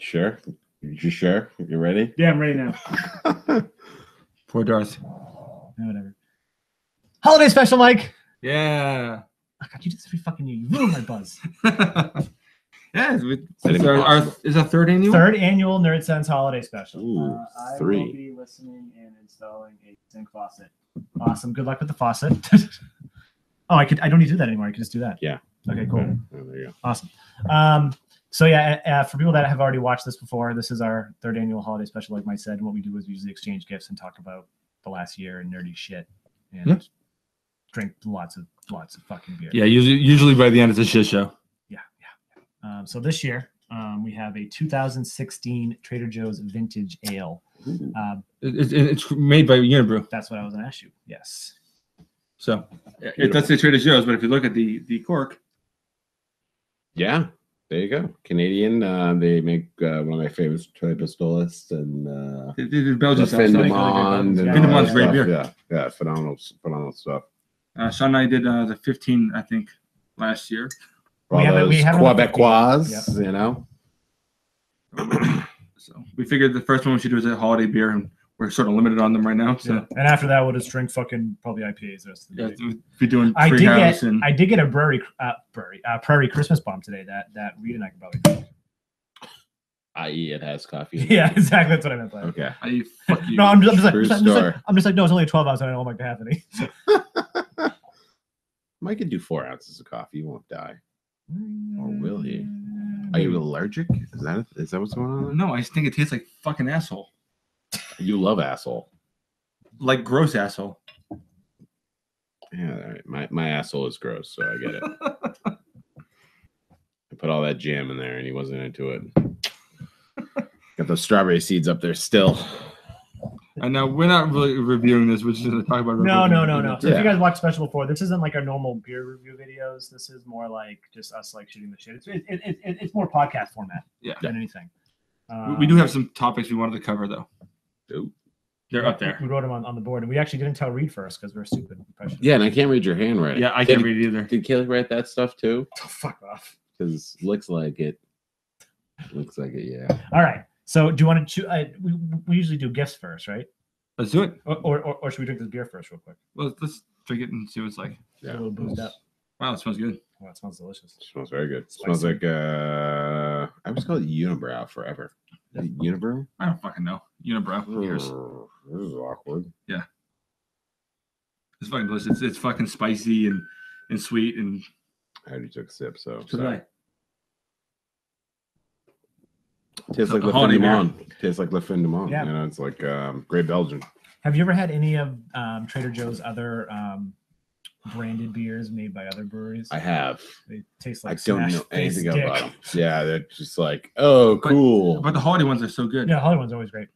Sure. You sure? You ready? Yeah, I'm ready now. Poor Darth. Whatever. Holiday special, Mike. Yeah. Oh, God, you did this every fucking year. You ruined my buzz. Yeah. Is our third annual? Third annual Nerd Sense holiday special. Ooh, I 3. will be listening and installing a sink faucet. Awesome. Good luck with the faucet. Oh, I don't need to do that anymore. I can just do that. Yeah. Okay, cool. Oh, there you go. Awesome. So yeah, for people that have already watched this before, this is our third annual holiday special. Like Mike said, and what we do is we usually exchange gifts and talk about the last year and nerdy shit, and drink lots of fucking beer. Yeah, usually by the end it's a shit show. Yeah. So this year, we have a 2016 Trader Joe's Vintage Ale. It's made by Unibrew. That's what I was going to ask you. Yes. So it does say Trader Joe's, but if you look at the cork. Yeah, there you go. Canadian. They make one of my favorites, Toy Pistolis, and They did Belgian stuff. Findemont. Findemont's great beer. Yeah, phenomenal stuff. Sean and I did the 15, I think, last year. We have Quebecois, you know. So we figured the first one we should do is a holiday beer, and we're sort of limited on them right now. So and after that, we'll just drink fucking probably IPAs the rest of the day. we'll be doing I did get a Prairie Christmas bomb today that Reed and I can probably drink. I.e., it has coffee. Yeah, exactly. That's what I meant by it. Okay. Fuck you. No, I'm just like, no, it's only a 12 ounce. I don't like to have any. Mike could do 4 ounces of coffee. He won't die. Or will he? Are you allergic? Is that what's going on? No, I just think it tastes like fucking asshole. You love asshole. Like gross asshole. Yeah, all right. My asshole is gross, so I get it. I put all that jam in there, and he wasn't into it. Got those strawberry seeds up there still. I know we're not really reviewing this. We're just going to talk about it. No. So if you guys watched special before, this isn't like our normal beer review videos. This is more like just us like shooting the shit. It's more podcast format than anything. We do have some topics we wanted to cover though. Ooh. They're up there. We wrote them on the board, and we actually didn't tell Reed first because we're stupid. Yeah, and I can't read your handwriting. Yeah, I can't read it either. Did Kaylee write that stuff too? Oh, fuck off. Because looks like it. Yeah. All right. So do you want to? We usually do gifts first, right? Let's do it. Or should we drink this beer first, real quick? Well, let's drink it and see what it's like. Yeah. A little boozed up. Wow, it smells good. Oh, it smells delicious. It smells very good. It smells like I always call it Unibrow forever. Unibrow? I don't fucking know. Unibrow. Years. This is awkward. Yeah. It's fucking delicious. It's fucking spicy and sweet and. I already took a sip, so. Sorry. Tastes like Le Findemont. Tastes like Le Findemont. Yeah. You know, it's like Great Belgian. Have you ever had any of Trader Joe's other branded beers made by other breweries? I have. They taste like I don't know anything stick. about them. Yeah, they're just like, oh, cool. But the holiday ones are so good. Yeah, holiday ones are always great.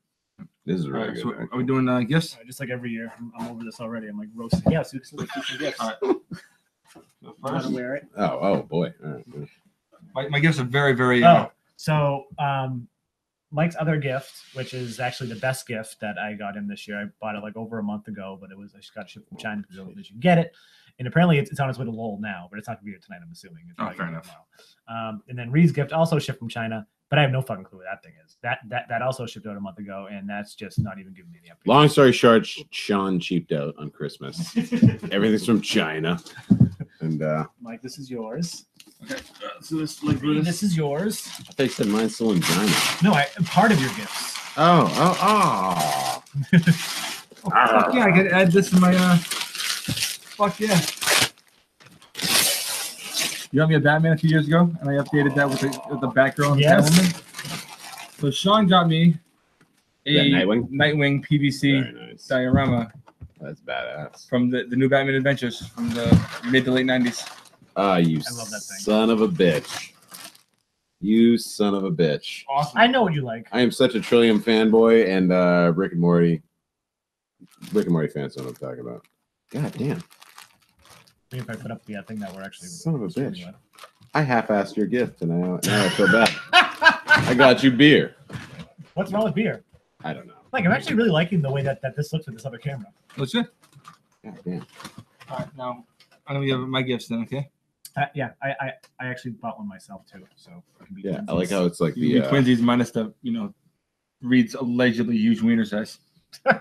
This is really good. So are we doing gifts? Just like every year. I'm over this already. I'm like roasting. Yeah, so let's do some gifts. All right. First. Wear it. Oh boy. All right. My gifts are very, very. So Mike's other gift, which is actually the best gift that I got him this year. I bought it like over a month ago, but I just got it shipped from China because you should get it. And apparently it's on its way to Lowell now, but it's not gonna be here tonight, I'm assuming. It's fair enough. And then Reed's gift also shipped from China, but I have no fucking clue what that thing is. That also shipped out a month ago, and that's just not even giving me any update. Long story short, Sean cheaped out on Christmas. Everything's from China. And Mike, this is yours. Okay. So this is yours. I thought you said mine's still in China. No, part of your gifts. Oh. Fuck yeah, I can add this to my fuck yeah. You got me a Batman a few years ago, and I updated that with the Batgirl and Catwoman. So Sean got me a Nightwing PVC diorama. That's badass. From the new Batman Adventures from the mid to late 90s. Ah, you son of a bitch. You son of a bitch. Awesome. I know what you like. I am such a Trillium fanboy and Rick and Morty. Rick and Morty fans know what I'm talking about. God damn. Maybe if I put up the thing that we're actually. Son of a bitch. I half-assed your gift, and now I feel bad. I got you beer. What's wrong with beer? I don't know. Like, I'm actually really liking the way that this looks with this other camera. Looks good. God damn. All right, now I'm gonna give my gifts then, okay? I actually bought one myself too. So it can be Yeah, I like how it's like The the twinsies minus the Reed's allegedly huge wiener size.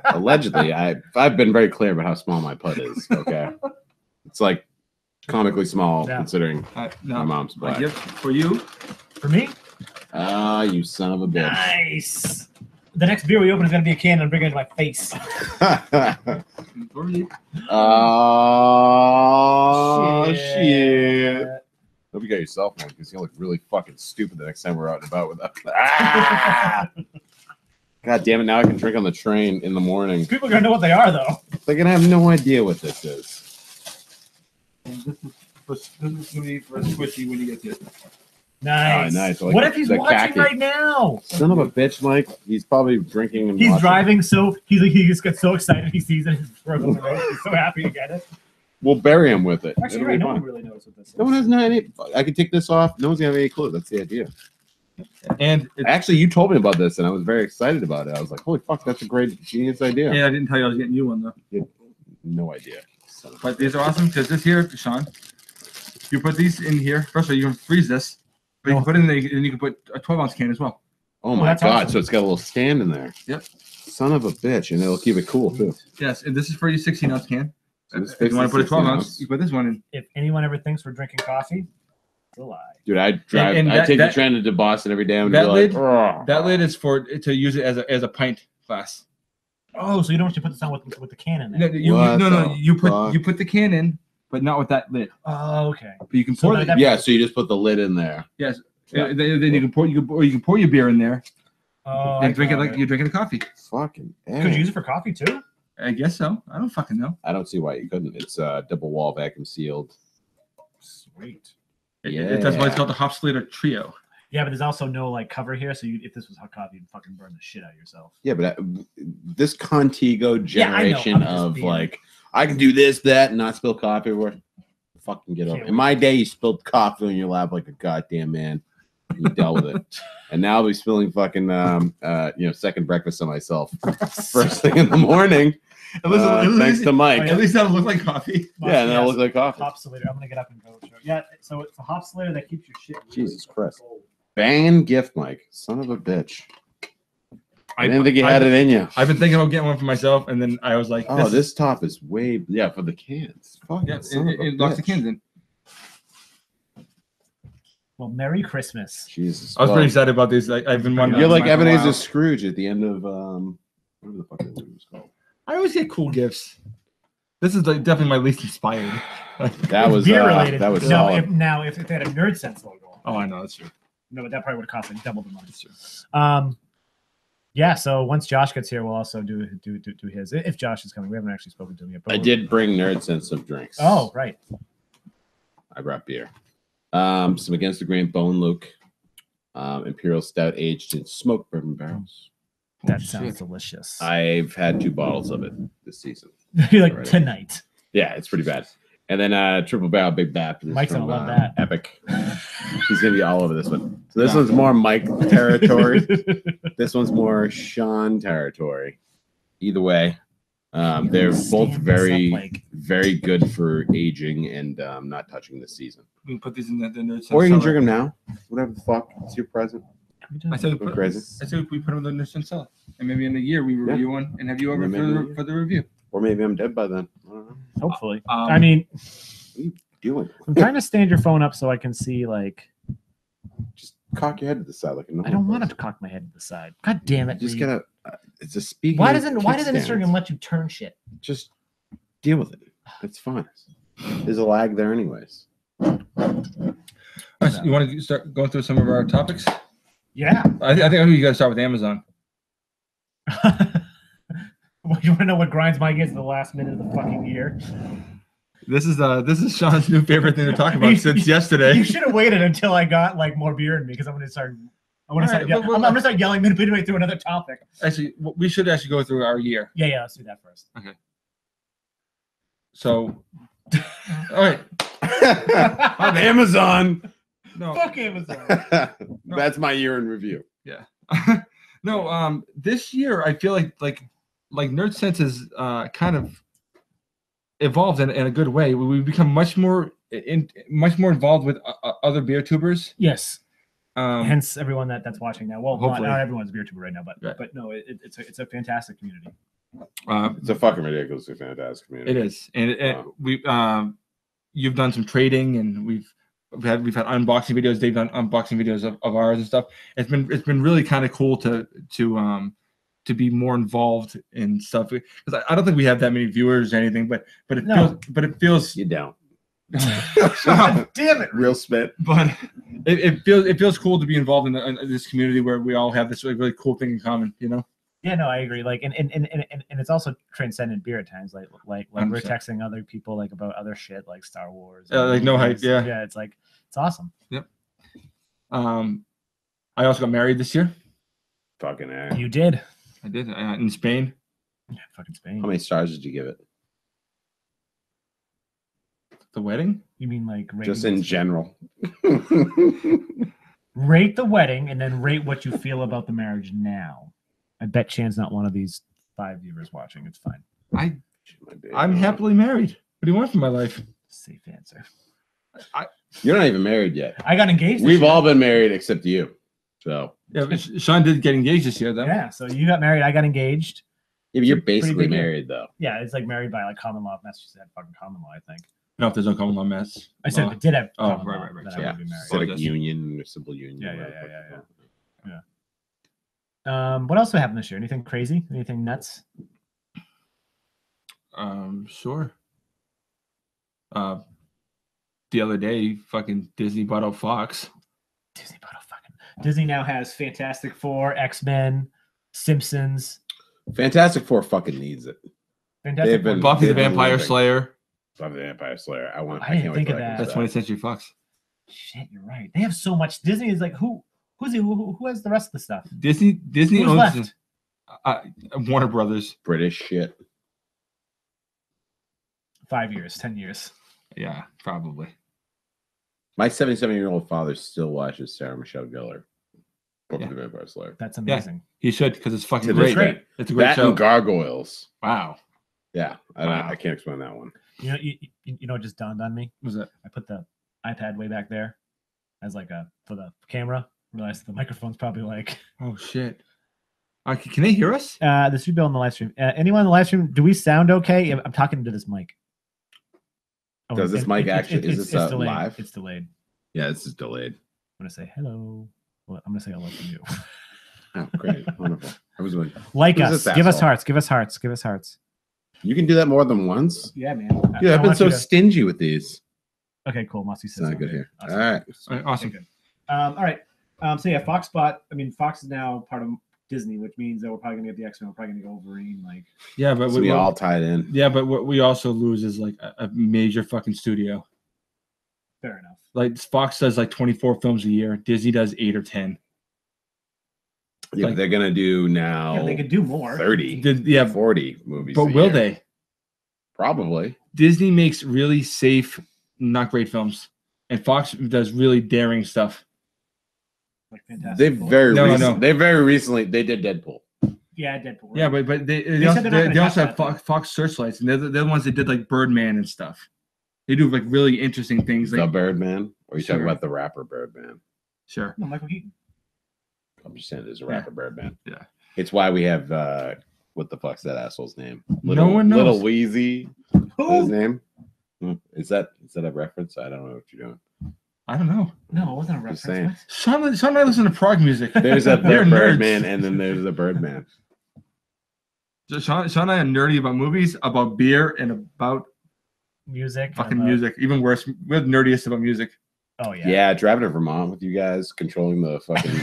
allegedly. I've been very clear about how small my putt is. Okay, it's like comically small considering my mom's black. Gift for you. For me? You son of a bitch. Nice. The next beer we open is gonna be a can and bring it into my face. Oh shit. Hope you got your cell phone because you look really fucking stupid the next time we're out and about with that. God damn it! Now I can drink on the train in the morning. People are gonna know what they are though. They're gonna have no idea what this is. And this is gonna be for Squishy when you get to it. Nice. Oh, nice. Like what if he's watching khaki. right now? Son of a bitch, Mike. He's probably drinking and He's watching. driving, so he just gets so excited he sees it. He's on the road. He's so happy to get it. We'll bury him with it. Actually, It'll right, be no fun. one really knows what this is. No one has any. I could take this off. No one's gonna have any clue. That's the idea. And Actually, you told me about this, and I was very excited about it. I was like, "Holy fuck, that's a great, genius idea." I didn't tell you I was getting you one though. No idea. But these are awesome because this here, Sean, you put these in here. First of all, you can freeze this, but you can put it in there, and you can put a 12-ounce can as well. Oh my that's god! awesome. So it's got a little stand in there. Yep. Son of a bitch, and it'll keep it cool too. Yes, and this is for your 16-ounce can. So this If you want to put a 16 12-ounce, ounce. you put this one in. If anyone ever thinks we're drinking coffee, it's a lie. Dude, I drive. And I take the train to Boston every day. And that be lid- like, "Ugh." That lid is for to use it as a pint glass. Oh, so you don't have to put this on with the can in No, there? you fuck? put the can in, but not with that lid. Oh, okay. But you can So pour that- the, Yeah, so you just put the lid in there. yes. Yeah. Then you can pour you can pour your beer in there Oh, and drink it like you're drinking a coffee. Fucking. Could you use it for coffee too? I guess so. I don't fucking know. I don't see why you couldn't. It's double wall vacuum sealed. Sweet. That's why it's called the Hopslater Trio. Yeah, but there's also no like cover here, so if this was hot coffee, you'd fucking burn the shit out of yourself. Yeah, but this Contigo Yeah, I know. generation I'm just of being- like, I can do this, that, and not spill coffee. Where fucking get over. Can't In my day, you spilled coffee on your lap like a goddamn man. You dealt with it, and now I'll be spilling fucking second breakfast on myself first thing in the morning. Thanks to Mike. At least that'll look like coffee. Yeah, and that'll look like coffee. Hopslater. I'm gonna get up and go. Yeah, so it's a Hopslater that keeps your shit. Really Jesus fucking Christ. cold. Bang gift, Mike. Son of a bitch. I didn't think you had it in you. I've been thinking about getting one for myself, and then I was like, Oh, this top is way for the cans. Fuck yeah, son of a it locks the bitch. cans in. Well, Merry Christmas. Jesus. I was Well, pretty excited about these. I've been wondering. You're like for a Ebenezer while. Scrooge at the end of whatever the fuck that movie was called. I always get cool gifts. This is like definitely my least inspired. That was beer related. that was no, solid. if they had a Nerd Sense logo. Oh, I know that's true. No, but that probably would have cost like double the money. Yeah. So once Josh gets here, we'll also do his. If Josh is coming, we haven't actually spoken to him yet. But I did bring Nerd Sense of drinks. Oh, right. I brought beer. Some Against the Grain Bone Luke, Imperial Stout aged in smoked bourbon barrels. That sounds delicious. I've had 2 bottles of it this season. You're like Already. tonight. Yeah, it's pretty bad. And then Triple Barrel Big Bap. This is Mike's gonna from, love that. Epic. He's gonna be all over this one. So this one's more Mike territory. This one's more Sean territory. Either way, they're both very, very good for aging and not touching this season. We can put these in the Nerd Sense Or you can cellar. drink them now. Whatever the fuck. It's your present. I said, Go crazy. we put them in the Nerd Sense cellar, and maybe in a year we review one and have you over Yeah, maybe in a year. for the review. Or maybe I'm dead by then. I don't know. Hopefully. Um, I mean, What are you doing? I'm trying to stand your phone up so I can see like. Just cock your head to the side like a normal I don't want person. to cock my head to the side. God damn it! You just Reed. gotta. It's a speaking. Why doesn't kickstands. Instagram let you turn shit? Just deal with it. It's fine. There's a lag there, anyways. You want to start going through some of our topics? Yeah. I think you got to start with Amazon. Well, you want to know what grinds my gears at the last minute of the fucking year? This is Sean's new favorite thing to talk about since yesterday. You should have waited until I got like more beer in me because I'm going to start. I'm going to start yelling midway through another topic. Actually, we should actually go through our year. Yeah, let's do that first. So, all right. On Amazon. No, Fuck Amazon. That's my year in review. no. This year I feel like Nerd Sense has kind of evolved in a good way. We've become much more much more involved with other beer tubers. Yes. Hence everyone that's watching now. Well, not everyone's a beer tuber right now, but no, it's a fantastic community. It's a fucking ridiculously fantastic community. It is, and we you've done some trading, and we've had unboxing videos. They've done unboxing videos of ours and stuff. It's been really kind of cool to be more involved in stuff, because I don't think we have that many viewers or anything, but it feels you don't. God damn it, real spit. But it feels cool to be involved in this community where we all have this really cool thing in common, you know. Yeah, no, I agree. Like, and it's also transcendent beer at times. Like we're texting other people like about other shit like Star Wars. Like no hype. Yeah. Yeah, it's awesome. Yep. I also got married this year. Fucking A. You did. I did in Spain. Yeah, fucking Spain. How many stars did you give it? The wedding? You mean like just in general? Rate the wedding and then rate what you feel about the marriage now. I bet Chan's not one of these 5 viewers watching. It's fine. I'm happily married. What do you want from my life? Safe answer. You're not even married yet. I got engaged. We've all been married except you. So yeah, Sean did get engaged this year, though. Yeah, so you got married. I got engaged. Yeah, but you're basically married, though. Yeah, it's like married by like common law. Massachusetts had fucking common law, I think. No, if there's no common law, Mass. I said it did have. Oh, right. Yeah, civic union or civil union. Yeah. What else happened this year? Anything crazy? Anything nuts? Sure. The other day, fucking Disney bought out Fox. Disney now has Fantastic Four, X-Men, Simpsons. Fantastic Four fucking needs it. Buffy the Vampire Slayer. Buffy the Vampire Slayer. I didn't think of that. That's 20th Century Fox. Shit, you're right. They have so much. Disney is like who has the rest of the stuff? Disney Who's owns left? Warner Brothers. British shit. 5 years, 10 years. Yeah, probably. My 77-year-old father still watches Sarah Michelle Gellar. Buffy the Vampire Slayer. That's amazing. Yeah, he should, because it's fucking great. It's a great show. And Gargoyles. Wow. Yeah, I can't explain that one. You know, it just dawned on me. What was that? I put the iPad way back there as like for the camera. Realized the microphone's probably like. Oh shit! Can they hear us? This should be on the live stream. Anyone on the live stream? Do we sound okay? I'm talking to this mic. Oh, does this mic actually? Is this delayed. live? It's delayed. Yeah, this is delayed. I'm gonna say hello. Well, I'm gonna say hello to you. Oh, great, wonderful. I was like, like us. Give us hearts. Give us hearts. Give us hearts. You can do that more than once. Yeah, man. Yeah, I've been so stingy with these. Okay, cool. Mossy says not good here. Awesome. All right, awesome. Okay, all right. So yeah, Fox bought. I mean, Fox is now part of Disney, which means that we're probably gonna get the X-Men. We're probably gonna go Wolverine. Like, yeah, but we all tied in. Yeah, but what we also lose is like a major fucking studio. Fair enough. Like Fox does like 24 films a year. Disney does 8 or 10. Yeah, like, they're gonna do now. Yeah, they could do more. 30. 40 movies. But will they? Probably. Disney makes really safe, not great films, and Fox does really daring stuff. Like Fantastic they Four. very recently they did Deadpool. Yeah, Deadpool. Right? Yeah, but they also have Fox Searchlights, and they're the ones that did like Birdman and stuff. They do like really interesting things. The like, Birdman, or you talking about the rapper Birdman? Sure. No, Michael Keaton. I'm just saying, there's a rapper Birdman. Yeah. It's why we have what the fuck's that asshole's name? No one knows. Little Weezy. Who? His name? Is that a reference? I don't know what you're doing. I don't know. No, it wasn't a reference. Sean and I listen to prog music. There's a Birdman, and then there's a Birdman. Sean and I are nerdy about movies, about beer, and about music. Fucking music. Even worse, we're nerdiest about music. Oh yeah. Yeah, driving to Vermont with you guys, controlling the fucking.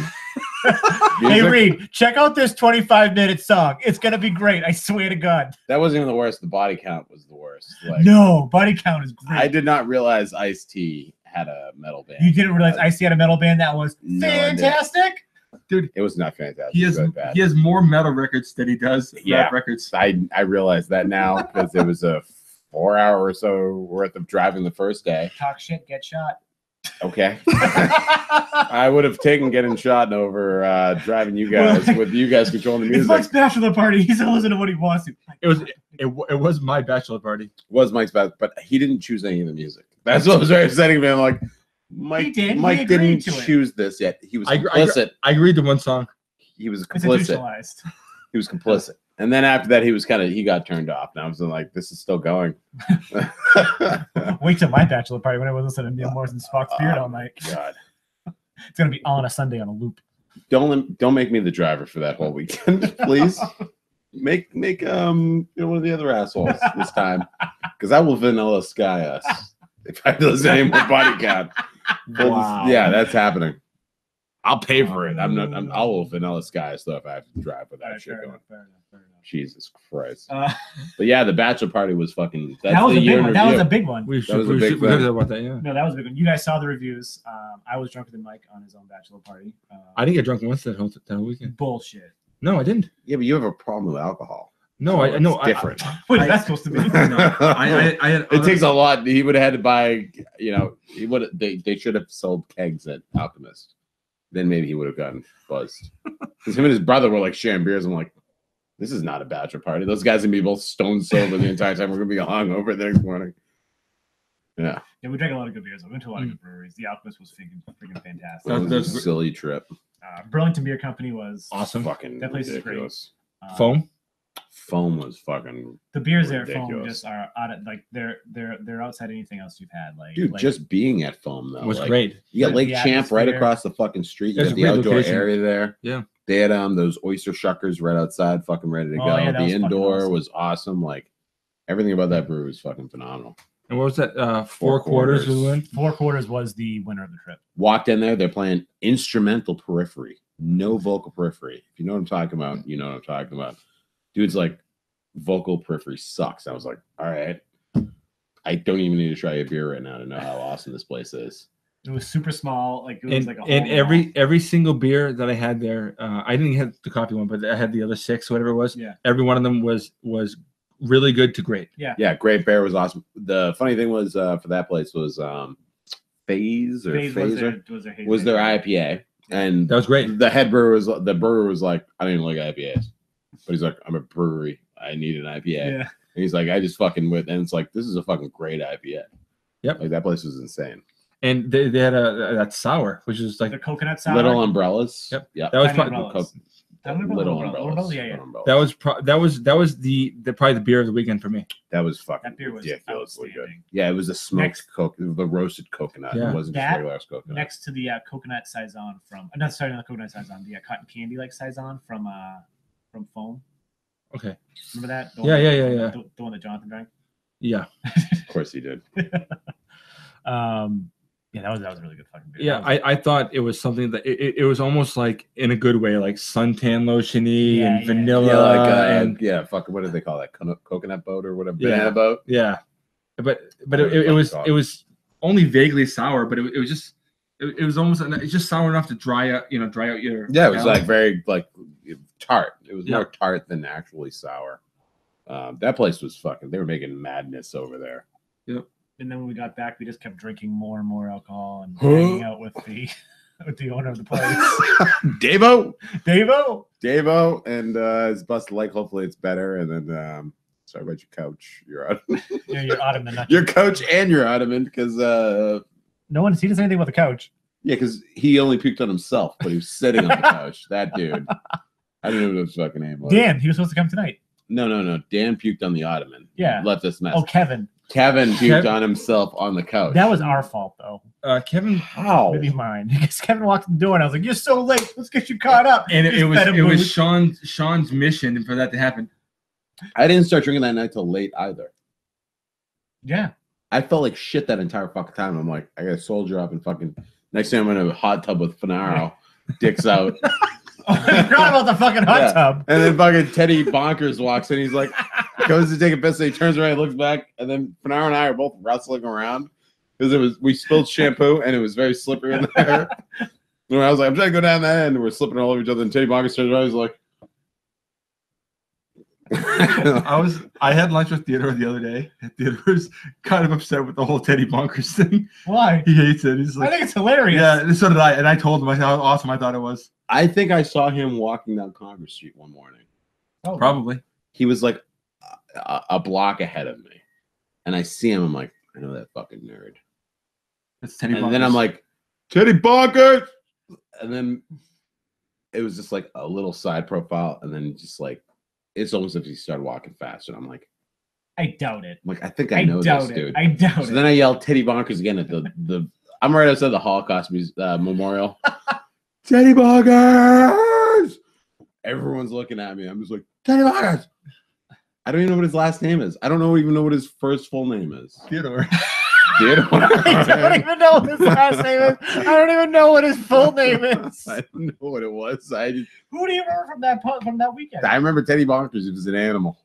Hey Reed, check out this 25-minute song. It's gonna be great. I swear to God. That wasn't even the worst. The body count was the worst. Like, no, body count is great. I did not realize Ice-T had a metal band. You didn't realize Ice-T had a metal band that was fantastic? Dude, it was not fantastic. He has more metal records than he does rap records. I realize that now because it was a 4 hour or so worth of driving the first day. Talk shit, get shot. Okay. I would have taken getting shot over driving you guys with you guys controlling the It's music. Mike's bachelor party. He's gonna listen to what he wants to. It was my bachelor party. Was Mike's best, but he didn't choose any of the music. That's what was very upsetting, man. Like He did. He Mike agreed didn't to it. choose this yet. He was I complicit. agreed to one song. He was complicit. Institutionalized. He was complicit. And then after that, he got turned off. Now I was like, this is still going. Wait till my bachelor party when I was listening to Neil Morrison's Fox Beard all night. God. It's gonna be on a Sunday on a loop. Don't make me the driver for that whole weekend, please. Make one of the other assholes this time, because I will Vanilla Sky us if I listen to any more Body Count. Wow. Yeah, that's happening. I'll pay for it. I'll Vanilla Sky us though if I have to drive with that Alright, shit fair going. enough, fair enough, fair enough. Jesus Christ. Uh, But yeah, the bachelor party was fucking. That's that was the a year big in one. That was review. a big one. We was a should big we could thing. talk about that. Yeah. No, that was a big one. You guys saw the reviews. I was drunker than Mike on his own bachelor party. I didn't get drunk once that whole weekend. Bullshit. No, I didn't. Yeah, but you have a problem with alcohol. No, I know. It's different. What is that supposed to be? I had It takes a lot. He would have had to buy. He would. They should have sold kegs at Alchemist. Then maybe he would have gotten buzzed. Because him and his brother were like sharing beers. I'm like, this is not a bachelor party. Those guys gonna be both stone sober the entire time. We're gonna be hungover the next morning. Yeah, Yeah, we drank a lot of good beers. We went to a lot of good breweries. The Alchemist was freaking fantastic. it was That's a silly trip. Burlington Beer Company was Awesome. Fucking That place is great. ridiculous. Foam. Foam was fucking The beers there at Foam ridiculous. just are out of like they're outside anything else you've had. Like, dude. like, Just being at Foam though Was like, great. You got The Lake Champ right atmosphere. across the fucking street. You It's got a the great outdoor location. area there. Yeah. They had those oyster shuckers right outside, fucking ready to Oh, go. yeah, that The was fucking indoor awesome. was awesome. Like everything about that brewery was fucking phenomenal. And what was that? Four 4 quarters we quarters. went. 4 quarters was the winner of the trip. Walked in there, they're playing instrumental Periphery, no vocal Periphery. If you know what I'm talking about, you know what I'm talking about. Dude's like, vocal Periphery sucks. I was like, all right, I don't even need to try a beer right now to know how awesome this place is. It was super small. Like it was And, like a and whole every single beer that I had there, I didn't have the coffee one, but I had the other 6, whatever it was. Yeah. Every one of them was really good to great. Yeah, Great Bear was awesome. The funny thing was for that place was Phase or Phase Phaser was their IPA, and That was great. the brewer was like, I don't even like IPAs, but he's like, I'm a brewery, I need an IPA. Yeah. And he's like, I just fucking with, and it's like, this is a fucking great IPA. Yep. Like that place was insane. And they had that sour, which is like The coconut sour. Little umbrellas. Yep. Yep. that was Tiny probably umbrellas. Little umbrellas. Yeah, yeah. Little umbrellas. that was the probably the beer of the weekend for me. That was fucking That beer was ridiculously good. outstanding. Yeah, it was the smoked Next- the roasted coconut. Yeah. It wasn't just That regular coconut. Next to the coconut saison from not sorry, not the coconut saison, the cotton candy like saison from Foam. Okay. Remember that? The Yeah. one, The one that Jonathan drank. Yeah. Of course he did. Yeah, that was a really good fucking beer. Yeah. That was- I thought it was something that it was almost like in a good way, like suntan lotiony Yeah, and yeah. vanilla Yeah, like and fucking what do they call that? Coconut boat or whatever. Yeah. Banana boat. yeah. But Whatever the it fuck was it's called. it was only vaguely sour, but it was just it was almost it's just sour enough to dry out your Yeah, it was palate. like very like tart. It was Yeah. more tart than actually sour. That place was fucking. They were making madness over there. And then when we got back, we just kept drinking more and more alcohol and Huh? hanging out with the with the owner of the place, Davo, Davo. and his busted leg. Hopefully, it's better. And then, sorry about your coach. You're Yeah, you're ottoman. Not your coach and your ottoman because No one. He doesn't say anything about the couch. yeah, because he only puked on himself, but he was sitting on the couch. That dude. I don't know what his fucking name was. Dan, he was supposed to come tonight. No. Dan puked on the ottoman. Yeah. Left us mess. Oh, Kevin. Kevin puked Kev- on himself on the couch. That was our fault, though. Kevin. how? Maybe mine. Because Kevin walked in the door and I was like, "You're so late. Let's get you caught up." And Just it was fed him it was booze. Sean's mission for that to happen. I didn't start drinking that night till late either. Yeah. I felt like shit that entire fucking time. I'm like, I gotta soldier up and fucking. Next thing I'm in a hot tub with Finaro, dicks out, Oh, I forgot about the fucking hot Yeah. tub. and then fucking Teddy Bonkers walks in. He's like, goes to take a piss, and he turns around, looks back, and then Finaro and I are both wrestling around because we spilled shampoo and it was very slippery in there. And I was like, I'm trying to go down that end, and we're slipping all over each other. And Teddy Bonkers turns around, he's like, I had lunch with Theodore the other day. And Theodore's kind of upset with the whole Teddy Bonkers thing. Why? He hates it. He's like, I think it's hilarious. yeah, so did I. And I told him how awesome I thought it was. I think I saw him walking down Congress Street one morning. Oh, Probably. He was like a block ahead of me, and I see him. I'm like, I know that fucking nerd. It's Teddy Bonkers. And then I'm like, Teddy Bonkers, and then it was just like a little side profile, and then just like it's almost as if he started walking faster. And I'm like, I doubt it. I think I know this dude. I doubt So it. then I yelled Teddy Bonkers again at the. I'm right outside the Holocaust Memorial. Teddy Bonkers! Everyone's looking at me. I'm just like, Teddy Bonkers! I don't even know what his last name is. I don't even know what his first full name is. Theodore. Theodore. I don't even know what his last name is. I don't even know what his full name is. I don't know what it was. Who do you remember from that weekend? I remember Teddy Bonkers. He was an animal.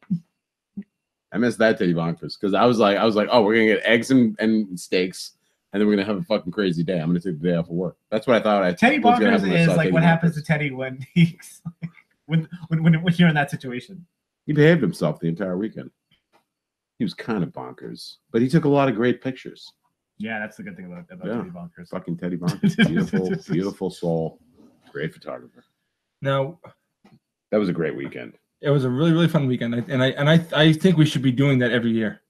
I missed that Teddy Bonkers because I was like, oh, we're gonna get eggs and steaks, and then we're gonna have a fucking crazy day. I'm gonna take the day off of work. That's what I thought. Teddy was gonna Bonkers happen when I is saw like Teddy what happens Bonkers. to Teddy when he's when you're in that situation. He behaved himself the entire weekend. He was kind of bonkers, but he took a lot of great pictures. Yeah, that's the good thing about Yeah. Teddy Bonkers. Fucking Teddy Bonkers, beautiful, beautiful soul, great photographer. Now, That was a great weekend. it was a really, really fun weekend. I think we should be doing that every year.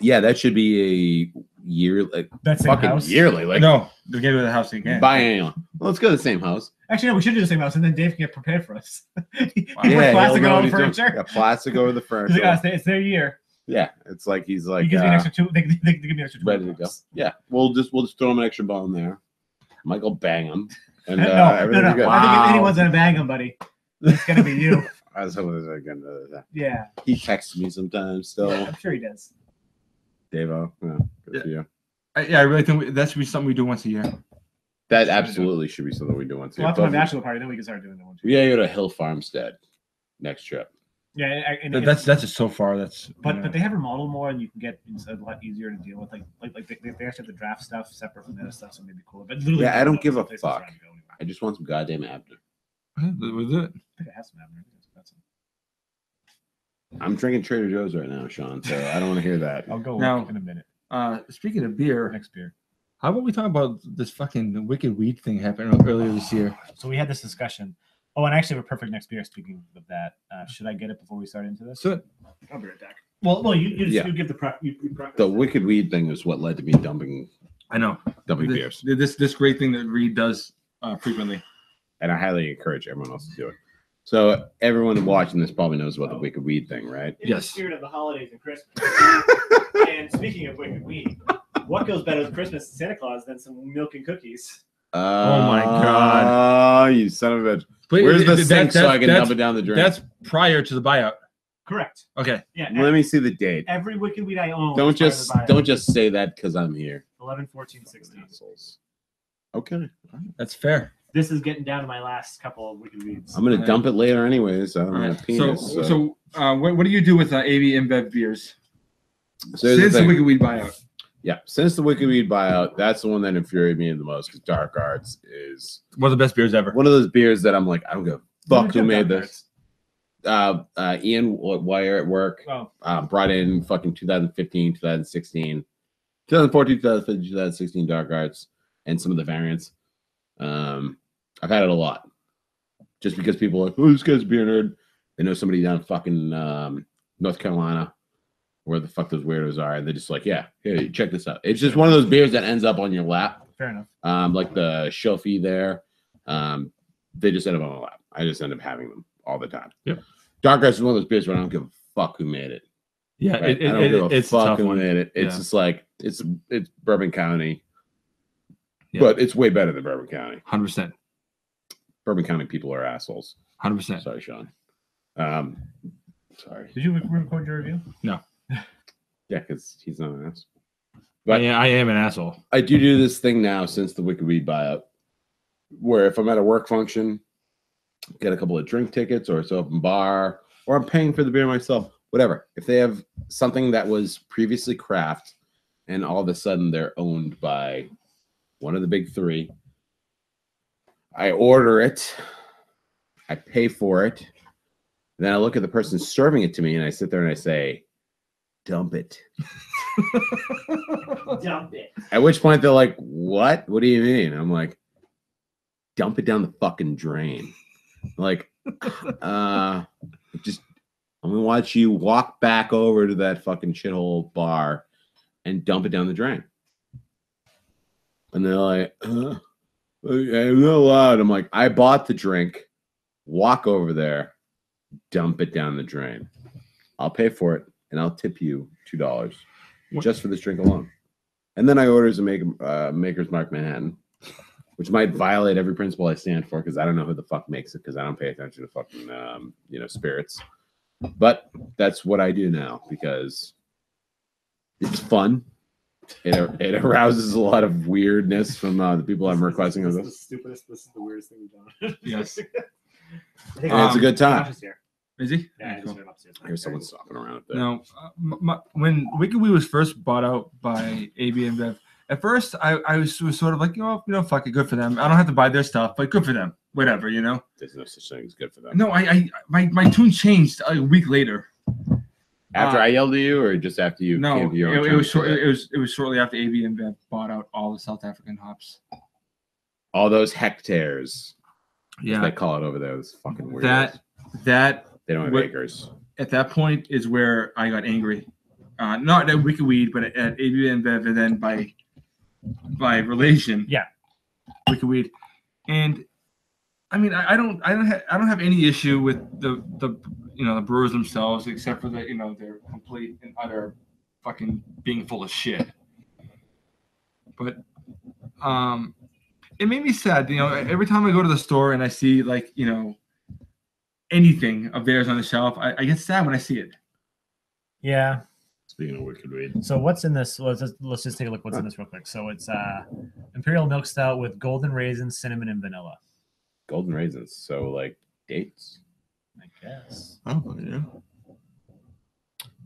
Yeah, that should be a year, like That's fucking house. yearly, like No, we're getting to the house again. biennial. Well, let's go to the same house. Actually, no, we should do the same house, and then Dave can get prepared for us. He Wow. put he'll plastic know on what the he's doing. furniture. Yeah, plastic over the He's furniture. like, it's their year. Yeah, it's like he's like He gives me an extra two. They give me an extra $2. ready to go. Yeah, we'll just throw him an extra bone there. Michael bang him, and No, everything's no. good. I think if Wow. anyone's gonna bag him, buddy, it's gonna be you. I was hoping that again. Yeah, He texts me sometimes still. I'm sure he does. Davo, yeah, good for you. I really think that should be something we do once a year. That absolutely should be something we do once a We'll year. have to have a bachelor party, then we can start doing the one. We gotta go to Hill Farmstead next trip. Yeah, and That's just so far. That's but they have remodeled more, and you can get it's a lot easier to deal with. Like they actually have to draft stuff separate from the other stuff, so maybe cooler. But literally, Yeah, I don't give a places around fuck. to go anywhere. I just want some goddamn Abner. we'll do it. I think I have some Abner. That's I'm drinking Trader Joe's right now, Sean. So I don't want to hear that. I'll go Now- in a minute. Speaking of beer, Next beer. how about we talk about this fucking wicked weed thing happened earlier this year? So we had this discussion. Oh, and I actually have a perfect next beer. Speaking of that, should I get it before we start into this? So I'll be right back. Well, you Yeah. you give the prep. You prep The wicked weed thing is what led to me dumping I know beers, this great thing that Reed does frequently. and I highly encourage everyone else to do it. So everyone watching this probably knows about the wicked weed thing, right? In Yes. the spirit of the holidays and Christmas. And speaking of wicked weed, what goes better with Christmas and Santa Claus than some milk and cookies? Oh my God. Oh, you son of a bitch! But Where's the that- sink so I can that's- dump it down the drain? That's prior to the buyout. Correct. Okay. Yeah. Let me see the date. Every wicked weed I own. Don't is part of the buyout. just say that because I'm here. 11, 14, 16. Assholes. Okay, That's fair. This is getting down to my last couple of wicked weeds. I'm gonna Alright. dump it later anyways. I don't All have right. a penis. What do you do with AB InBev beers So here's the since the thing. Wicked Weed buyout? Yeah, since the Wicked Weed buyout, that's the one that infuriated me the most because Dark Arts is One of the best beers ever. one of those beers that I'm like, I don't give a fuck who Who made Dark this. Ian Wire at work Oh, brought in fucking 2015, 2016, 2014, 2015, 2016 Dark Arts and some of the variants. I've had it a lot just because people are like, oh, this guy's a beer nerd. They know somebody down in fucking North Carolina where the fuck those weirdos are. And they're just like, yeah, here, check this out. It's just one of those beers that ends up on your lap. fair enough. Like the Shofi there. They just end up on my lap. I just end up having them all the time. Yep. Dark Ice is one of those beers where I don't give a fuck who made it. Yeah, Right? I don't give a it's a fuck tough who one. made it. It's Yeah. just like it's Bourbon County, Yeah. but it's way better than Bourbon County. 100%. Bourbon County people are assholes. 100%. Sorry, Sean. Sorry. Did you record your review? Yeah, because he's not an ass. But I am an asshole. I do this thing now since the Wicked Weed buyout, where if I'm at a work function, get a couple of drink tickets, or it's open bar, or I'm paying for the beer myself, whatever. If they have something that was previously craft, and all of a sudden they're owned by one of the big three, I order it, I pay for it, And then I look at the person serving it to me, and I sit there and I say, "Dump it." Dump it. At which point they're like, "What? What do you mean?" I'm like, "Dump it down the fucking drain." Like, just I'm gonna watch you walk back over to that fucking shithole bar and dump it down the drain. And they're like, I'm not allowed. I'm like, I bought the drink. Walk over there, dump it down the drain. I'll pay for it, and I'll tip you $2 just for this drink alone. And then I orders a Maker's Mark Manhattan, which might violate every principle I stand for because I don't know who the fuck makes it because I don't pay attention to fucking spirits. But that's what I do now because it's fun. It arouses a lot of weirdness from the people I'm requesting of This this. is the stupidest. This is the weirdest thing you've done. Yes. I think And it's a good time. Josh is here. Is he? Yeah, I Cool. just heard him upstairs. Here's someone stopping around up there. No, when Wicked Weed was first bought out by AB InBev, at first I was sort of like, fuck it, good for them. I don't have to buy their stuff, but good for them. Whatever, There's no such thing as good for them. No, my tune changed a week later. After I yelled at you, or just after you? No, came to your own it was terms with it was shortly after AB InBev bought out all the South African hops. all those hectares. Yeah, They call it over there. Those fucking weird. that They don't have what- acres. at that point is where I got angry. Not at Wicked Weed, but at AB InBev, and then by relation. Yeah. Wicked Weed, and I mean I don't have any issue with the brewers themselves, except for that they're complete and utter fucking being full of shit. But it made me sad. Every time I go to the store and I see anything of theirs on the shelf, I get sad when I see it. Yeah. Speaking of Wicked Weed, So what's in this? Let's just take a look. What's in this real quick? So it's Imperial Milk Stout with golden raisins, cinnamon, and vanilla. golden raisins. So like dates. I guess. Oh yeah.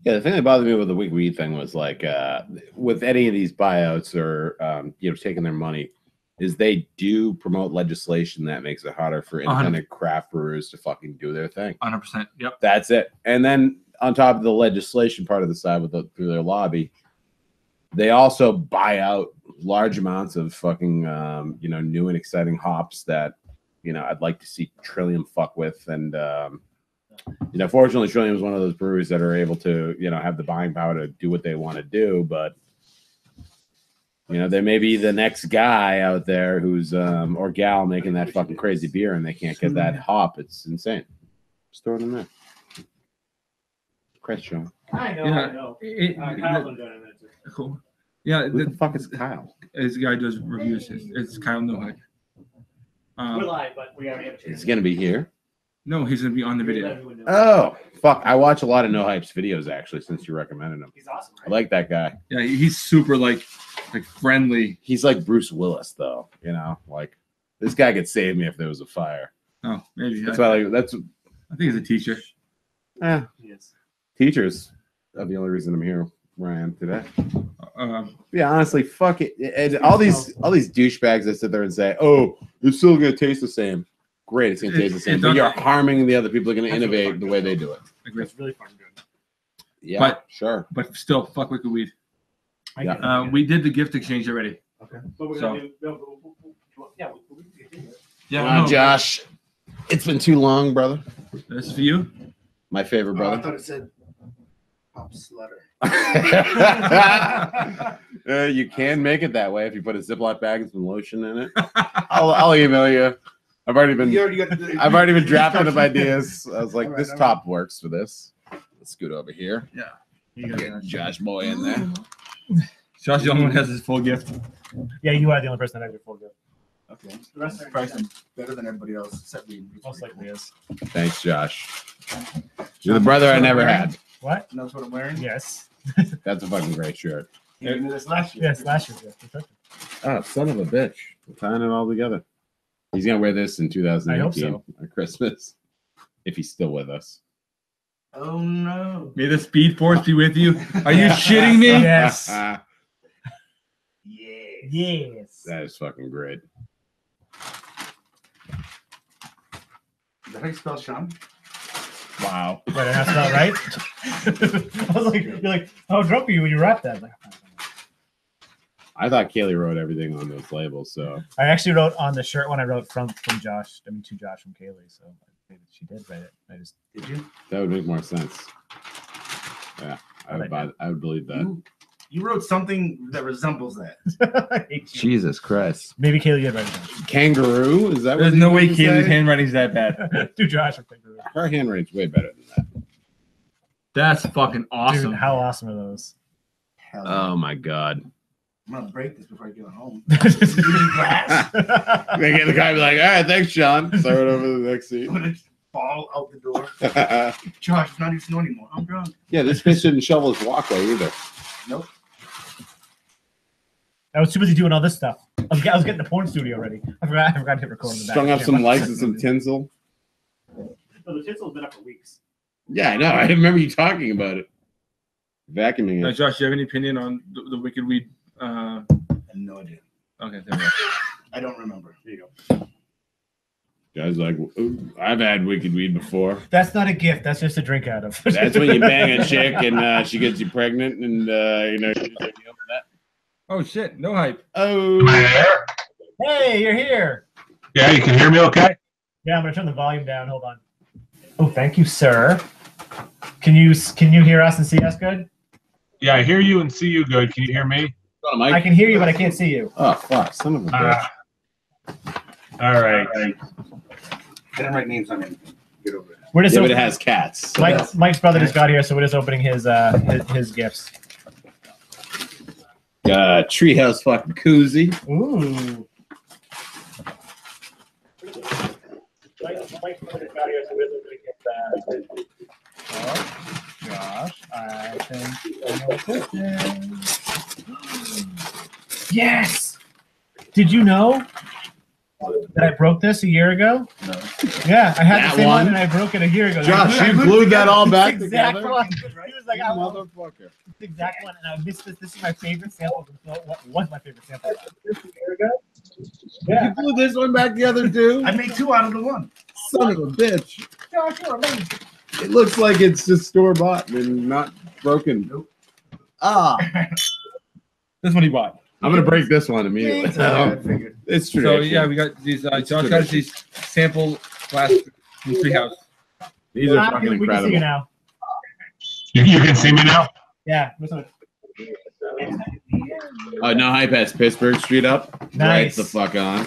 Yeah, the thing that bothered me with the Wicked Weed thing was like with any of these buyouts or taking their money, is they do promote legislation that makes it harder for independent craft brewers to fucking do their thing. 100%. Yep. That's it. And then on top of the legislation part of the side through their lobby, they also buy out large amounts of fucking new and exciting hops that I'd like to see Trillium fuck with. And fortunately Trillium is one of those breweries that are able to have the buying power to do what they want to do, but there may be the next guy out there who's or gal making that fucking crazy beer and they can't get that hop. It's insane. Just throw it in there. Christ, Sean. I know. Yeah. I know. Kyle's been doing it too. Cool. Yeah. Who the fuck is Kyle? This guy does reviews. It's Kyle Nohype. We're live, but we already have a chance. He's gonna be here. No, he's gonna be on the Let video. everyone know. Oh, fuck. I watch a lot of No Hype's videos, actually, since you recommended him. He's awesome. I like that guy. Yeah, he's super like friendly. He's like Bruce Willis, though. Like, this guy could save me if there was a fire. Oh, maybe. That's I why, that's, think he's a teacher. He is. teachers are the only reason I'm here where I am today. Um, Yeah, honestly, fuck it. And all these douchebags that sit there and say, "Oh, it's still gonna taste the same." Great, it's gonna taste the same, but you're harming the other people who are gonna That's innovate what the way they do it. agree. It's really fun doing. Yeah, But- sure. But still, fuck Wicked Weed. I Yeah. get it. We did the gift exchange already. Okay. But we're So- gonna do. Yeah, we can continue it. Yeah, Come on, no, Josh. It's been too long, brother. This is for you. My favorite I brother. thought it said Pop Slutter. You can make it that way if you put a Ziploc bag and some lotion in it. I'll email you. I've already been drafting up ideas. I was like, All right, this all top works for this. Let's scoot over here. You got Get it. Josh Boy in there. Josh, the only one has his full gift. Yeah, you are the only person that has your full gift. Okay. The rest are Bryson. Better than everybody else except me. most likely is. Thanks, Josh. You're the brother I never had. What? Knows what I'm wearing? Yes. That's a fucking great shirt. You knew this last year. Yes, last year's gift. Perfect. Oh, son of a bitch. We're tying it all together. He's going to wear this in 2018 at Christmas. If he's still with us. Oh no. May the speed force be with you. Are you shitting me? Yes. Yeah. Yes. That is fucking great. Is that how you spell Sean? Wow. Wait, that's not right. I was like, you're like, how drunk are you when you wrap that? Like, I thought Kaylee wrote everything on those labels, so I actually wrote on the shirt one I wrote from Josh. I mean, to Josh from Kaylee. So maybe she did write it. I just Did you? that would make more sense. Yeah, I would believe that. You wrote something that resembles that. I hate you. Jesus Christ. Maybe Kaylee did write it Kangaroo? Is that what There's you no way mean to Kaylee's say? handwriting's that bad. down. To Josh from Kangaroo. Her handwriting's way better than that. That's fucking awesome. Dude, how awesome are those? Hell yeah. Oh my god. I'm gonna break this before I get home. Just Glass. They get the guy be like, all right, thanks, Sean. Throw it over to the next seat. Put it fall out the door. Josh, it's not even snow anymore. I'm drunk. Yeah, this bitch didn't shovel his walkway either. Nope. I was too busy doing all this stuff. I was getting the porn studio ready. I forgot to hit record in the back. Strung up some lights and some tinsel. No, the tinsel's been up for weeks. Yeah, I know. I remember you talking about it. Vacuuming it. Josh, do you have any opinion on the Wicked Weed? I have no idea. Okay, there we go. I don't remember. There you go. Guys like, "Ooh, I've had wicked weed before. That's not a gift. That's just a drink out of. That's when you bang a chick and she gets you pregnant and you know you just deal with that. Oh shit, no hype. Oh, Am I there? Hey, you're here. Yeah, you can hear me okay? Yeah, I'm gonna turn the volume down. Hold on. Oh, thank you, sir. Can you hear us and see us good? Yeah, I hear you and see you good. Can you hear me? on, I Mike. can hear you, but I can't see you. Oh fuck, son of a bitch. All right. I didn't write names on anything. Get over it. We're just Yeah, but it has cats. so that's- Mike's brother just got here, so we're just opening his gifts. Treehouse fucking koozie. Ooh. Mike's brother just got here, so we're just opening his oh, Josh, I think I know what this is. Yes. Did you know that I broke this a year ago? No. Yeah, I had That the same one? one and I broke it a year ago. Josh, I you glued glued that all back the exact together. one. He was like, You I love motherfucker. the exact one, and I missed this. This is my favorite sample. What was my favorite sample? This a year ago? Yeah. You glued this one back together too? I made two out of the one. Son of a bitch. Josh, you're amazing. It looks like it's just store bought and not broken. Nope. Ah, This one he bought. I'm gonna break this one immediately. I figured. It's true. So yeah, we got these. Josh got these sample glass from Treehouse. These are Ah, fucking we can see you incredible. now. You can see me now? Yeah. Listen. Oh, no hype has Pittsburgh Street up. Right Nice. the fuck on.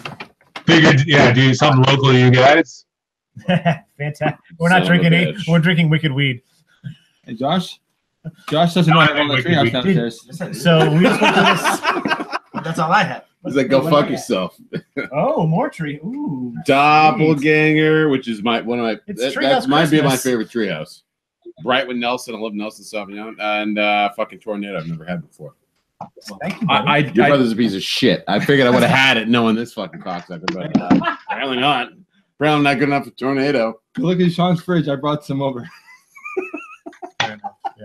Figured, yeah, do something local, you guys. Fantastic. We're not Son of a drinking bitch. We're drinking wicked weed. Hey Josh. Josh doesn't know I have all the Wicked Treehouse Weed. downstairs. So we just went to this. That's all I had. He's like, go fuck yourself. Oh, more tree. Ooh. Doppelganger, which is one of my It's that Treehouse might be my Christmas. favorite treehouse. Bright with Nelson, I love Nelson Sauvignon, and fucking Tornado I've never had before. Thank you. buddy. I Your brother's a piece of shit. I figured I would have had it knowing this fucking cocksucker, but apparently not. Apparently not good enough for Tornado. Go look at Sean's fridge. I brought some over.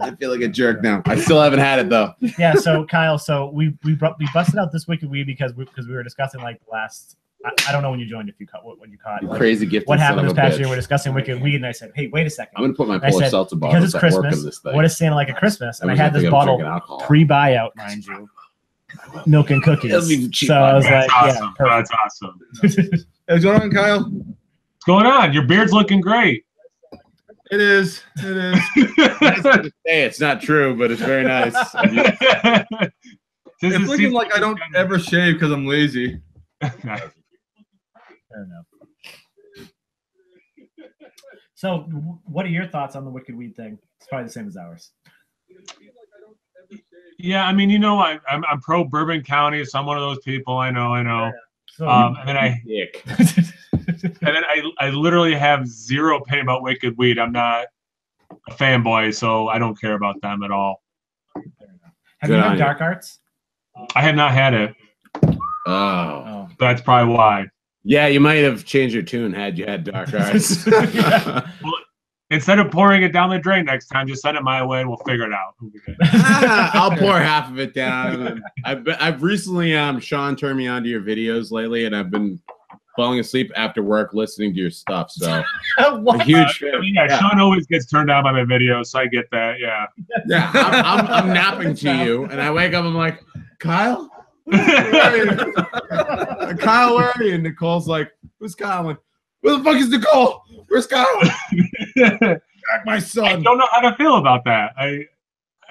I feel like a jerk now. I still haven't had it though. Yeah. So Kyle, so we busted out this wicked weed because we were discussing like the last. I don't know when you joined if you caught what you caught. You like, crazy gifted what happened son this of a past bitch. year? We're discussing wicked weed, and I said, "Hey, wait a second. I'm gonna put my I Polish said, seltzer because bottles it's at work in Christmas. this thing. What is Santa like at Christmas?" And I was had gonna this think I'm bottle drinking alcohol. pre-buyout, mind you, milk and cookies. It'll be cheap So I was That's like, awesome. "Yeah, That's awesome. Hey, what's going on, Kyle? What's going on? Your beard's looking great. It is. It is. Hey, it's not true, but it's very nice. It's looking like I don't ever shave because I'm lazy. Fair enough." So, what are your thoughts on the wicked weed thing? It's probably the same as ours. Yeah, I mean, you know, I'm pro Bourbon County, so I'm one of those people. I know. So, And then Dick. I literally have zero opinion about Wicked Weed. I'm not a fanboy, so I don't care about them at all. have Good you on had you. dark arts? I have not had it. Oh. Oh. That's probably why. Yeah, you might have changed your tune had you had dark arts. Instead of pouring it down the drain next time, just send it my way and we'll figure it out. We'll be good. I'll pour half of it down. I've recently Sean turned me on to your videos lately, and I've been falling asleep after work listening to your stuff. So What? a huge fan. Yeah, Sean always gets turned down by my videos, so I get that. Yeah. Yeah, I'm napping to you, and I wake up. I'm like, Kyle, where are you? Kyle, where are you? And Nicole's like, who's Kyle? I'm like, where the fuck is Nicole? Where's Kyle? Back my I son. don't know how to feel about that. I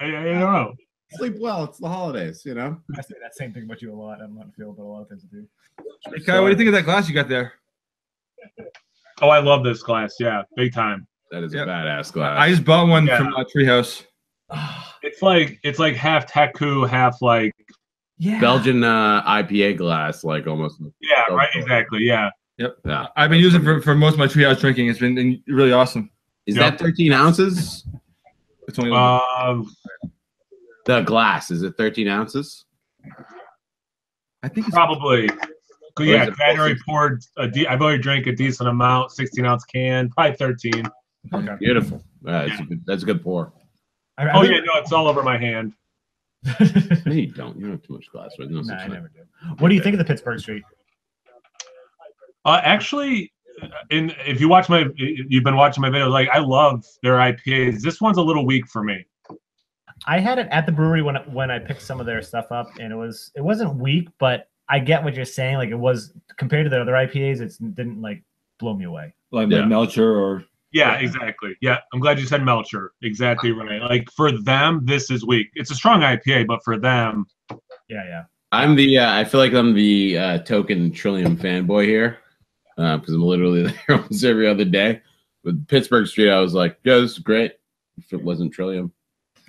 don't know. Sleep well. It's the holidays, you know. I say that same thing about you a lot. I don't feel about a lot of things to do. Hey, Kyle, what do you think of that glass you got there? Oh, I love this glass. Yeah, big time. That is Yep. a badass glass. I just bought one Yeah. from Treehouse. It's like half Teku, half like Yeah. Belgian IPA glass, like almost. yeah, right, exactly. Yeah. Yeah. I've been using it for most of my Treehouse drinking. It's been really awesome. Is Yep. that 13 ounces? It's only The glass is it 13 ounces? I think it's Probably. Or Yeah, is it I already 14? poured I've already drank a decent amount, 16-ounce can, probably 13. Okay. Beautiful. That's a good pour. Oh yeah, no, it's all over my hand. No, you don't. You don't have too much glass, right? No, Nah, such I thing. never do. What do you think of the Pittsburgh Street? Actually, if you watch you've been watching my videos, like I love their IPAs. This one's a little weak for me. I had it at the brewery when I picked some of their stuff up, and it wasn't weak, but I get what you're saying. Like it was compared to the other IPAs, it didn't like blow me away. like Yeah. Melcher or Yeah, exactly. Yeah, I'm glad you said Melcher. Exactly right. Like for them, this is weak. It's a strong IPA, but for them, Yeah. I'm the. I feel like I'm the token Trillium fanboy here, because I'm literally there almost every other day. With Pittsburgh Street, I was like, "Yeah, this is great." If it wasn't Trillium,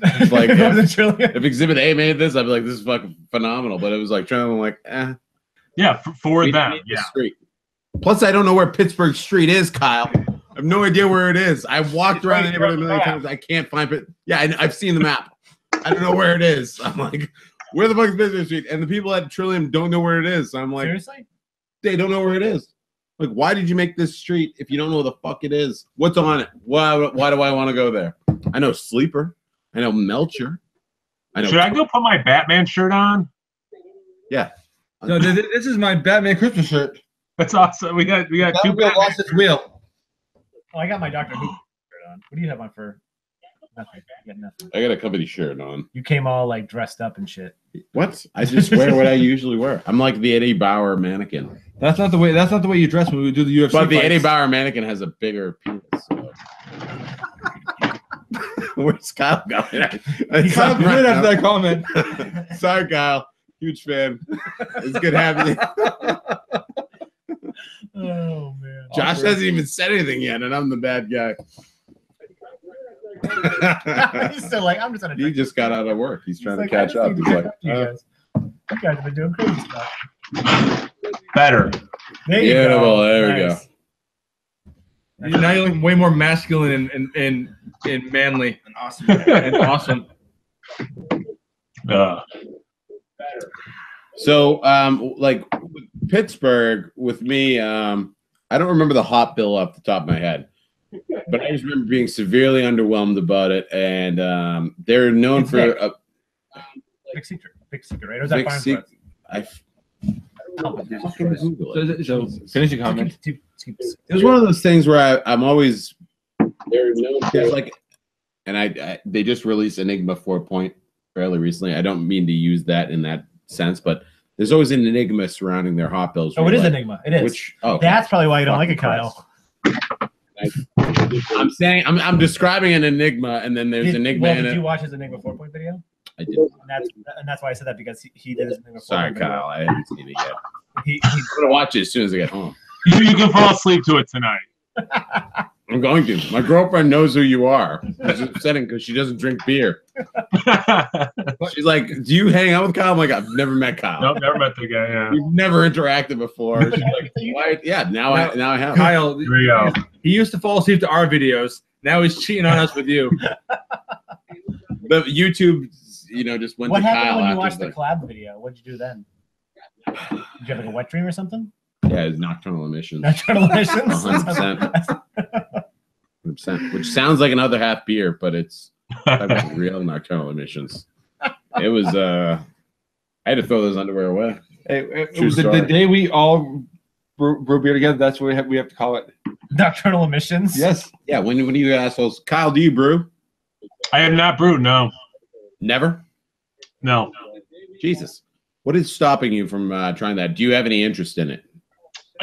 it's like It wasn't Trillium. if Exhibit A made this, I'd be like, "This is fucking phenomenal." But it was like Trillium. I'm like, yeah, for we them, need this yeah. street. Plus, I don't know where Pittsburgh Street is, Kyle. I have no idea where it is. I've walked It's around right the there neighborhood a on the million map. times. I can't find it. Yeah, I've seen the map. I don't know where it is. I'm like, where the fuck is Pittsburgh Street? And the people at Trillium don't know where it is. So I'm like, Seriously? they don't know where it is. Like, why did you make this street if you don't know where the fuck it is? What's on it? Why do I want to go there? I know Sleeper. I know Melcher. I know. Should I go put my Batman shirt on? Yeah. no. This is my Batman Christmas shirt. That's awesome. We got two Batman Batman. lost its wheel. Oh, I got my Doctor Who shirt on. What do you have on for? Nothing. You got nothing. I got a company shirt on. You came all like dressed up and shit. What? I just wear what I usually wear. I'm like the Eddie Bauer mannequin. That's not the way. That's not the way you dress when we do the UFC. But the fights. Eddie Bauer mannequin has a bigger penis. So. Where's Kyle going? Kyle quit after that comment. Sorry, Kyle. Huge fan. It's good having you. Oh man. Josh hasn't even said anything yet, and I'm the bad guy. He's still like, I'm just gonna. He just got out of work. He's trying to like, I catch just up. need to He's catch like, up to you guys. You guys have been doing crazy stuff. Better. There you Beautiful. go. There we Nice. Now you're looking way more masculine and manly An awesome. and awesome. so, like Pittsburgh with me, I don't remember the hop bill off the top of my head, but I just remember being severely underwhelmed about it. And they're known It's for Vic. a Big secret, right? Or is that big Farnsworth? secret. I fucking Google it. So finish your comment. It was one of those things where I'm always they're known for like, and I they just released Enigma 4 fairly recently. I don't mean to use that in that sense, but there's always an enigma surrounding their hot bills. Oh, it is Enigma. It is. Which That's probably why you don't like it, Kyle. I'm saying I'm describing an enigma, and then there's enigma in Did it. you watch his Enigma 4-point video? I did. And that's why I said that, because he did his Enigma 4-point Sorry, video. Kyle. I haven't seen it yet. He I'm gonna watch it as soon as I get home. You can fall asleep to it tonight. I'm going to. My girlfriend knows who you are. It's upsetting because she doesn't drink beer. She's like, "Do you hang out with Kyle?" I'm like, "I've never met Kyle. Nope, never met the guy. Yeah. We've never interacted before." She's like, "Why?" Yeah, now I have. Kyle, Here we go. he used to fall asleep to our videos. Now he's cheating on us with you. The YouTube, just went What to happened Kyle when you after watched the the- collab video? What did you do then? Did you have like a wet dream or something? Yeah, it's nocturnal emissions. Nocturnal emissions? 100%. 100%. Which sounds like another half beer, but it's real nocturnal emissions. It was I had to throw those underwear away. It True was the story. day we all brew beer together. That's what we have to call it. Nocturnal emissions. Yes. Yeah, when you assholes. Kyle, do you brew? I have not brewed. No, Never? no. Jesus. What is stopping you from trying that? Do you have any interest in it?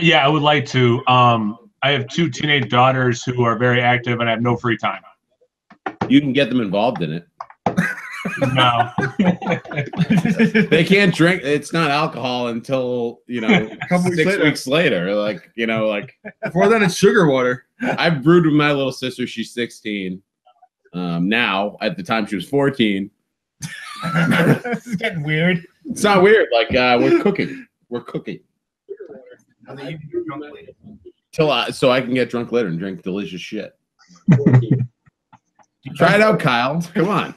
Yeah, I would like to. I have 2 teenage daughters who are very active, and I have no free time. You can get them involved in it. No. They can't drink. It's not alcohol until, a couple weeks 6 later. weeks later. Like, Before then, it's sugar water. I've brewed with my little sister. She's 16. Now, at the time she was 14. This is getting weird. It's not weird. Like, we're cooking. We're cooking. And then you can do drunk later. So I can get drunk later and drink delicious shit. Try it out, Kyle. Come on.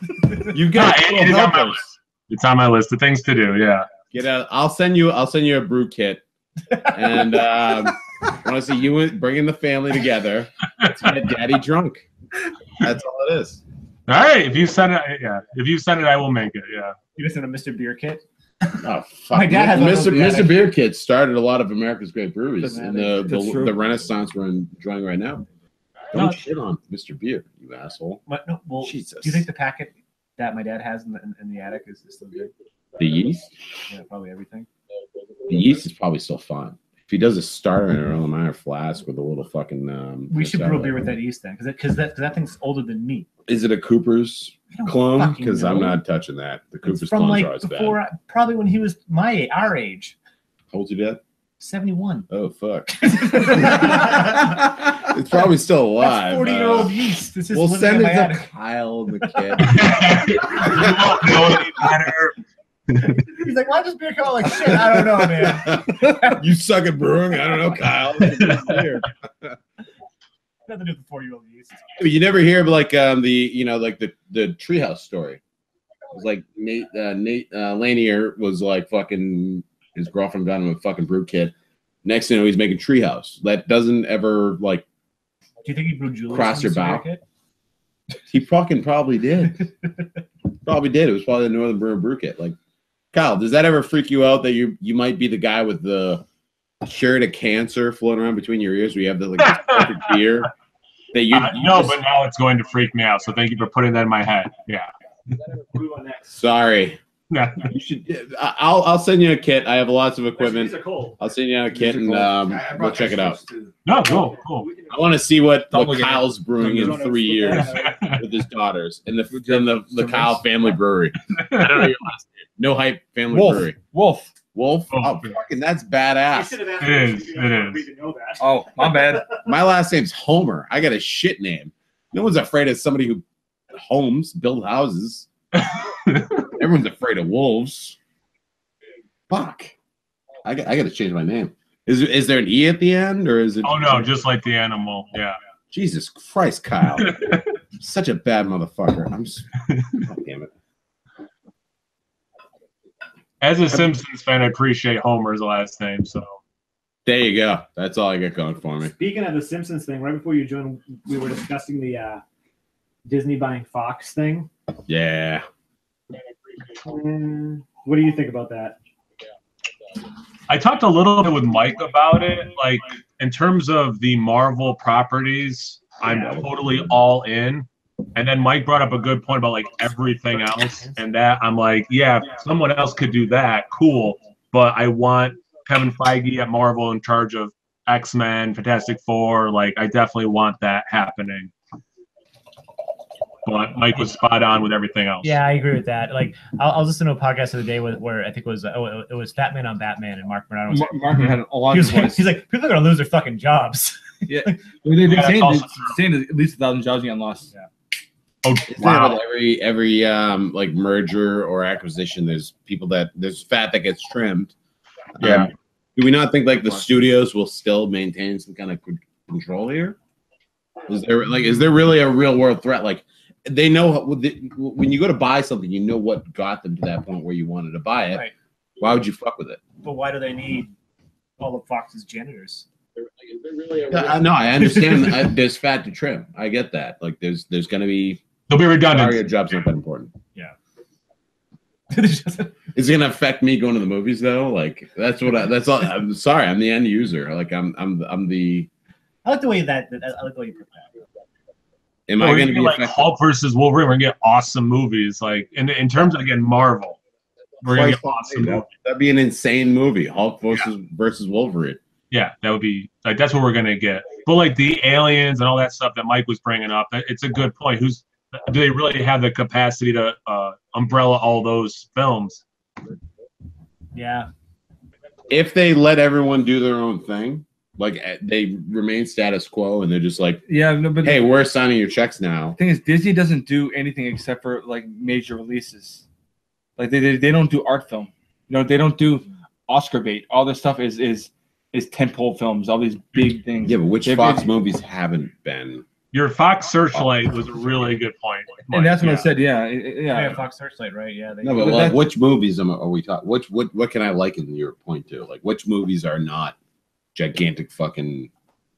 You got Yeah, little it is on my helpers. It's on my list of things to do. Yeah. Get out. I'll send you a brew kit. And I want to see you bringing the family together to get daddy drunk. That's all it is. All right. If you send it, yeah. If you send it, I will make it. Yeah. You just in a Mr. Beer kit. Oh, fuck. My dad has one of those Mr. Beer Kit started a lot of America's great breweries Doesn't and matter. That's true. the renaissance we're enjoying right now. Don't shit on Mr. Beer, you asshole. No, well, Jesus. do you think the packet that my dad has in the attic is still good? The yeast? Yeah, probably everything. The yeast is probably still fine. If he does a starter in an Erlenmeyer flask with a little fucking We should brew a beer with that yeast then, because that thing's older than me. Is it a Cooper's I don't clone? fucking Because I'm know. not touching that. The Cooper's It's from clones like are always bad. before, probably when he was our age, How old's your dad? 71. Oh fuck. It's probably still alive. That's 40-year-old yeast. It's just We'll living send in it my to attic. Kyle and the kid. You won't know any better. He's like, why does beer come out like shit? I don't know, man. You suck at brewing? I don't know, Kyle. Beer. Nothing to do with the 40-year-old yeast. You never hear of like the treehouse story. It was like Nate Lanier was like fucking his girlfriend got him a fucking brew kit. Next thing you know, he's making treehouse. That doesn't ever like Do you think he brewed Julius? Cross your in the bow. beer kit? he fucking probably did. Probably did. It was probably the Northern Brew kit. Like, Kyle, does that ever freak you out that you might be the guy with the cure to cancer floating around between your ears where you have the this perfect beer that you No, just- but now it's going to freak me out. So thank you for putting that in my head. Yeah. Sorry. Yeah. You should. I'll send you a kit. I have lots of equipment. These are cold. I'll send you a kit and we'll check it out. No, cool. Cool. I want to see what Don't look at Kyle's brewing in 3 years with his daughters and the Kyle family brewery. I don't know your last name. No Hype Family Brewery. Wolf. Wolf. Oh, Oh, fucking that's badass. It is. It is. Oh, my bad. My last name's Homer. I got a shit name. No one's afraid of somebody who build houses. Everyone's afraid of wolves. Fuck. I got to change my name. Is there an E at the end or is it? Oh no, just like the animal. Yeah. Jesus Christ, Kyle. Such a bad motherfucker. God damn it. As a Simpsons fan, I appreciate Homer's last name. So There you go. That's all I got going for me. Speaking of the Simpsons thing, right before you joined, we were discussing the Disney buying Fox thing. Yeah. What do you think about that? I talked a little bit with Mike about it. Like in terms of the Marvel properties, I'm totally all in. And then Mike brought up a good point about like everything else, and that I'm like, yeah, if someone else could do that, cool. But I want Kevin Feige at Marvel in charge of X-Men, Fantastic Four. Like, I definitely want that happening. But Mike was spot on with everything else. Yeah, I agree with that. Like, I was listening to a podcast the other day where I think it was Fat Man on Batman, and Mark Bernardo was Mark had a lot he of was, voice. he's like, people are gonna lose their fucking jobs. Yeah, they've been Yeah, saying, also saying that at least 1,000 jobs getting lost. Yeah. Oh, Isn't that wow. with every like merger or acquisition, there's fat that gets trimmed. Yeah. Do we not think like the studios will still maintain some kind of control here? Is there really a real world threat? Like they know when you go to buy something, you know what got them to that point where you wanted to buy it. Right. Why would you fuck with it? But why do they need all of Fox's janitors? No, I understand. There's fat to trim. I get that. Like there's going to be They'll be sorry, redundant. your job's not that important. They just- Is it gonna affect me going to the movies though? Like that's what that's all. I'm sorry, I'm the end user. Like I'm the. I like the way I like the way you put that. Am Well, I we're going to gonna be get, like affected? Hulk versus Wolverine? We're gonna get awesome movies. Like in terms of again Marvel, we're gonna get awesome movies. That'd be an insane movie. Hulk versus Wolverine. Yeah, that would be like that's what we're gonna get. But like the aliens and all that stuff that Mike was bringing up, it's a good point. Do they really have the capacity to umbrella all those films? Yeah. If they let everyone do their own thing, like they remain status quo, and they're just like, Yeah, no, but "Hey, we're signing your checks now." the thing is, Disney doesn't do anything except for like major releases. Like they don't do art film. You know, they don't do Oscar bait. All this stuff is tentpole films. All these big things. Yeah, but which They've- Fox movies haven't been? Your Fox Searchlight was a really good point, Mike. And that's what I Yeah. said. Yeah, Yeah, Fox Searchlight, right? Yeah. They, No, but But like, that's- which movies are we talking? What can I liken your point to? Like, which movies are not gigantic fucking?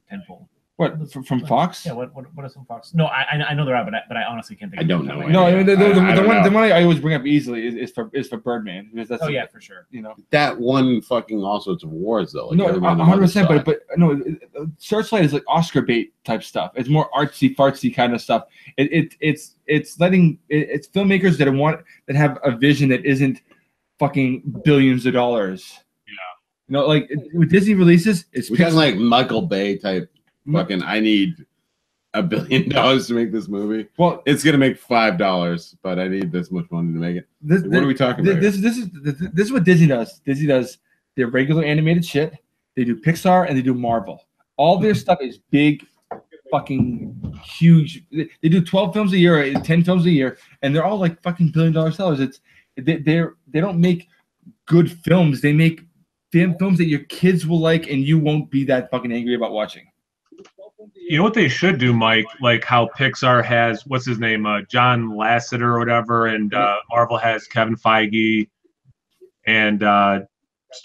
Tenfold. What from Fox? Yeah. What are some Fox? No, I know they're out, but I honestly can't think. I don't know. No, I mean, the I one don't know. I always bring up easily is for Birdman because that's Oh yeah, for sure. you know. That one fucking All Sorts of Wars though. Like No, everybody on the other 100%. side. But no, Searchlight is like Oscar bait type stuff. It's more artsy fartsy kind of stuff. It's filmmakers that have a vision that isn't fucking billions of dollars. Yeah. You know, like with Disney releases, it's we're talking like Michael Bay type. Fucking, I need $1 billion to make this movie. well. It's gonna make $5, but I need this much money to make it. This, What are we talking about? This is what Disney does. Disney does their regular animated shit. They do Pixar and they do Marvel. All their stuff is big, fucking huge. They do 12 films a year, or 10 films a year, and they're all like fucking $1 billion sellers. They don't make good films. They make films that your kids will like, and you won't be that fucking angry about watching. You know what they should do, Mike? Like how Pixar has what's his name, John Lasseter or whatever, and Marvel has Kevin Feige, and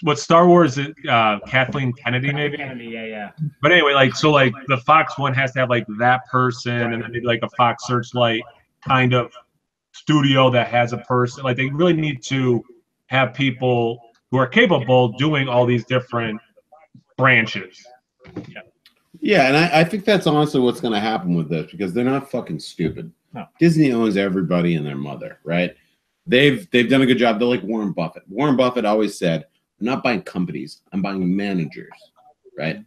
what Star Wars is Kathleen Kennedy maybe. Kennedy, yeah. But anyway, like so, like the Fox one has to have like that person, and then maybe like a Fox Searchlight kind of studio that has a person. Like they really need to have people who are capable doing all these different branches. Yeah, and I think that's honestly what's going to happen with this because they're not fucking stupid. No. Disney owns everybody and their mother, right? They've done a good job. They're like Warren Buffett. Warren Buffett always said, "I'm not buying companies. I'm buying managers," right?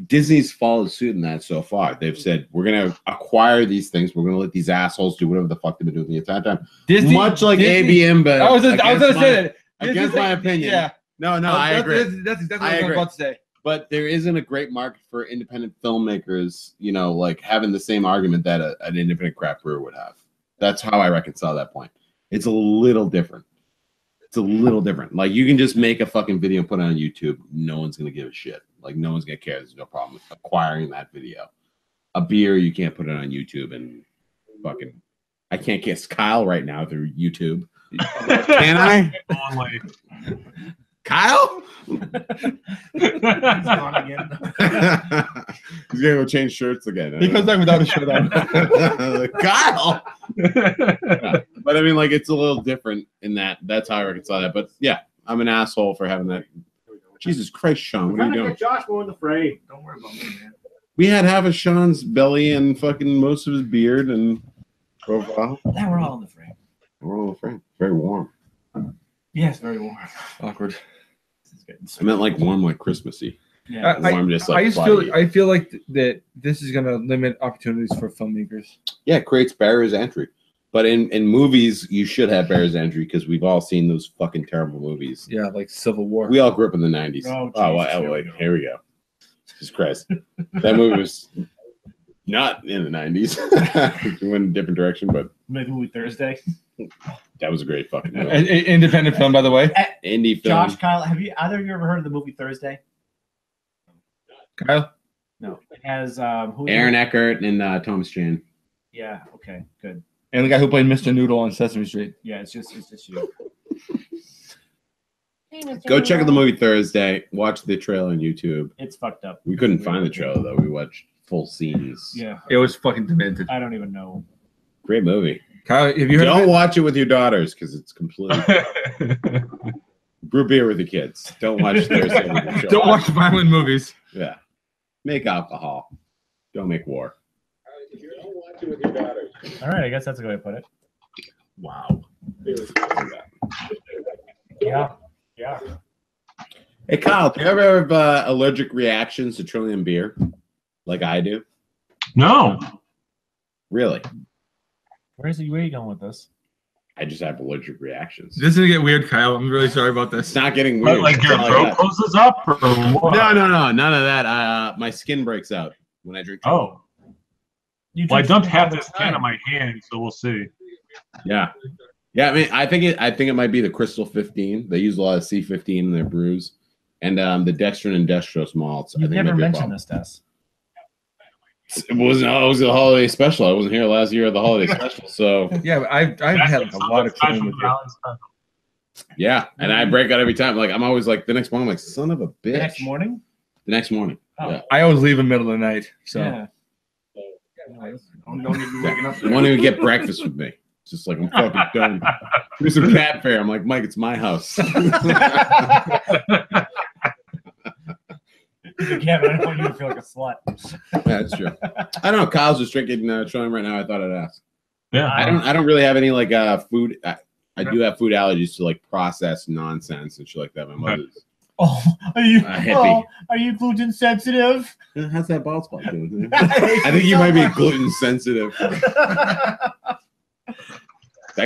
Disney's followed suit in that so far. They've said, "We're going to acquire these things. We're going to let these assholes do whatever the fuck they've been doing the entire time." Much like ABM, but I was going to say that. against my opinion. Yeah. No, I agree. That's exactly what I I was agree. about to say. But there isn't a great market for independent filmmakers, you know, like having the same argument that an independent craft brewer would have. That's how I reconcile that point. It's a little different. Like you can just make a fucking video and put it on YouTube. No one's going to give a shit. Like no one's going to care. There's no problem with acquiring that video. A beer, you can't put it on YouTube and fucking. I can't kiss Kyle right now through YouTube. Can I? Long way. Kyle? He's gone again. He's gonna go change shirts again. He comes back without a shirt on. Kyle. But I mean, like, it's a little different in that. That's how I reconcile that. But yeah, I'm an asshole for having that. Jesus Christ, Sean, what are you doing? Josh more in the fray. Don't worry about me, man. We had half of Sean's belly and fucking most of his beard and profile. Now we're all in the frame. We're all afraid. Very warm. Yes, very warm. Awkward. This is good. I meant like warm, like Christmassy. Yeah. Warm, just like I feel like that this is going to limit opportunities for filmmakers. yeah, it creates barriers to entry. But in movies, you should have barriers to entry because we've all seen those fucking terrible movies. Yeah, like Civil War. We all grew up in the 90s. Oh, well, Jesus, wait, here we go. Jesus Christ. That movie was not in the 90s. It went a different direction, but Maybe movie Thursday. that was a great fucking movie. Independent film, by the way. Indie film. Josh, Kyle, have you either of you ever heard of the movie Thursday? Kyle? No. It has who? Aaron Eckhart and Thomas Jane. Yeah. Okay. Good. And the guy who played Mr. Noodle on Sesame Street. Yeah. It's just you. Go check out the movie Thursday. Watch the trailer on YouTube. It's fucked up. We couldn't find the trailer, though. We watched full scenes. Yeah. It was fucking demented. I don't even know. Great movie. Kyle, have you heard of Don't it? watch it with your daughters because it's completely brew beer with the kids. Don't watch Thursday. With your Don't watch violent movies. Yeah. Make alcohol. Don't make war. Don't watch it with your daughters. All right, I guess that's a good way to put it. Wow. Yeah. Yeah. Hey, Kyle, do you ever have allergic reactions to Trillium beer like I do? No. Really? Where are you going with this? I just have allergic reactions. This is gonna get weird, Kyle. I'm really sorry about this. It's not getting But, weird. like your It's not throat that. closes up or what? No, none of that. My skin breaks out when I drink. Oh. You Well, I drink dumped something half all the this can time. on my hand, so we'll see. Yeah. I mean, I think it might be the Crystal 15. They use a lot of C15 in their brews, and the dextrin and dextrose malts. You've I think never might be a mentioned problem. this, Des. It was a holiday special. I wasn't here last year at the holiday special, so Yeah, but I've had like, a lot of That's time with you. Valentine's Day. yeah. And I break out every time. Like I'm always like the next morning, I'm like son of a bitch. The next morning? The next morning. Oh. Yeah. I always leave in the middle of the night. So Yeah. Don't even be waking up. You won't even get breakfast with me. It's just like I'm fucking done. Do some cat fare. I'm like, Mike, it's my house. Yeah, but I don't want you to feel like a slut. Yeah, that's true. I don't know. Kyle's just drinking Trillium right now. I thought I'd ask. Yeah. I don't really have any like food. I do have food allergies to like processed nonsense and shit like that. My mother's. Oh, are you hippie. are you gluten sensitive? How's that bald spot doing? I think you might be gluten sensitive. I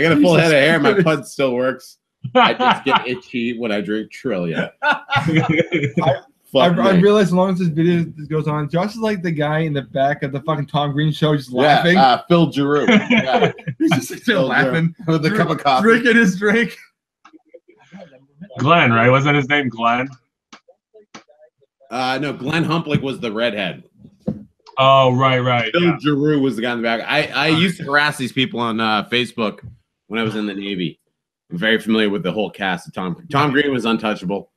got a full head of hair. My pud still works. I just get itchy when I drink Trillium. I realized as long as this video goes on, Josh is like the guy in the back of the fucking Tom Green show just laughing. Yeah, Phil Giroux. Yeah. He's just like, still laughing. With a cup of coffee. Drinking his drink. Glenn, right? Wasn't his name Glenn? No, Glenn Humplick was the redhead. Oh, right. Phil Yeah. Giroux was the guy in the back. I used to harass these people on Facebook when I was in the Navy. I'm very familiar with the whole cast of Tom. Tom Green was untouchable.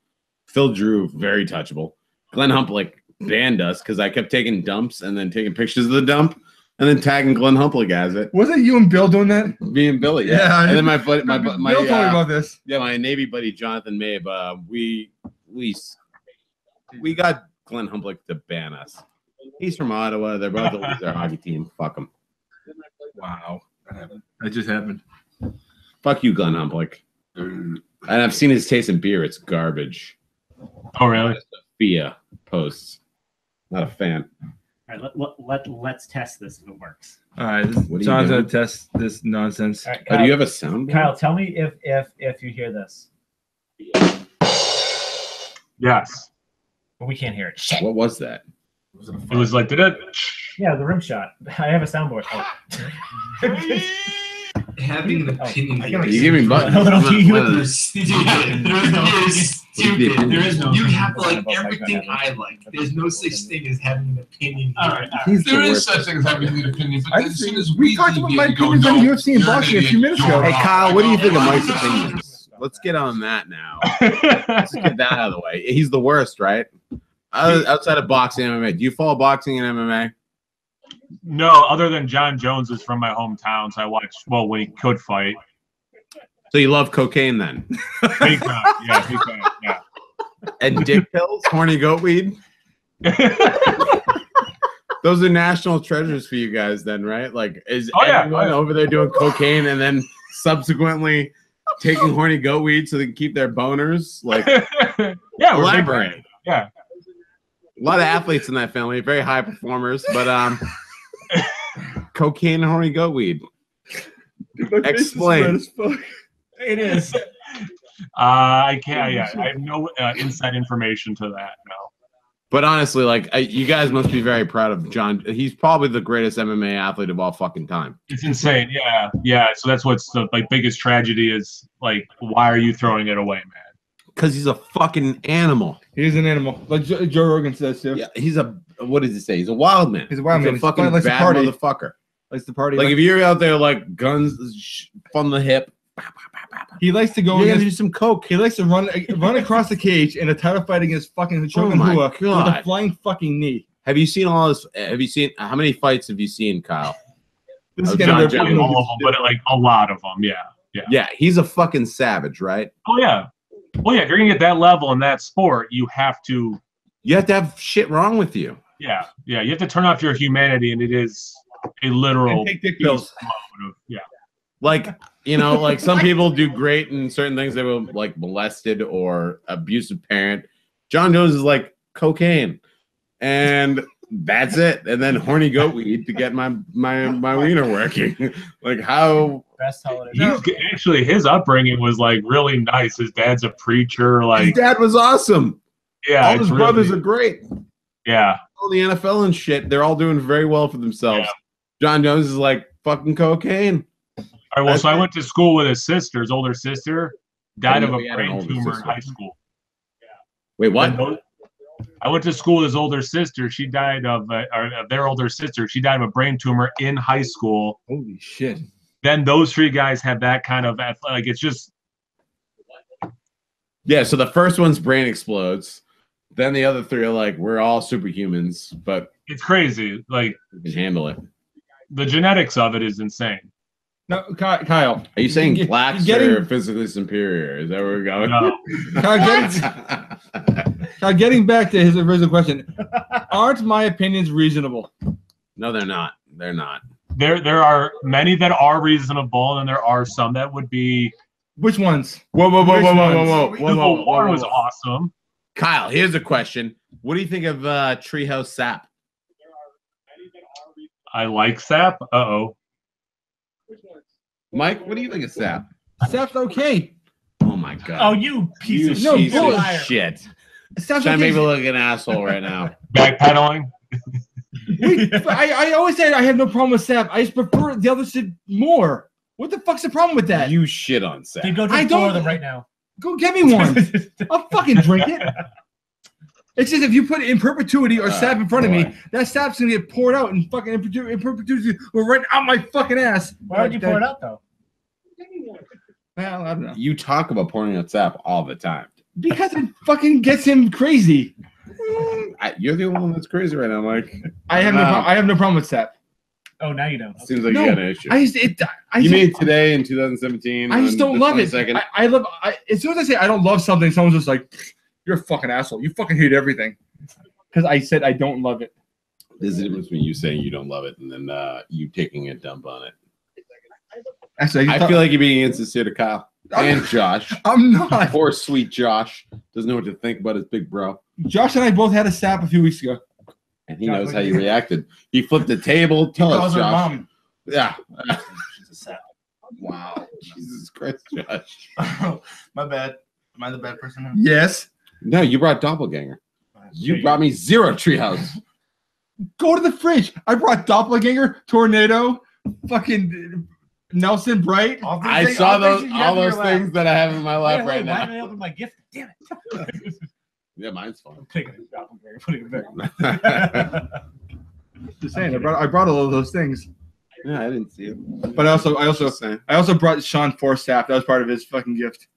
Phil Giroux, very touchable. Glenn Humplick banned us because I kept taking dumps and then taking pictures of the dump and then tagging Glenn Humplick as it. Was it you and Bill doing that? Me and Billy. Yeah. And then my Bill told me about this. my Navy buddy Jonathan Mabe. We got Glenn Humplick to ban us. He's from Ottawa. They're both always their hockey team. Fuck them. Wow. That just happened. Fuck you, Glenn Humplick. And I've seen his taste in beer. It's garbage. Oh, really? Fia posts. Not a fan. All right, let's test this if it works. All right. What are you John's doing? going to test this nonsense. All right, Oh, do you have a sound? Kyle, tell me if you hear this. Yes. But we can't hear it. Shit. What was that? It was like, did it? Yeah, the rim shot. I have a soundboard. Oh. Having an opinion. I here gotta You give me buttons. No, no, you- There is no. You have to like About Mike everything Van I like. There's no such thing as having an opinion. All right. He's the There is worst. such thing as having an opinion, but I as soon just- as we we talked about my deviate, you go, opinions on no, UFC and you're an boxing a few idiot, minutes you're ago. wrong. Hey, Kyle, what do you think of I Mike's go, opinions? Let's get on that now. Let's get that out of the way. He's the worst, right? Outside of boxing and MMA. Do you follow boxing and MMA? No, other than John Jones is from my hometown, so I watched, well, when he could fight. So you love cocaine then? Big time. Yeah, big time. Yeah. And dick pills? Horny goat weed? Those are national treasures for you guys then, right? Like, is Oh, yeah. everyone over there doing cocaine and then subsequently taking horny goat weed so they can keep their boners? Like, Yeah, we're big elaborate. time. Yeah. A lot of athletes in that family, very high performers, but cocaine and horny goat weed. Explain. It is. I can't. Yeah, I have no inside information to that. No. But honestly, like you guys must be very proud of John. He's probably the greatest MMA athlete of all fucking time. It's insane. Yeah, yeah. So that's what's the like biggest tragedy is. Like, why are you throwing it away, man? Because he's a fucking animal. He's an animal. Like Joe Rogan says, too. Yeah, he's a. What does he say? He's a wild man. He's a wild man. A fucking Likes to bad party. motherfucker. Likes to party. Like if you're out there like guns from the hip, he likes to go you gotta do against, some coke. he likes to run across the cage in a title fight against fucking Shogun my Rua with a God. flying fucking knee. Have you seen all this? Have you seen how many fights have you seen, Kyle? This is Oh, getting John their Jones. fucking- all of them, but like a lot of them. Yeah. Yeah, he's a fucking savage, right? Oh yeah. Well, yeah. If you're gonna get that level in that sport, you have to. You have to have shit wrong with you. Yeah. You have to turn off your humanity, and it is a literal And take dick pills. mode of, yeah. Like, you know, like some people do great in certain things. They were like molested or abusive parent. John Jones is like cocaine, and that's it. And then horny goat weed to get my wiener working. Like how Best holiday. Actually, his upbringing was like really nice. His dad's a preacher. his Like, dad was awesome. yeah, All it's his really- brothers are great. Yeah. All the NFL and shit, they're all doing very well for themselves. Yeah. John Jones is like fucking cocaine. All right. Well, so I went to school with his sister. His older sister died I of didn't a know he had an brain older tumor in sister. high school. Wait, what? And I went to school with his older sister. She died of their older sister. She died of a brain tumor in high school. Holy shit. Then those three guys have that kind of like it's just Yeah, so the first one's brain explodes. Then the other three are like, we're all superhumans, but it's crazy. Like we can handle it. the genetics of it is insane. No, Kyle. Are you saying You- blacks you're getting- are physically superior? Is that where we're going? No. Kyle, getting back to his original question, aren't my opinions reasonable? No, they're not. They're not. There are many that are reasonable, and there are some that would be. Which ones? Whoa, whoa, whoa, Which whoa, whoa, ones? whoa, whoa, whoa, Civil whoa, War whoa, was whoa. awesome. Kyle, here's a question. What do you think of Treehouse Sap? I like Sap. Uh-oh. Mike, what do you think of Sap? Sap's okay. Oh my god. Oh, you piece you of no, piece bull- of shit. Sap's Trying to make me okay. look like an asshole right now. Backpedaling. I always say I have no problem with Sap. I just prefer the other shit more. What the fuck's the problem with that? You shit on Sap. Dude, go I drink don't- 4 of them right now. Go get me one. I'll fucking drink it. It's just if you put it in perpetuity or sap in front of me, boy. that sap's gonna get poured out and fucking in perpetuity or right out my fucking ass. Why would you pour it out though? Well, I don't know. You talk about pouring out Sap all the time. Because it fucking gets him crazy. You're the only one that's crazy right now, Mike. I have no problem with sap. Oh, now you don't. Seems like No, you got an issue. I You just, mean today in 2017? I just on don't the love it. 22nd? I love. As soon as I say I don't love something, someone's just like, "You're a fucking asshole. You fucking hate everything." Because I said I don't love it. There's a difference between you saying you don't love it and then you taking a dump on it. Actually, I feel like you're being insincere to Kyle and Josh. I'm not. Poor sweet Josh doesn't know what to think about his big bro, Josh and I both had a sap a few weeks ago. and he knows how you reacted. He flipped the table. Tell us, Calls her Josh. mom. Yeah. She's a sap. Wow. Jesus Christ, Josh. My bad. Am I the bad person now? Yes. No, you brought doppelganger. You brought me zero treehouse. Go to the fridge. I brought Doppelganger, Tornado, fucking Nelson Bright. I saw those all those things that I have in my lap right Why now. did I open my gift? Damn it. Yeah, mine's fun. I'm taking it out and putting it back. Just saying, I brought all of those things. Yeah, I didn't see it. But I also Just saying. brought Sean Force sap. That was part of his fucking gift.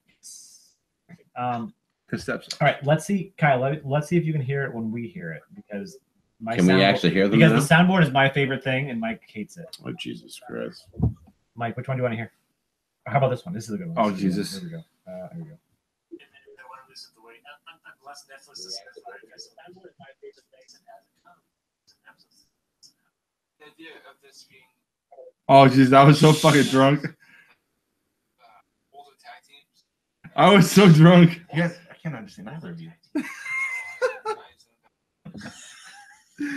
All His steps. right, let's see, Kyle. Let's see if you can hear it when we hear it, because Can we actually hear them Because now? the soundboard is my favorite thing, and Mike hates it. Oh, Jesus Christ. Mike, which one do you want to hear? Or how about this one? This is a good one. Oh, This is a good one. Jesus. Here we go. Here we go. Oh, jeez, I was so fucking drunk. I was so drunk. You guys, I can't understand either of you.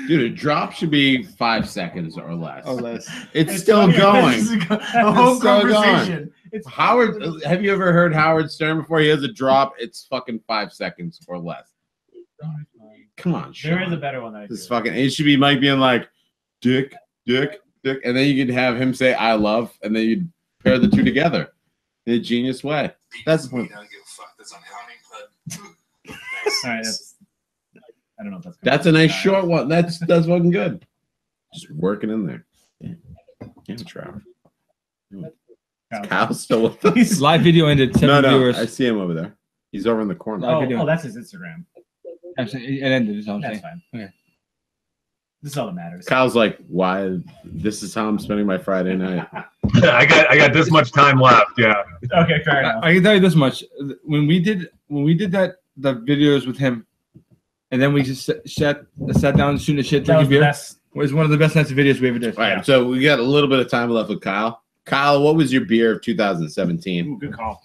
Dude, a drop should be 5 seconds or less. Oh, less. It's still going. This is a whole It's still going. conversation. It's Howard, have you ever heard Howard Stern before? He has a drop. It's fucking 5 seconds or less. Come on, There is a Sean. better one that I This do. fucking. It should be Mike being like, dick, dick, dick, and then you could have him say "I love," and then you'd pair the two together in a genius way. That's the point. All right, I don't know if that's. That's a nice short one. That's fucking good. Just working in there. Yeah, Trevor. Kyle's still with us. Live video ended. 7 No, viewers. I see him over there. He's over in the corner. Oh, video. that's his Instagram. Actually, it ended. Is all I'm That's saying. fine. This is all that matters. Kyle's like, why? This is how I'm spending my Friday night. I got this much time left. Yeah. Okay, fair enough. I can tell you this much: when we did the videos with him, and then we just sat down shooting the shit, That was drinking the beer. best. It was one of the best nights of videos we ever did. All right, so we got a little bit of time left with Kyle. Kyle, what was your beer of 2017? Ooh, good call.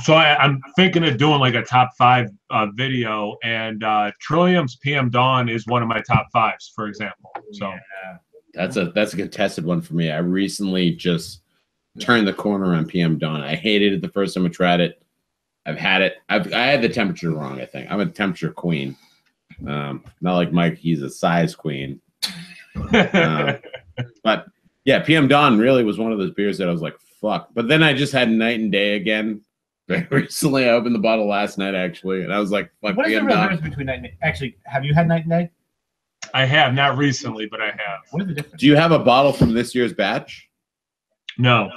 So I'm thinking of doing like a top 5 video, and Trillium's PM Dawn is one of my top 5s, for example. So Yeah. That's a contested one for me. I recently just turned the corner on PM Dawn. I hated it the first time I tried it. I've had it. I had the temperature wrong, I think. I'm a temperature queen. Not like Mike, he's a size queen. But yeah, PM Dawn really was one of those beers that I was like, fuck. But then I just had Night and Day again. Very recently, I opened the bottle last night, actually, and I was like, fuck What is the PM real Dawn. difference between night and day? Actually, have you had night and day? I have, not recently, but I have. What is the difference? Do you have a bottle from this year's batch? No.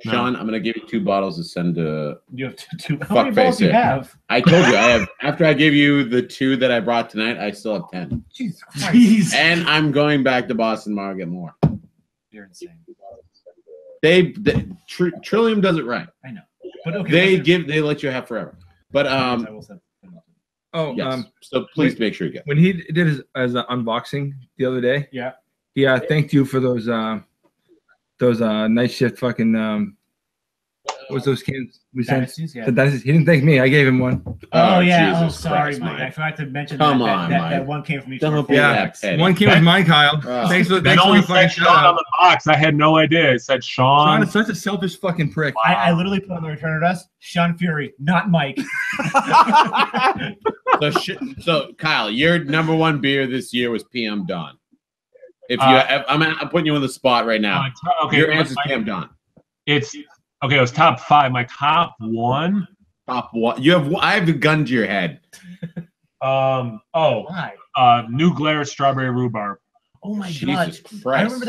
Sean, I'm going to give you 2 bottles to send to. You have two. How Fuck many balls face do you it. have? I told you, I have. After I gave you the 2 that I brought tonight, I still have 10. Jesus Christ. Jeez. And I'm going back to Boston tomorrow to get more. You're insane. Trillium does it right. I know. But okay. They let you have forever. But I will say- Oh, yes. So please make sure you get. when he did his unboxing the other day, Yeah. yeah, thanked you for those night shift fucking what's those cans we sent? Dynasties, yeah. The Dynasties. He didn't thank me. I gave him one. Oh, yeah. Oh, Jesus sorry, Christ, Mike. I forgot to mention Come that, on, that, Mike. that one came from each Don't of our be Yeah. that petty. One came with mine, Kyle. Oh. Thanks for That the only fucking said Sean shout on out. the box. I had no idea. It said Sean Sean. is such a selfish fucking prick. I literally put on the return address, Sean Fury, not Mike. So Kyle, your number 1 beer this year was PM Dawn. I'm putting you on the spot right now. Okay, Your answer is PM Dawn. It's okay. It was top 5. My top 1. Top 1. I have a gun to your head. Why? New Glarus Strawberry Rhubarb. Oh my Jesus god! Christ. I remember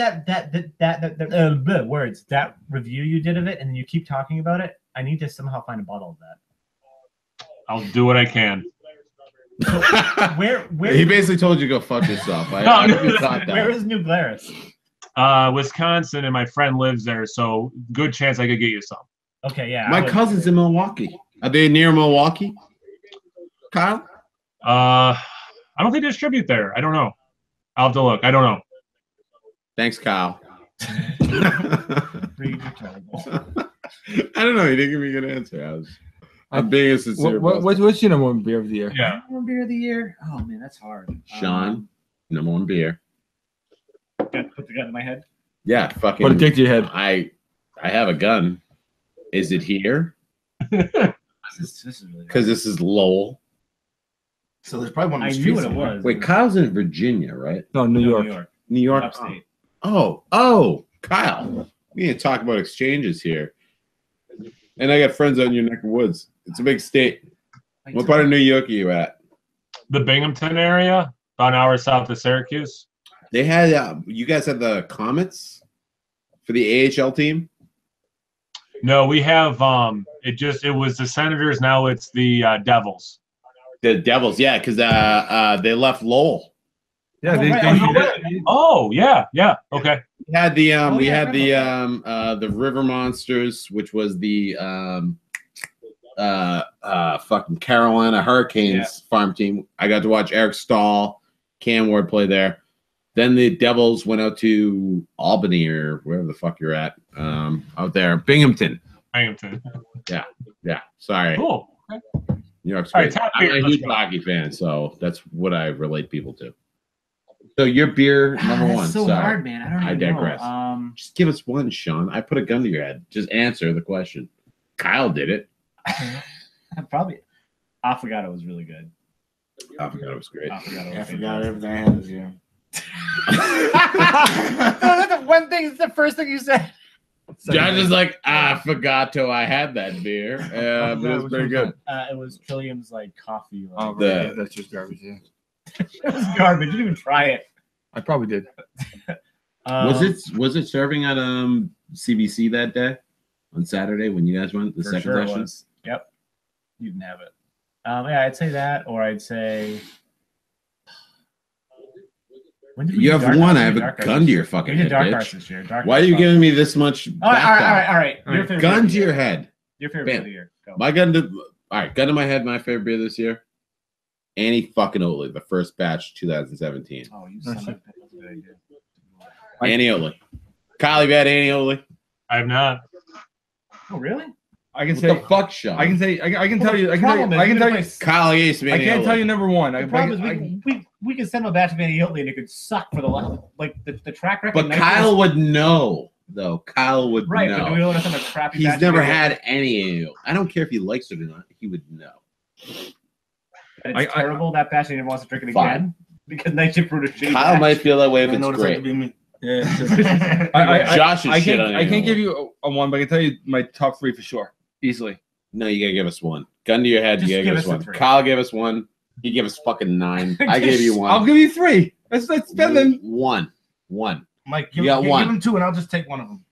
that words, that review you did of it, and then you keep talking about it. I need to somehow find a bottle of that. I'll do what I can. Where He basically told you to go fuck yourself. I thought that. where is New Glarus? Wisconsin, and my friend lives there, so good chance I could get you some. Okay, yeah. My cousin's in Milwaukee. Are they near Milwaukee? Kyle? I don't think they distribute there. I don't know. I'll have to look. I don't know. Thanks, Kyle. You're terrible. I don't know. He didn't give me a good answer. I'm being a sincere. What's your number 1 beer of the year? Yeah. One beer of the year. Oh man, that's hard. Sean, number 1 beer. Put the gun in my head. Yeah, fucking. Put a dick to your head. I have a gun. Is it here? This is really. Because this is Lowell. So there's probably one. on I the knew street what it somewhere. was. Wait, Kyle's in Virginia, right? No, New No, York. New York. Upstate. Oh, Kyle. We need to talk about exchanges here. And I got friends out in your neck of woods. It's a big state. What part of New York are you at? The Binghamton area, about an hour south of Syracuse. They had you guys had the Comets for the AHL team. No, we have it was the Senators, now it's the Devils. The Devils, yeah, because they left Lowell. Yeah, Oh, yeah, okay. We had the we yeah, had the River Monsters, which was the fucking Carolina Hurricanes farm team. I got to watch Eric Stahl, Cam Ward play there. Then the Devils went out to Albany or wherever the fuck you're at, out there, Binghamton. Binghamton. Yeah, sorry. Cool. New York's All great. right, top I'm beer, a let's huge go. hockey fan, so that's what I relate people to. So your beer number That's 1. so Sorry. hard, man. I don't I even digress. know. Just give us one, Sean. I put a gun to your head. Just answer the question. Kyle did it. Probably Affogato was really good. I forgot it was great. Affogato I was forgot fantastic. everything I had this year. That's the one thing. It's the first thing you said. John is like, I forgot to. I had that beer. But it was pretty good. It was Trillium's like coffee. Like, Oh, right. The- That's just garbage. Yeah, it was garbage. You didn't even try it. I probably did. Was it serving at CBC that day on Saturday when you guys went the For second sure it session? was. Yep. You didn't have it. Yeah, I'd say that, or I'd say When did we You do have Dark one. Arts? I have We a did Dark Arts gun this to year. your fucking We did head, Dark bitch. Arts this year. Dark Why are Arts you fun. giving me this much? All right. background? Your favorite Gun beer to of the your year. head. Your favorite Bam. beer of the year. Go. My gun to all right. Gun to my head. My favorite beer this year. Annie fucking Oatley, the first batch, 2017. Oh, you son of a bitch. That's a good idea. Annie Oatley. Kyle, you had Annie Oatley? I have not. Oh, really? I can What say. the fuck, Sean? I can say. I can Well, tell you. I the can tell you. problem is I can you're tell gonna you. play- Kyle Yates, I can't tell you number one. The I problem can- is we can send him a batch of Annie Hiltley and it could suck for the like the track record. But next Kyle year- would know, though. Kyle would right? But do we know. want to send a crappy? He's batch of never Annie had any Annie Oatley. I don't care if he likes it or not. He would know. Hiltley? And it's I- terrible that batch. And he never wants to drink it Fine. again because Night Shift brewed a shitty Kyle batch. might feel that way if I know it's what it's like to great. be me. Yeah. I, Josh is I shit can't. on I can't Annie give Oatley. you a one, but I can tell you my top three for sure, easily. No, you gotta give us one. Gun to your head, Just you gotta give give us us the one. three. Kyle gave us one. He gave us fucking 9. I gave you one. I'll give you three. That's better than. One. Mike, You got one. give him 2 and I'll just take one of them.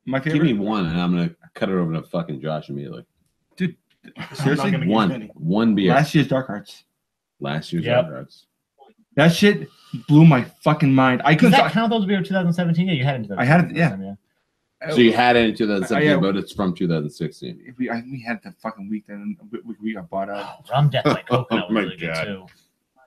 My Give favorite. me one, and I'm gonna cut it over to fucking Josh immediately. Seriously, I'm not gonna One. give you any. One beer. last year's Dark Arts. Last year's Yep. Dark Arts. That shit blew my fucking mind. I Does couldn't. that count those beer 2017? Yeah, you had it in 2017. I had it, yeah. So you had it in 2017, Yeah. but it's from 2016. We had the fucking week then we got bought out. Oh, rum Death by Coconut Oh my was really good God. too.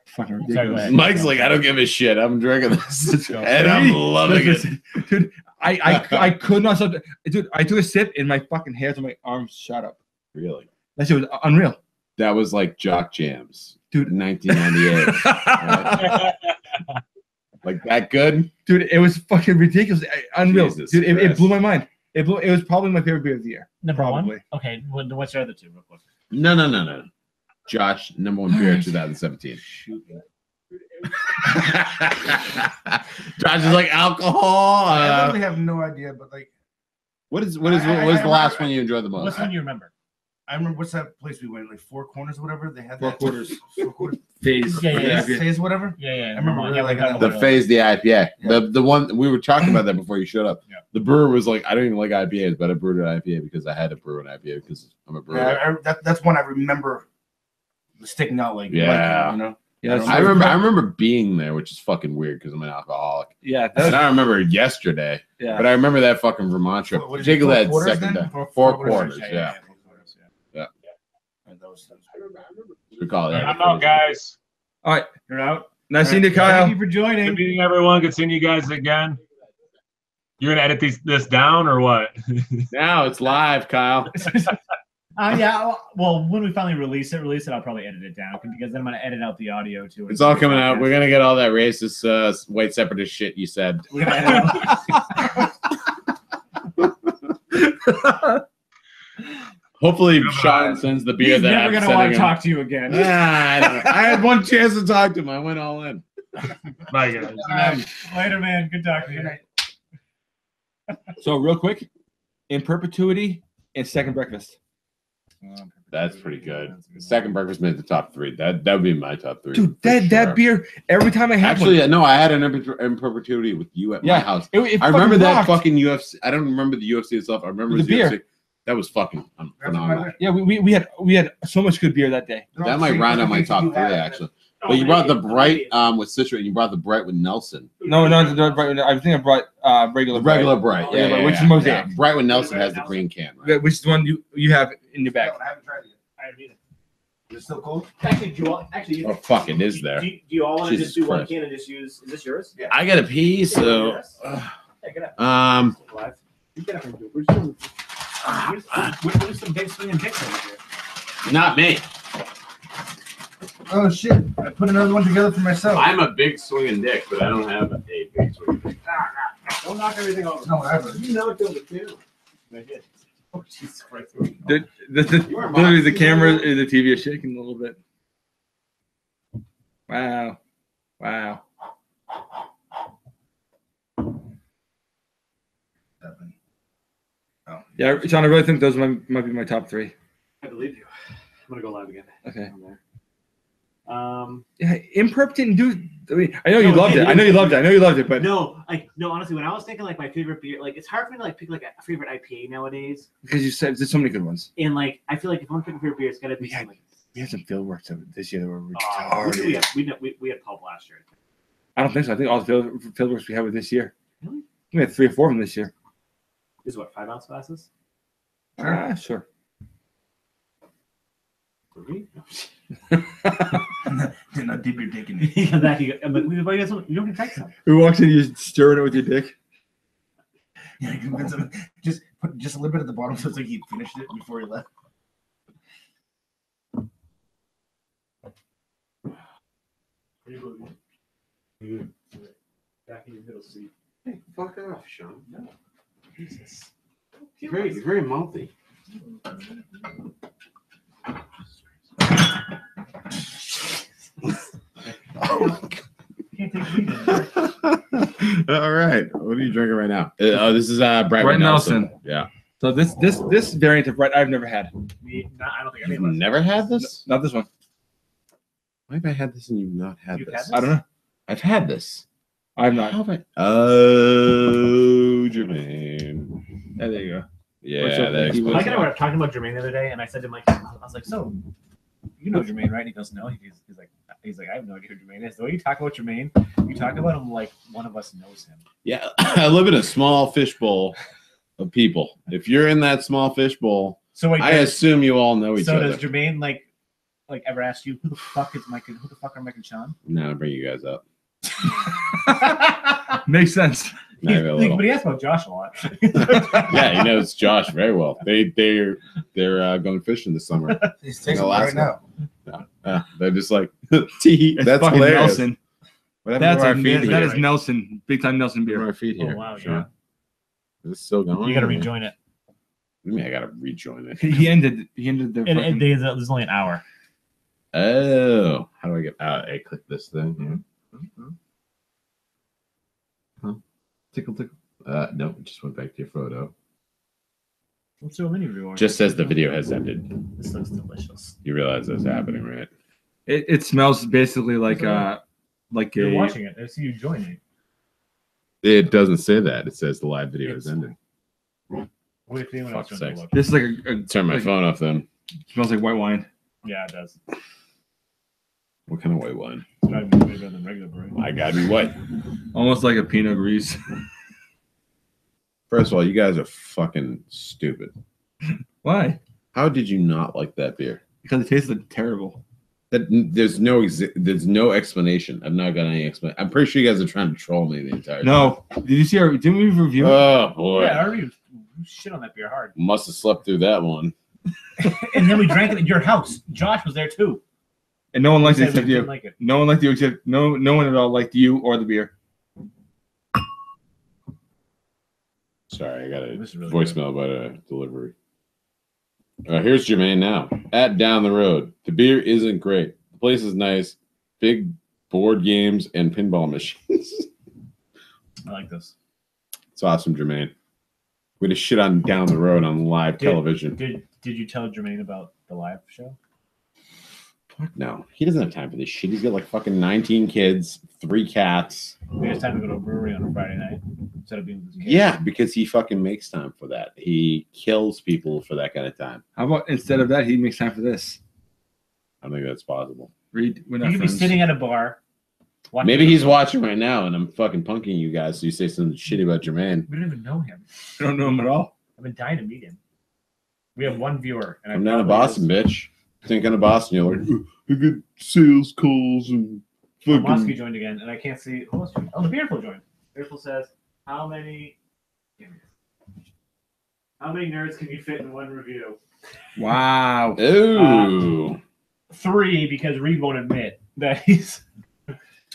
Fucking Sorry, go ridiculous. ahead. Mike's like, I don't give a shit. I'm drinking this, go. and I'm loving it. Dude, I could not stop. Dude, I took a sip and my fucking hairs on my arms shut up. Really? That shit was unreal. That was like Jock Jams, Dude. 1998. Like that good? Dude, it was fucking ridiculous. Unreal. Jesus Dude, it Christ. blew my mind. It was probably my favorite beer of the year. Number Probably. one. Okay, what's your other two, real quick? No. Josh, number one beer, 2017. Shoot. Josh is like alcohol. I really have no idea, but like What is the last one you enjoyed the most? What's one you remember? I remember what's that place we went, like Four Corners or whatever. They had Four that Quarters. 4 quarters. Phase. Yeah. Phase whatever. Yeah. I remember really liking that The Phase, the IPA. Yeah. The one we were talking about that before you showed up. Yeah. The brewer was like, I don't even like IPAs, but I brewed an IPA because I had to brew an IPA because I'm a brewer. Yeah, that's one I remember sticking out like Yeah. you know. Yeah, that's- I remember being there, which is fucking weird because I'm an alcoholic. Yeah, And that's, I remember yesterday, yeah. but I remember that fucking Vermont trip. What is it, Particularly 4 that quarters second then? day. 4 4 quarters, quarters, yeah. 4 quarters, Yeah. And that was- We call it that. I'm out, guys. You're out. Nice seeing you, Thank Kyle. you for Good joining. meeting everyone. Good seeing you guys again. You're gonna edit this down or what? Now it's live, Kyle. Yeah. Well, when we finally release it, I'll probably edit it down because then I'm gonna edit out the audio too. It's all coming out. We're gonna get all that racist, white separatist shit you said. We're gonna edit out. Hopefully, Come Sean on. sends the beer He's that never I'm gonna sending want to him. talk to you again. I don't know. I had one chance to talk to him. I went all in. Bye, guys. Later, man. Good talking to you. So real quick, in perpetuity and second breakfast. That's pretty good. Second breakfast made the top 3. That would be my top 3. Dude, for that sure. beer, every time I had Actually, one, no, I had an in perpetuity with you at my Yeah. house. it I remember fucking that rocked. fucking UFC. I don't remember the UFC itself. I remember The the beer. UFC. That was fucking phenomenal. Yeah, we had so much good beer that day. That might round out my top 3 actually. But you brought the bright with Citra, and you brought the bright with Nelson. No, I think I brought regular. The regular bright, Yeah, yeah, which yeah, is Mosaic. yeah. Bright with Nelson has the green can, right? Which is the one you have in your bag. I haven't tried it yet. I haven't either. Is it still cold? Actually, do you all, actually, Oh, fuck, it is there. Do you all want to Jesus just do one Christ. can and just use? Is this yours? Yeah. I got a pee, so Yeah, get up. um, You get up and do it. We're just doing- we're doing some big swinging dicks over here. not me. Oh shit! I put another one together for myself. I'm a big swinging dick, but I don't have a big swinging dick. Don't knock everything over. No, whatever. You know it's over too. I did. Oh Jesus Christ! Literally, the camera and the TV are shaking a little bit. Wow. Yeah, John, I really think those might be my top 3. I believe you. I'm gonna go live again. Okay. There. Yeah, Imperp didn't do. I mean, I know you No, loved it it. I know you loved it. But No, honestly, when I was thinking like my favorite beer, like it's hard for me to like pick like a favorite IPA nowadays. because you said there's so many good ones. And like I feel like if I'm picking a favorite beer, it's gotta be We had- something. We had some field work this year that were We retarded. had Pulp last year. I don't think so. I think all the field works we have this year. Really? We had 3 or 4 of them this year. This is what, 5-ounce glasses? Sure. For me? Did not dip your dick in it. You come back, I'm like, you guys don't even take some. Who walks in, you stirring it with your dick? Yeah, you convince him. Just put just a little bit at the bottom so it's like he finished it before he left. Back in your middle seat. Hey, fuck off, Sean. No. Jesus. You're very mouthy. Can't take weed in All right. What are you drinking right now? This is Brett Brett Nelson. Nelson. Yeah. So this variant of Brett I've never had. I don't think any You've of us. never had this? Not this one. Why have I had this and you've not had You've this? had this? I don't know. I've had this. I've not. How have I? Oh, Jermaine. Yeah, there you go. Yeah, What's up, that Nicky? explains Mike and I a lot. were talking about Jermaine the other day, and I said to Mike, I was like, "So, you know Jermaine, right?" And he goes, "No." He's like, "I have no idea who Jermaine is." The way you talk about Jermaine, you talk about him like one of us knows him. Yeah, I live in a small fishbowl of people. If you're in that small fishbowl, So wait, I assume you all know each so other. does Jermaine like ever ask you who the fuck is Mike and who the fuck are Mike and Sean? Now to bring you guys up. Makes sense. Not even a little. But he asks about Josh a lot. Yeah, he knows Josh very well. They're going fishing this summer. He's tasting it Alaska. right now. They're just like, T. It's That's fucking hilarious. Nelson. What happened That's to our a, feed that here? is Nelson. Big time Nelson Where are beer. our feet here? Oh, wow, Sean? yeah. Is this still going? You got to rejoin it. What do you mean I got to rejoin it? He ended the And fucking- there's only an hour. Oh, how do I get out? I click this thing here. tickle tickle. No, it just went back to your photo. Let's do a mini review. Just says the video has ended. This looks delicious. You realize that's happening, right? It smells basically like You're a watching it. I see you joining. It doesn't say that. It says the live video has ended. Wait, if anyone else Fuck's wants to sakes. look. this is like a Turn my like, phone off then. smells like white wine. Yeah, it does. What kind of white wine? It's gotta be way better than regular brew. I gotta be white. Almost like a Pinot Gris. First of all, you guys are fucking stupid. Why? How did you not like that beer? Because it tasted terrible. That there's no explanation. I've not got any explanation. I'm pretty sure you guys are trying to troll me the entire time. No. Did you see our didn't we review it? Oh boy. Yeah, I already shit on that beer hard. Must have slept through that one. And then we drank it at your house. Josh was there too. And no one liked it Said we except you. didn't like it. No one liked you except no one at all liked you or the beer. Sorry, I got a This is really voicemail about a delivery. Here's Jermaine now. At Down the Road. The beer isn't great. The place is nice. Big board games and pinball machines. I like this. It's awesome, Jermaine. We just shit on Down the Road on live television. Did you tell Jermaine about the live show? Fuck no. He doesn't have time for this shit. He's got like fucking 19 kids, 3 cats. We have time to go to a brewery on a Friday night instead of being with his kids. Yeah, because he fucking makes time for that. He kills people for that kind of time. How about instead of that he makes time for this? I don't think that's possible. Read we're You not could be friends. sitting at a bar. watching Maybe a- he's watching right now and I'm fucking punking you guys so you say something shitty about Jermaine. We don't even know him. I don't know him at all. I've been dying to meet him. We have one viewer. And I'm down to probably Boston, bitch. Thinking of Boston, you're like, I get sales calls and Oh, Mosky fucking. joined again, and I can't see. Who else joined? Oh, the Beerful joined. Beerful says, "How many nerds can you fit in one review?" Wow. Ooh. 3, because Reed won't admit that he's.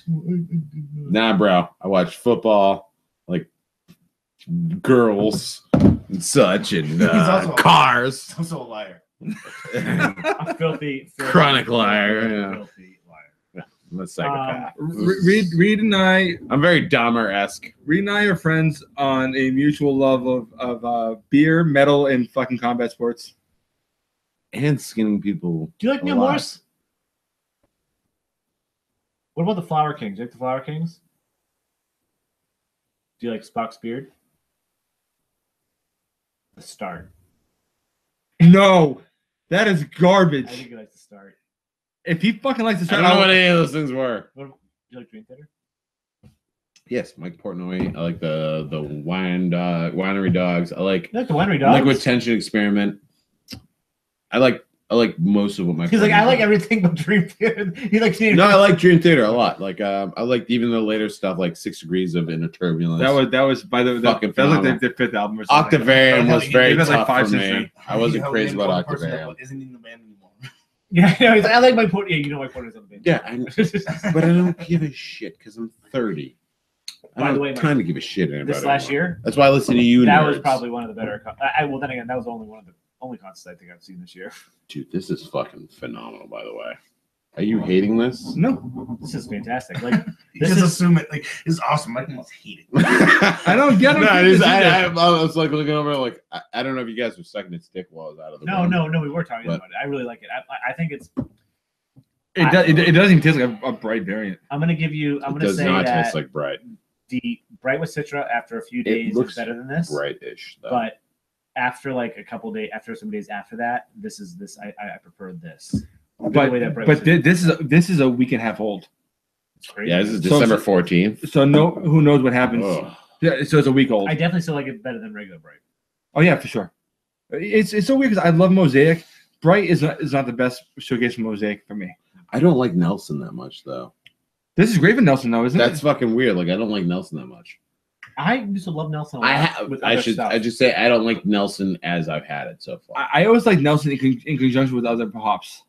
Nah, bro. I watch football, like girls and such, and also a- cars. I'm also a liar. A filthy Chronic liar, yeah. Filthy liar. I'm a psychopath. Reed and I I'm very Dahmer-esque. Reed and I are friends on a mutual love of beer, metal, and fucking combat sports. And skinning people. Do you like a Neil lot. Morse? What about the Flower Kings? You like the Flower Kings? Do you like Spock's beard? The Start. No, that is I think garbage. he likes the Start. If he fucking likes to I start, don't know what any of those things were. What, do you like Dream Theater? Yes, Mike Portnoy. I like the winery dogs. I like You like the winery dogs? Liquid Tension Experiment. I like most of what my He's like, friends I like do. everything but Dream Theater. He likes No, I like Dream Theater a lot. Like I like even the later stuff, like 6 Degrees of Inner Turbulence. That was by the Fucking that was like phenomenal. their fifth album or something. Octavarium was very They've had, tough like, 5 for since me. then. I wasn't You know, crazy name about one person Octavarium. that isn't in the band anymore. Yeah, no, he's like, I like my Portnoy. Yeah, you know my Portnoy's on the band. Yeah, but I don't give a shit because I'm 30. I By don't the way, have my- time to give a shit about This it last anymore. year, That's why I listen to you. that nerds. was probably one of the better. Well, then again, that was only one of the only concerts I think I've seen this year. Dude, this is fucking phenomenal. By the way, are you hating this? No, This is fantastic. Like, You This just is- assume it. Like it's awesome. Mike must hate it. I don't get No, it. it is, I was like looking over, like I don't know if you guys were sucking its dick while I was out of the room. no, we were talking But- about it. I really like it. I think it's. It doesn't even taste like a bright variant. I'm gonna give you. I'm It gonna does say not that taste like bright, the Bright with Citra after a few days looks is better than this. brightish. Though. But after like a couple days, after some days after that, this is this. I prefer this. But way that Bright was this is a week and a half old. It's crazy. Yeah, this is So- December 14th. So no, who knows what happens? Ugh. Yeah, so it's a week old. I definitely still like it better than regular Bright. Oh yeah, for sure. It's so weird because I love Mosaic. Bright is not the best showcase from Mosaic for me. I don't like Nelson that much though. This is great for Nelson though, isn't That's it? fucking weird. Like I don't like Nelson that much. I used to love Nelson. A lot I with other stuff. just say I don't like Nelson as I've had it so far. I always like Nelson in conjunction with other hops.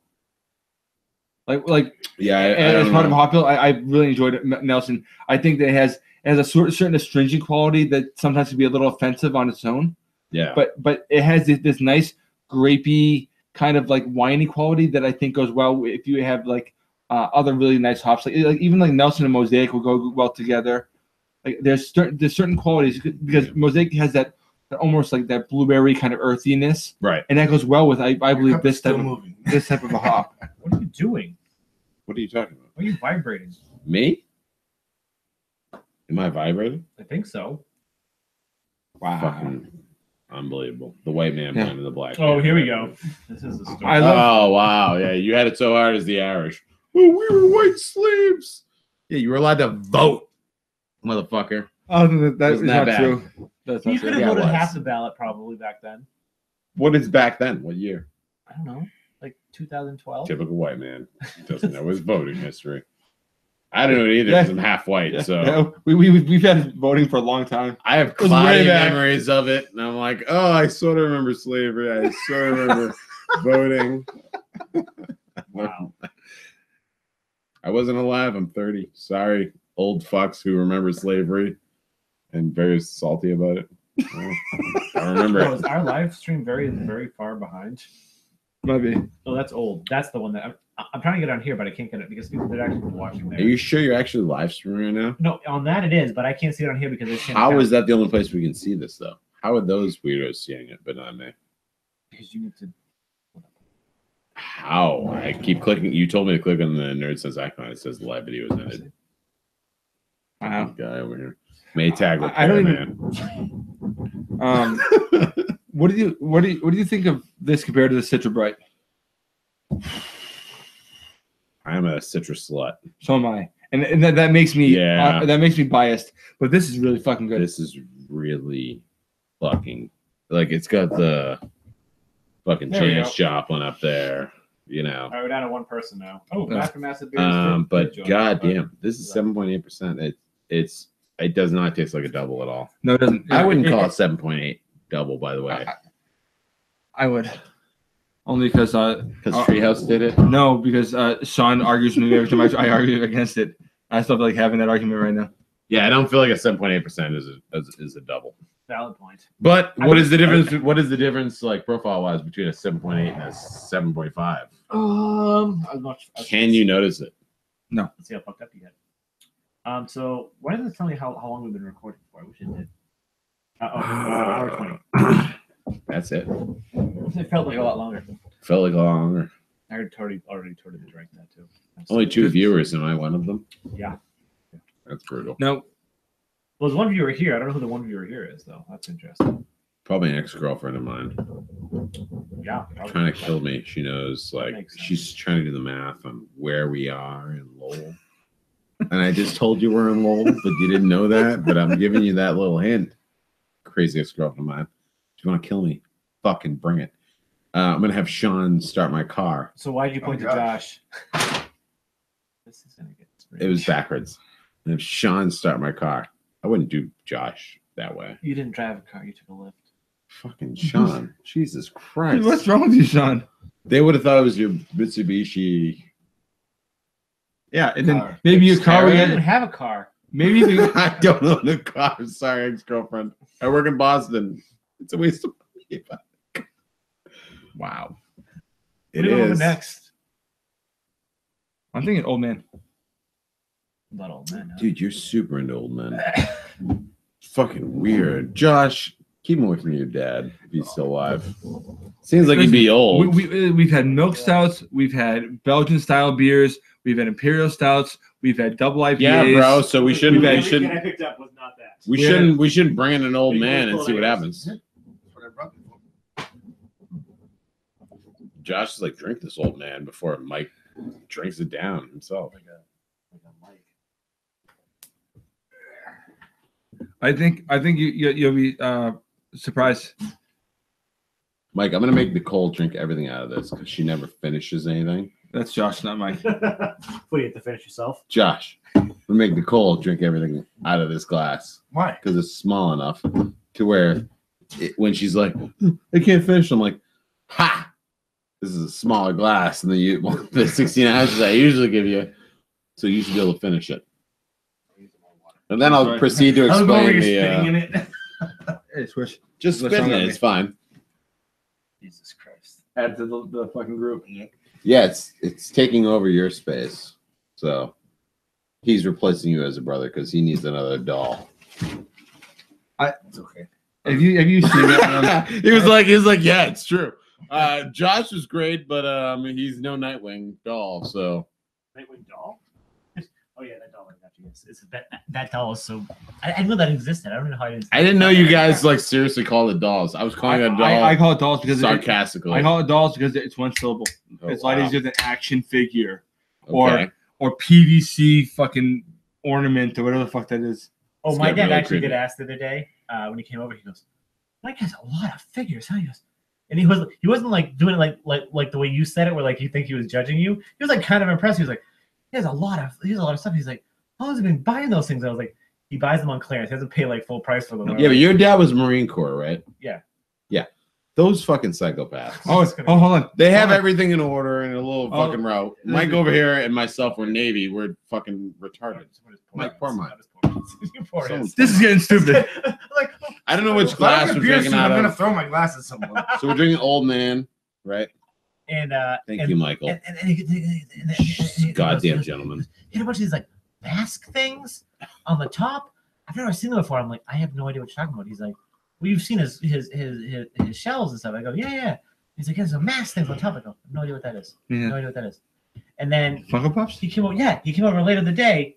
Like Yeah, I as don't part of know. hop bill, I really enjoyed it, Nelson. I think that it has a certain astringent quality that sometimes can be a little offensive on its own. Yeah, But it has this nice grapey kind of like winey quality that I think goes well if you have like other really nice hops. Like even like Nelson and Mosaic will go well together. Like there's certain qualities because Mosaic has that almost like that blueberry kind of earthiness, right. and that goes well with I Your believe cup is this type still of moving. this type of a hop. What are you doing? What are you talking about? Why are you vibrating? Me? Am I vibrating? I think so. Wow. Fucking unbelievable. The white man Yeah. playing the black. Oh, man. here we go. This is the story. I love- Oh wow, yeah, you had it so hard as the Irish. Oh, we were white slaves. Yeah, you were allowed to vote, motherfucker. Oh, that is Wasn't that not bad. true. That's You not could true. have Yeah, it voted was. half the ballot probably back then. What is back then? What year? I don't know, like 2012. Typical white man doesn't know his voting history. I don't know it either Yeah. because I'm half white, Yeah, so yeah, we've had voting for a long time. I have was cloudy way back. memories of it, and I'm like, oh, I sort of remember slavery. I sort of remember voting. Wow. I wasn't alive. I'm 30. Sorry, old fucks who remember slavery and very salty about it. I remember Oh, it. is our live stream very, very far behind? Might be. Oh, that's old. That's the one that I'm trying to get on here, but I can't get it because people are actually watching Are there. you sure you're actually live streaming right now? No, on that it is, but I can't see it on here because it's How is that the only place we can see this though? How are those weirdos seeing it, but not me? because you need to. How? I keep clicking. You told me to click on the Nerd Sense icon. It says live video is ended. Wow. Guy over here. Maytag. I don't even. What do you think of this compared to the Citra Bright? I'm a citrus slut. So am I, and that makes me Yeah. that makes me biased. But this is really fucking good. This is really fucking like it's got the fucking There we Janis go. Joplin up there, you know. All right, we're down to one person now. Oh, Yeah. back from Acid Beers. But Good job. goddamn, this is 7.8%. It does not taste like a double at all. No, it doesn't. I wouldn't call it 7.8 double, by the way, I would. Only because because Treehouse did it. no, because Sean argues with me every time I argue against it. I still feel like having that argument right now. Yeah, I don't feel like a 7.8% is a double. Valid point. But I what would- is the difference? What is the difference, like profile wise, between a 7.8 and a 7.5? I'm not. Can you notice it? Let's see how fucked up you get. So why doesn't it tell me how long we've been recording for? I wish it did. Hour 20. That's it. It felt like a lot longer. Felt like a lot longer. I already told to drink that too. Only 2 viewers, am I one of them? Yeah. That's brutal. No, Well, there's one viewer here. I don't know who the one viewer here is though. That's interesting. Probably an ex-girlfriend of mine. Yeah. Trying to kill me. She knows, like, makes sense. she's trying to do the math on where we are in Lowell. And I just told you we're in Lowell, but you didn't know that. But I'm giving you that little hint. Craziest girlfriend of mine. If you want to kill me, fucking bring it. I'm gonna have Sean start my car. So why did you point to Josh? This is gonna get strange. It was backwards. And if Sean start my car, I wouldn't do Josh that way. You didn't drive a car. You took a lift. Fucking Sean. Jesus Christ. What's wrong with you, Sean? They would have thought it was your Mitsubishi. Yeah, and then Car. maybe your car. You Xterra? didn't have a car. Maybe you, I don't own a car. Sorry, ex-girlfriend. I work in Boston. It's a waste of money. Wow. What It do you want is. next? I'm thinking old man. Not old man. No. Dude, you're super into old men. Fucking weird. Josh, keep him away from your dad if he's still alive. Seems like he'd be old. We've had milk stouts. We've had Belgian style beers. We've had imperial stouts. We've had double IPAs. Yeah, bro. So we shouldn't. We've We had- shouldn't. I picked up was not that. We Yeah. shouldn't. We shouldn't bring in an old man and see what happens. That's what I brought it for. Josh is like, drink this old man before Mike drinks it down himself. I think you'll be surprised. Mike, I'm gonna make Nicole drink everything out of this because she never finishes anything. That's Josh, not Mike. What do you have to finish yourself? Josh, I'm gonna make Nicole drink everything out of this glass Why? because it's small enough to where when she's like, I can't finish, I'm like, ha! This is a smaller glass than the 16 ounces I usually give you, so you should be able to finish it. And then I'll Right. proceed to I was over explain here spitting in the. it. Hey, Swish. Just What's spitting wrong it, with it's fine. Jesus Christ. Add to the fucking group. Yeah, it's taking over your space, so he's replacing you as a brother because he needs another doll. It's okay. Have you seen that? he was like, yeah, it's true. Josh was great, but he's no Nightwing doll, so Nightwing doll? Oh yeah, that doll I got you. It's that doll is so. I didn't know that existed. I don't know how it is. I didn't know you guys like seriously call it dolls. I was calling it a doll I call it dolls because sarcastically. I call it dolls because it's one syllable. Oh, It's like wow. it's just an action figure Okay. or PVC fucking ornament or whatever the fuck that is. Oh, It's my getting dad really actually creepy. did ask the other day when he came over. He goes, "Mike has a lot of figures, huh?" He goes, and he wasn't like doing it like the way you said it, where like you think he was judging you. He was like kind of impressed. He was like, he has a lot of stuff. He's like, how has he been buying those things? I was like, he buys them on clearance. He doesn't pay like full price for them. Yeah, but your dad was Marine Corps, right? Yeah. Yeah. Those fucking psychopaths. Oh, hold on. They have Hold on. everything in order in a little Oh, fucking row. Mike over here and myself were Navy. We're fucking retarded. Mike, pour mine. Pour Someone- it. This is getting stupid. Like, I don't know which If I glass get we're beer drinking soon, out I'm gonna of. throw my glass at someone. So we're drinking Old Man, right? and Thank and, you, Michael. And he Goddamn goes, gentleman. he had a bunch of these like mask things on the top. I've never seen them before. I'm like, I have no idea what you're talking about. He's like, well, you've seen his shelves and stuff. I go, yeah. He's like, there's a mask things on top. I go, I have no idea what that is. Yeah. No idea what that is. And then Funko Pops? he came over. Yeah, he came over later in the day.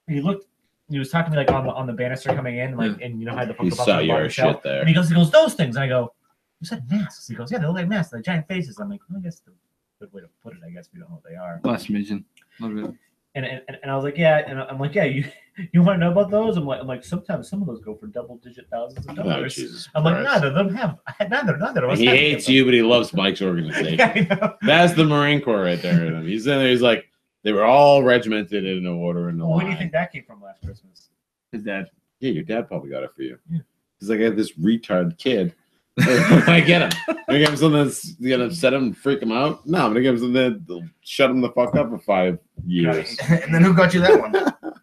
And he looked. He was talking to me like on the banister coming in, like, and you know how the He Funko Pops saw on the your bottom shelf? shit there. And he goes, those things. And I go, you said masks. He goes, yeah, they look like masks, like giant faces. I'm like, well, I guess the good way to put it. I guess we don't know what they are. Last Midget. Love it. And I was like, yeah, and I'm like, yeah, you want to know about those? I'm like, sometimes some of those go for double-digit thousands of Oh, dollars. Jesus I'm like, Christ. neither of them have. Neither of us. He have hates them. you, but he loves Mike's organization. Yeah, I know. That's the Marine Corps right there. He's in there. He's like, they were all regimented in order in the Well, where do you line. think that came from last Christmas? His dad. Yeah, your dad probably got it for you. Yeah. He's like, I had this retard kid. I get him. I'm gonna give him something that's gonna upset him and freak him out. No, I'm gonna give him something that'll shut him the fuck up for 5 years. And then who got you that one?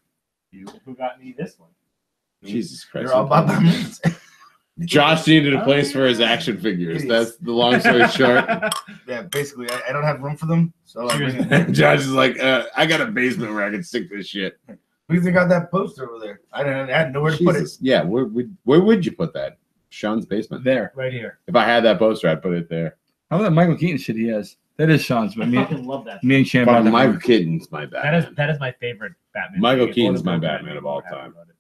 You. Who got me this one? Jesus Christ. You're all about that. Josh needed a place for his action figures. That's the long story short. Yeah, basically, I don't have room for them. So I Cheers. bring it. Josh is like, I got a basement where I can stick this shit. Who think got that poster over there? I had nowhere to put it. Jesus. Yeah, where would you put that? Sean's basement. There. Right here. If I had that poster, I'd put it there. How about that Michael Keaton shit he has? That is Sean's, I but me fucking love that. and Sham But bought that Michael one. Keaton's my Batman. That is my favorite Batman. Michael movie. Keaton's Or the my Batman Batman of movie, all we're happy time. about it.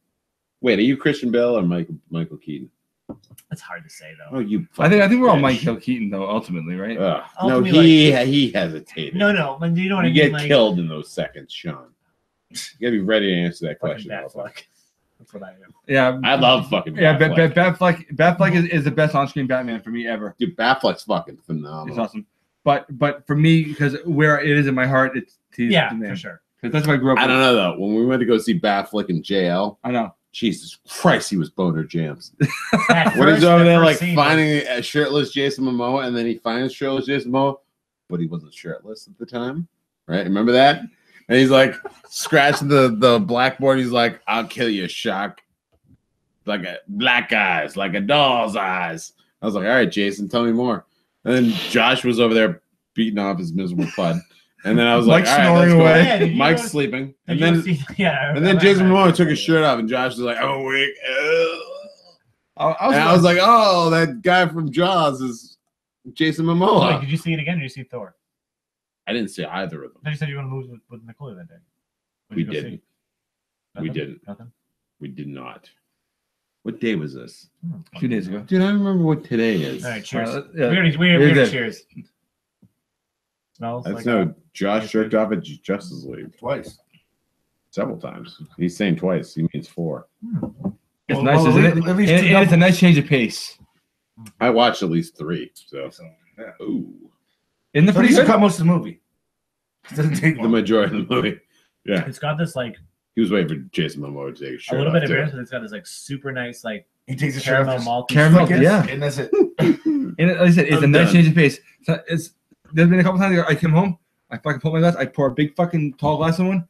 Wait, are you Christian Bale or Michael Keaton? It's hard to say though. Oh, you. I think we're all bitch. Michael Keaton though, ultimately, right? Ugh. No, Ultimately, he hesitated. No, but you know what You I mean. get Like, killed in those seconds, Sean. You gotta be ready to answer that Fucking question. Batfleck. That's what I am. Yeah, I love fucking yeah. Batfleck. Batfleck is the best on-screen Batman for me ever. Dude, Batfleck's fucking It's phenomenal. awesome. But for me, because where it is in my heart, he's Yeah, the man. for sure. 'Cause that's what I grew up I with. don't know though. When we went to go see Batfleck in JL, I know. Jesus Christ, he was boner jams. At When he's first, over the there first like scene finding a shirtless Jason Momoa, and then he finds shirtless Jason Momoa, but he wasn't shirtless at the time, right? Remember that? And he's like scratching the blackboard. He's like, "I'll kill you, Shock." Like a black eyes, like a doll's eyes. I was like, "All right, Jason, tell me more." And then Josh was over there beating off his miserable bud. And then I was like, Mike's "All right, let's snoring go." away. Yeah, did you Mike's notice- sleeping, Did and you then see- yeah, and then I Jason remember Momoa that. took his shirt off, and Josh was like, "I'm awake." I And I was like, "Oh, that guy from Jaws is Jason Wait, Momoa." did you see it again? Or did you see Thor? I didn't see either of them. I thought you said you were going to move with Nicole that day. What We did you go didn't. see? We Nothing? didn't. Nothing. We did not. What day was this? a few days ago. Dude, I don't remember what today is. All right, cheers. Yeah. We already did. cheers. Smells That's like no. Josh jerked off at Justice League Twice. several times. He's saying twice. He means 4. It's Well, nice, well, isn't at it? least And two it's a nice change of pace. I watched at least 3. So, So, yeah. ooh, Isn't it So at pretty least you good? cut most of the movie. It doesn't take the long. majority of the movie. Yeah, It's got this like he was waiting for Jason Momoa to take a a shirt little off, bit of too. beer, but it's got this like super nice like He takes his shirt caramel off. malty. Caramel, sweetness. yeah. And that's it. And like I said, it's I'm a nice done. change of pace. So there's been a couple times I came home, I fucking pull my glass, I pour a big fucking tall glass of one,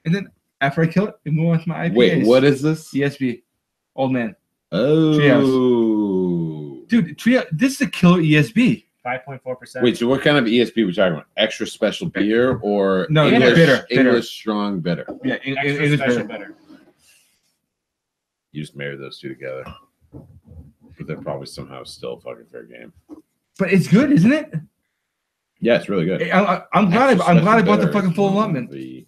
and then after I kill it, we move on to my IPAs. Wait, what is this? ESB, old man, Oh, dude. Trio, this is a killer ESB. 5.4%. wait. So what kind of ESP we talking about? Extra special beer or No, English, bitter. English strong bitter? Yeah, extra it is special better. better. You just married those two together, but they're probably somehow still fucking fair game. But it's good, isn't it? Yeah, it's really good. I'm glad. Extra I'm glad I special bought the bitter fucking is full one of allotment.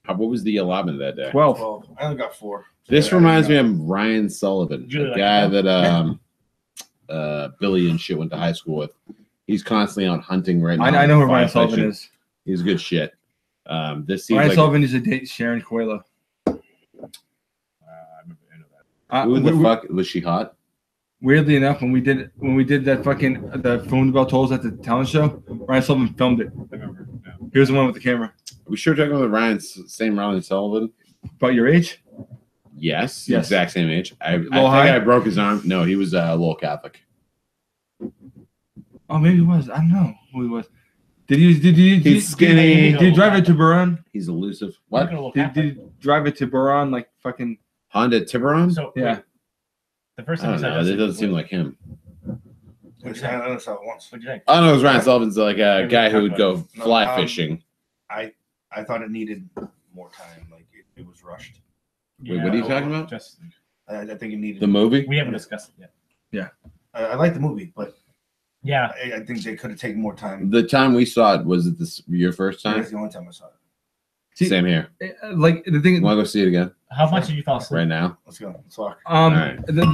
What was the allotment that day? 12. Well, I only got 4. This Yeah, reminds I me know. of Ryan Sullivan, Did you really the like guy him? that Billy and shit went to high school with. He's constantly out hunting right now. I know who fly Ryan Sullivan fishing. is. He's good shit. This seems Ryan like Sullivan is a date Sharon Coelho. I know that. who the fuck was she hot? Weirdly enough, when we did that fucking the phone bell tolls at the talent show, Ryan Sullivan filmed it. I remember. Yeah. He was the one with the camera. Are we sure talking about Ryan Sullivan? About your age? Yes, Yes. exact same age. I think high? I broke his arm. No, he was a little Catholic. Oh, maybe he was. I don't know who he was. Did you He's skinny. Did you drive it to Buran? He's elusive. Look What? at a little Did Catholic. you drive it to Buran like fucking? Honda Tiburon? So Yeah. wait, the first I time don't know. you That said doesn't seem like him. I only saw it once. What'd you think? I don't know. It was Ryan Sullivan's like a Maybe guy we who would talked go No, fly fishing. I thought it needed more time. Like it was rushed. Wait, what are you talking about? Just I think it needed. The movie? we haven't discussed it yet. I like the movie, but Yeah. I think they could have taken more time. The time we saw it, was it this your first time? That's the only time I saw it. See, Same here. Like the thing. Want to go see it again How much did you fall asleep? right now? Let's go. Let's walk. Alright. The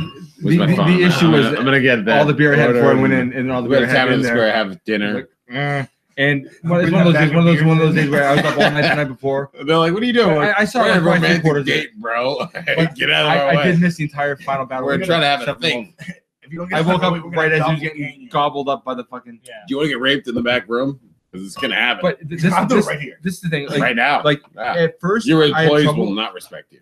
Where's my phone? issue I'm was gonna, I'm gonna get that. all the beer I had order before I went and in, and all the We beer had I had time in in the there. square, have dinner. Like, and it's one of those days. One of those days where I was up all night the night before. They're like, "What are you doing?" I saw We're it at a like three romantic quarters. date, bro. But Get out of our I way. did miss the entire final battle. We're trying to have a Except thing. If you don't get I woke up we're gonna right as he was double getting gang you. gobbled up by the fucking. Yeah. Do you want to get raped in the back room? Because it's gonna happen But I'll do it right here. this is the thing. Like, right now. like Yeah. at first, Your I had employees trouble. will not respect you.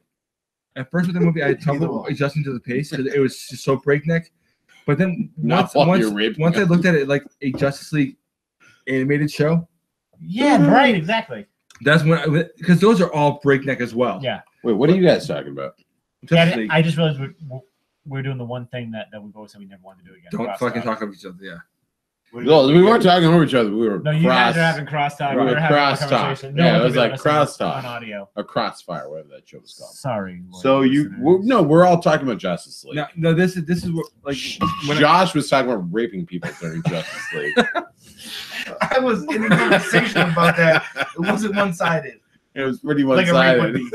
At first with the movie, I had trouble Either way. adjusting to the pace because it was just so breakneck. But then Not once while you're raping once I them. looked at it like a Justice League animated show, Yeah, right, exactly. that's when because those are all breakneck as well. Yeah. Wait, what are you guys talking about? Justice Yeah, League. I just realized we're doing the one thing that we both said we never wanted to do again. Don't crosstalk. fucking talk over each other. Yeah. Well, we weren't talking over each other. We were No, you guys are having crosstalk. We were We're having a crosstalk. conversation. Yeah, one it was could be like listening crosstalk. on audio. a crossfire, whatever that show was called. Sorry. So we're all talking about Justice League. No, this is what like when I- Josh was talking about raping people during Justice League. I was in a conversation about that. It wasn't one-sided. It was pretty Like a rape would one-sided.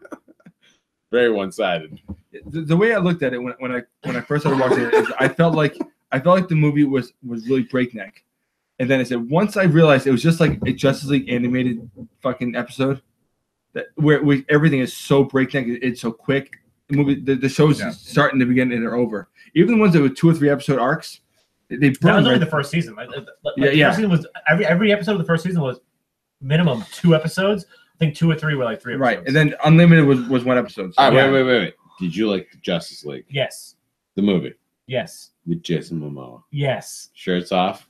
be. Very one-sided. the way I looked at it when I first started watching it is I felt like the movie was really breakneck, and then I said once I realized it was just like a Justice League animated fucking episode, that where everything is so breakdown. It's so quick. The show's starting to begin and they're over. Even the ones that were 2 or 3 episode arcs, they That was only the first season. The first season was every episode of the first season was minimum 2 episodes. I think 2 or 3 were like 3 episodes. Right, and then Unlimited was 1 episode. So All right, wait. Did you like Justice League? Yes. The movie Yes. with Jason Momoa? Yes. Shirts off?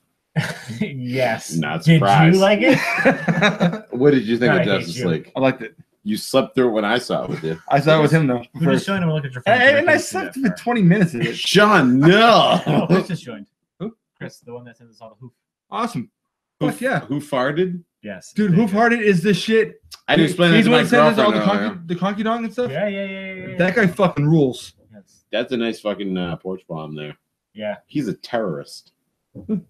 Yes. Not Did surprised. you like it? What did you think I of hate Justice you. League? I liked it. You slept through it when I saw it with you. I saw it with him though. We're just showing him a look at your phone. And I slept for 20 minutes of it. Sean, Oh, no. Chris just joined. Who? Chris, the one that sends us all the hoop. Awesome. Who, Fuck yeah. who farted? Yes. Dude, Hoof Hearted is the shit. I didn't explain that He's to the my one that sends us all girlfriend. the conky dong and stuff. Yeah. That guy fucking rules. Yes. That's a nice fucking porch bomb there. Yeah. He's a terrorist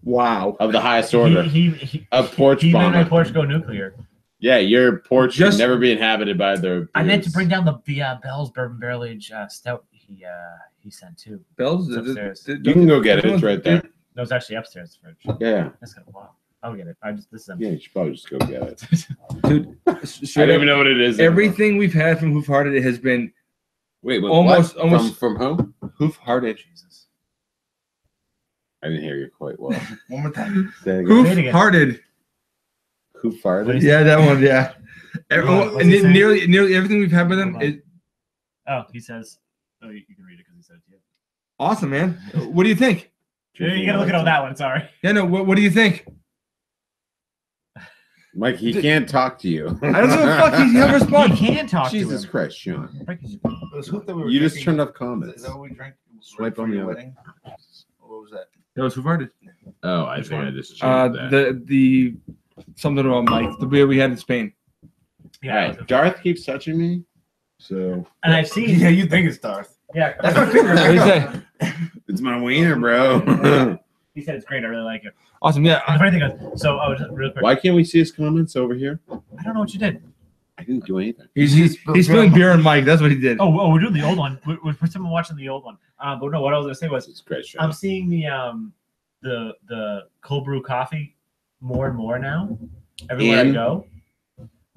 Wow. of the highest order. He A porch made my bomber. porch go nuclear. Yeah, your porch should Just- never be inhabited by their. I meant to bring down the Bell's Bourbon Barrel Age Stout. He sent too. Bells? It's upstairs. You can go get it. It's right there. No, it's actually upstairs. The fridge. Yeah, That's gonna wow. I'll get it. This is yeah. You should probably just go get it. Dude, I don't even know what it is. anymore. everything we've had from Hoof Hearted has been Wait, almost- what? almost- from whom? Hoof Hearted. Jesus. I didn't hear you quite well. One more time. Say it again. Hoof Say it again. Hearted. Who What farted? is Yeah, that one. Yeah. What's And he saying? nearly everything we've had with them Hold on. is Oh, he says. Oh, you can read it because he said it to you. awesome, man. What do you think? You gotta look at all that one. Sorry. Yeah, no. What do you think? Mike, he can't talk to you. I don't know what the fuck he'll You respond. can talk Jesus to him. Christ, Sean. It was hoop that we were You just drinking. turned off Is comments. that what we drank? Swipe for on your the other. wedding? What was that? That was Hoof Hearted. Oh, I think I just changed that. The something about Mike, the beer we had in Spain. Yeah. All right, Darth keeps touching me, so And I've seen. Yeah, you think it's Darth. Yeah. That's my finger. What do you say? it's my wiener, bro. He said it's great. I really like it. Awesome. Yeah. And the funny thing is, so just real quick. Why can't we see his comments over here? I don't know what you did. I didn't do anything. He's spilling beer on Mike. That's what he did. Oh, we're doing the old one. We're someone watching the old one. But no, what I was gonna say was It's great, Sean. I'm seeing the cold brew coffee more and more now. Everywhere I And? go,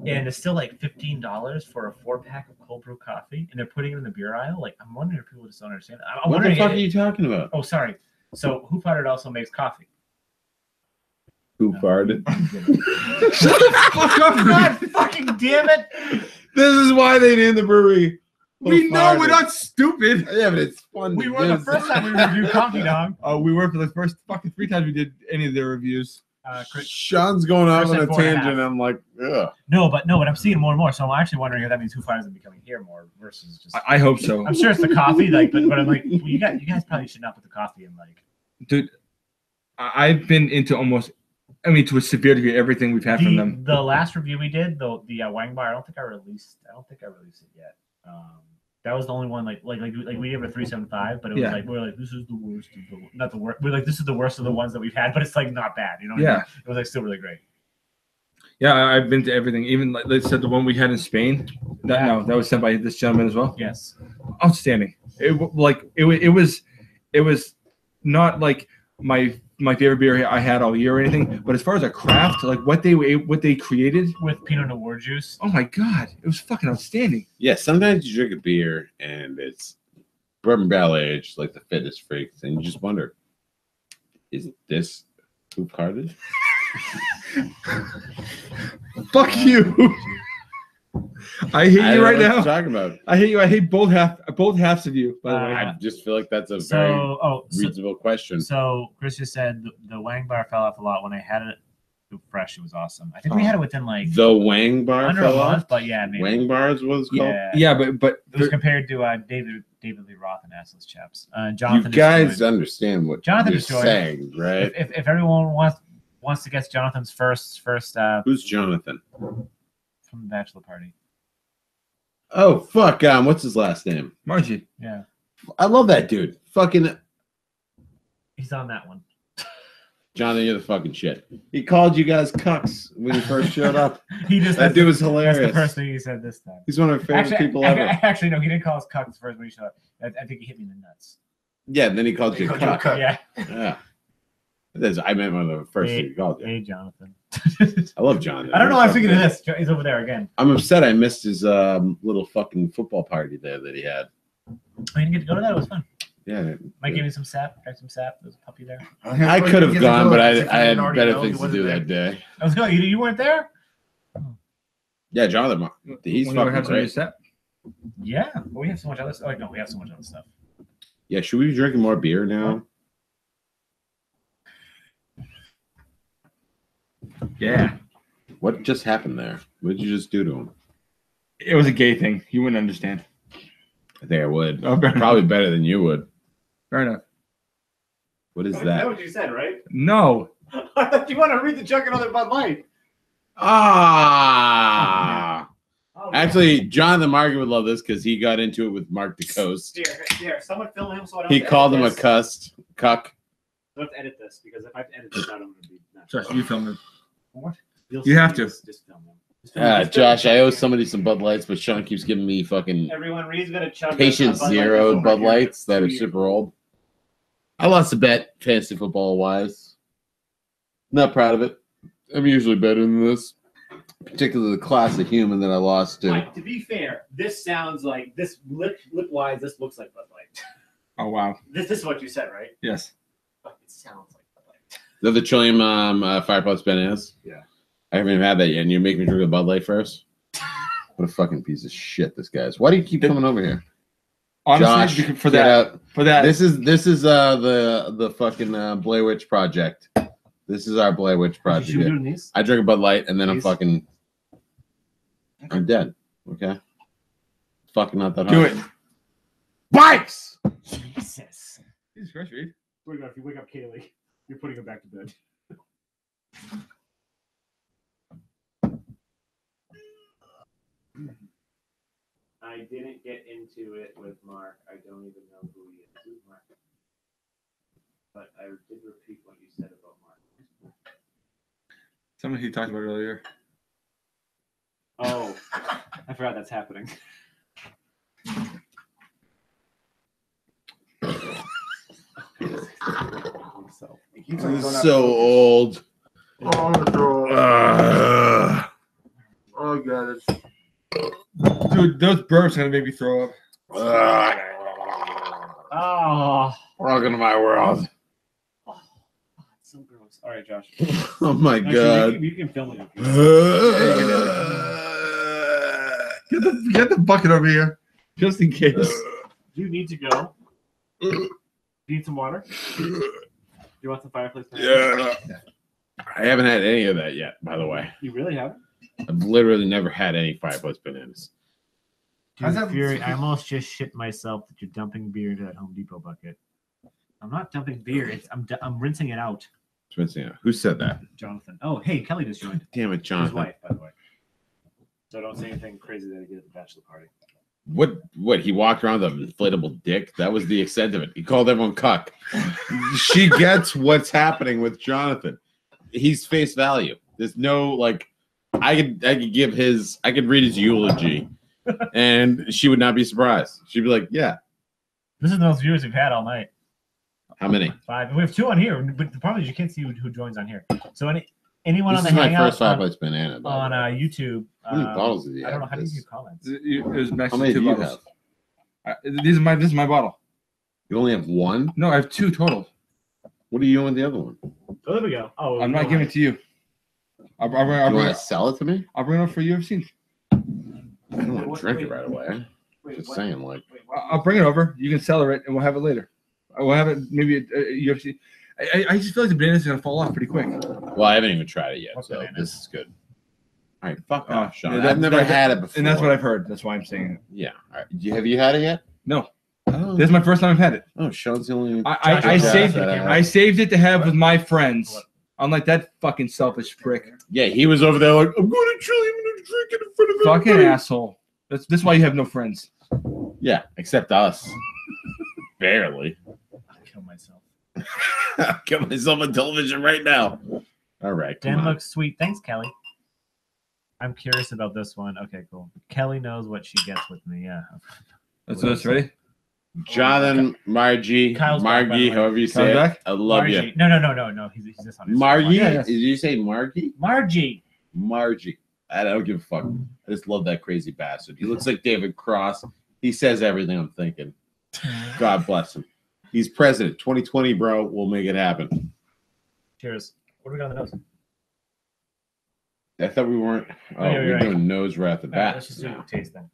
and it's still like $15 for a 4-pack of cold brew coffee, and they're putting it in the beer aisle. Like I'm wondering if people just don't understand that. I'm What the wondering. fuck are you talking about? Oh, sorry. So Hoof Hearted also makes coffee. Who farted? Shut the fuck up, God fucking damn it! This is why they named the brewery. We Who know we're farted. not stupid. Yeah, but it's fun. We to were the do. first time we reviewed Coffee Dog. Oh, we were for the first fucking 3 times we did any of their reviews. Chris, Sean's going off Chris on a said 4.5. tangent. I'm like, ugh. but I'm seeing more and more. So I'm actually wondering if that means Hoof Hearted is becoming here more versus just. I hope so, I'm sure it's the coffee, like, but I'm like, well, you guys probably should not put the coffee in, like. dude. I've been into to a severe degree everything we've had from them. The last review we did, the Wang Bar, I don't think I released it yet. That was the only one like we gave it a 3.75, but it was Yeah. like we're like this is the worst of the not the worst. We're like this is the worst of the ones that we've had, but it's like not bad, you know? What I Yeah. mean? It was like still really great. Yeah, I've been to everything. Even like they said, the one we had in Spain. That was sent by this gentleman as well. Yes. Outstanding. It was not like my favorite beer I had all year or anything, but as far as a craft, like what they created, With Pinot Noir juice. oh my god, it was fucking outstanding. Yeah, sometimes you drink a beer and it's bourbon barrel aged, like the fitness freaks, and you just wonder, is this who farted? Fuck you. I hate I you don't right know what now. you're talking about. I hate you. I hate both halves of you. By the way, I just feel like that's a very So reasonable question. so Chris just said the Wang Bar fell off a lot when I had it fresh. It was awesome. I think we had it within like The Wang Bar under a fell month, off. but yeah, maybe. Wang Bars was called. Yeah. yeah, but It was compared to David Lee Roth and Assless Chaps. You Jonathan. guys destroyed. understand what Jonathan you're destroyed. saying, right? If everyone wants to guess Jonathan's first Who's Jonathan? from the bachelor party. Oh fuck! What's his last name? Margie. Yeah, I love that dude. Fucking he's on that one. Jonathan, you're the fucking shit. He called you guys cucks when you first showed up. He just That dude was That's hilarious. the first thing he said this time. He's one of my favorite people ever. Actually, no, he didn't call us cucks first when he showed up. I think he hit me in the nuts. Yeah, then he called you a He called you a cuck. cuck. Yeah. Yeah. I meant one of the first things you called you. Hey, Jonathan. I love Jonathan. I don't know why I'm thinking of this. He's over there again. I'm upset I missed his little fucking football party there that he had. I didn't get to go to that. It was fun. Yeah. Mike gave me some sap. Got some sap. There's a puppy there. I could have gone, but I had better things to do that day. I was going. You weren't there? Yeah, Jonathan. He's fucking great. Yeah. Well, we have so much other stuff. Oh, no, we have so much other stuff. Yeah, should we be drinking more beer now? Yeah. What just happened there? What did you just do to him? It was a gay thing. You wouldn't understand. I think I would. Oh, fair Probably better than you would. Fair enough. What is That's that? what you said, right? No. I thought you want to read the junk another Bud Light. Ah. Actually, Jonathan Margaret would love this because he got into it with Mark DeCoste. Here, someone film him so I don't. He called him a cuck. I have to edit this because if I edit this out, I'm going to be nuts. Josh, you film it. What? You have to. Just film him. Just film him. Josh, I owe somebody some Bud Lights, but Sean keeps giving me fucking Everyone, Reed's going to chug Patient a Bud Light Zero over Bud here. Lights that are 2 years. super old. I lost a bet, fantasy football wise. Not proud of it. I'm usually better than this. Particularly the class of human that I lost to. Mike, to be fair, this sounds like this lip wise. This looks like Bud Light. Oh, wow. This is what you said, right? Yes. But it sounds like Bud Light. The Trillium Fireplace Bananas. Yeah. I haven't even had that yet, and you make me drink a Bud Light first? What a fucking piece of shit this guy is. Why do you keep coming over here? Honestly, Josh, for get that, out. for that, This is the fucking Blair Witch Project. This is our Blair Witch Project. Should we here. do these? I drink a Bud Light and then I'm These? fucking I'm dead. Okay. Fucking not that do hard. it. Bikes! Jesus. Jesus Christ, Reed. If you wake up Kaylee, you're putting her back to bed. I didn't get into it with Mark. I don't even know who he is. Who's Mark? But I did repeat what you said about Mark. Someone he talked about earlier. Oh, I forgot that's happening. This is so old. Oh god, dude, those burps are gonna make me throw up. Oh, Welcome to my world. it's so gross. All right, Josh. Oh my Actually, god. you can film it. If you Get the bucket over here, just in case. Do you need to go? Do you need some water? Do you want some fireplace? Yeah. I haven't had any of that yet, by the way. You really haven't? I've literally never had any fireplace bananas. Dude, Fury, I almost just shit myself that you're dumping beer into that Home Depot bucket. I'm not dumping beer. I'm rinsing it out. Who said that? Jonathan. Oh, hey, Kelly just joined. Damn it, His Jonathan. wife, by the way. So don't say anything crazy that I did at the bachelor party. What he walked around with an inflatable dick? That was the extent of it. He called everyone cuck. She gets what's happening with Jonathan. He's face value. There's no like I could read his eulogy and she would not be surprised. She'd be like, yeah. This is the most viewers we've had all night. How many? 5. We have 2 on here, but the problem is you can't see who joins on here. So anyone This on the is my Hangout first fireplace banana. by on the way. YouTube. How many bottles did you I don't know have? how do you view comments. It was next How to many two do you bottles. have? This is my bottle. You only have one? No, I have 2 total. What are you doing with the other one? Oh, there we go. Oh, I'm not giving it to you. I'll You want bring to sell it to me? it up for UFC. I don't want to drink it right away. Wait, Just what? saying, like, I'll bring it over. You can sell it, and we'll have it later. We'll have it maybe at UFC. I just feel like the banana's gonna fall off pretty quick. well, I haven't even tried it yet, What so banana? this is good. All right, fuck Oh, off, Sean. yeah, I've never had it before. And that's what I've heard. That's why I'm saying it. Yeah. All right. Have you had it yet? No. Oh, This is my first time I've had it. Sean's the only. I Josh, saved that I it. have. I saved it to have with my friends. Unlike that fucking selfish prick. Yeah, he was over there like, I'm going to Trillium and I'm drinking in front of Fucking everybody. asshole. This is why you have no friends. Yeah, except us. Barely. I'll kill myself. I'll kill myself on television right now. All right, come Dan on. looks sweet. Thanks, Kelly. I'm curious about this one. Okay, cool. Kelly knows what she gets with me. Yeah. Let's do this. Ready? Jonathan, Margie, Kyle's back, by the Margie, way. however you say Kyle's it. back? I love Margie. you. No. He's just on his Margie? Yeah, yeah. Did you say Margie? Margie. Margie. I don't give a fuck. I just love that crazy bastard. He looks like David Cross. He says everything I'm thinking. God bless him. He's president. 2020, bro. We'll make it happen. Cheers. What do we got on the nose? I thought we weren't. Oh, yeah, you're we're right. doing nose right at the All right, bat. let's just do a taste then.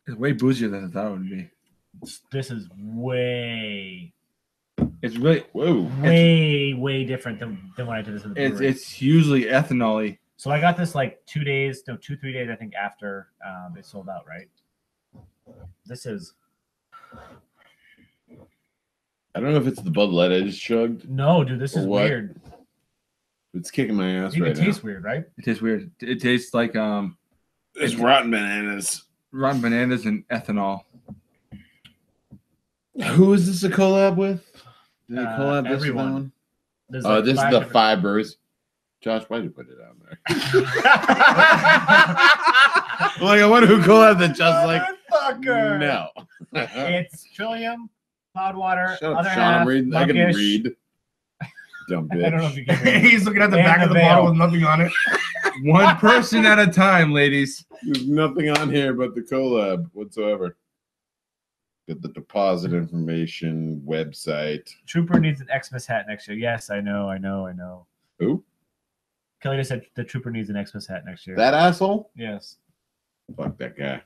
It's way boozier than I thought it would be. This is way It's really Whoa. way different than when I did this in the brewery. it's usually ethanol-y. So I got this like 3 days I think after it sold out, right? This is I don't know if it's the Bud Light I just chugged. no, dude. This Or is what? weird. It's kicking my ass It right tastes weird, right? It tastes weird. It tastes like now. It's rotten bananas. rotten bananas and ethanol. Who is this a collab with? Did they collab this with everyone. that one? There's Oh, like this is 5 the different- fibers. Josh, why'd you put it on there? Like, I wonder who collabed that just like, Motherfucker. no. It's Trillium, Cloudwater, Shut up, other Sean. half, I'm reading. I can Monkish. read. Dumb bitch. I don't know if you can read. He's looking at the And back of the the bottle veil. with nothing on it. One person at a time, ladies. There's nothing on here but the collab whatsoever. Get the deposit information, website. Trooper needs an Xmas hat next year. Yes, I know. Who? Kelly just said the Trooper needs an Xmas hat next year. That asshole? Yes. Fuck that guy.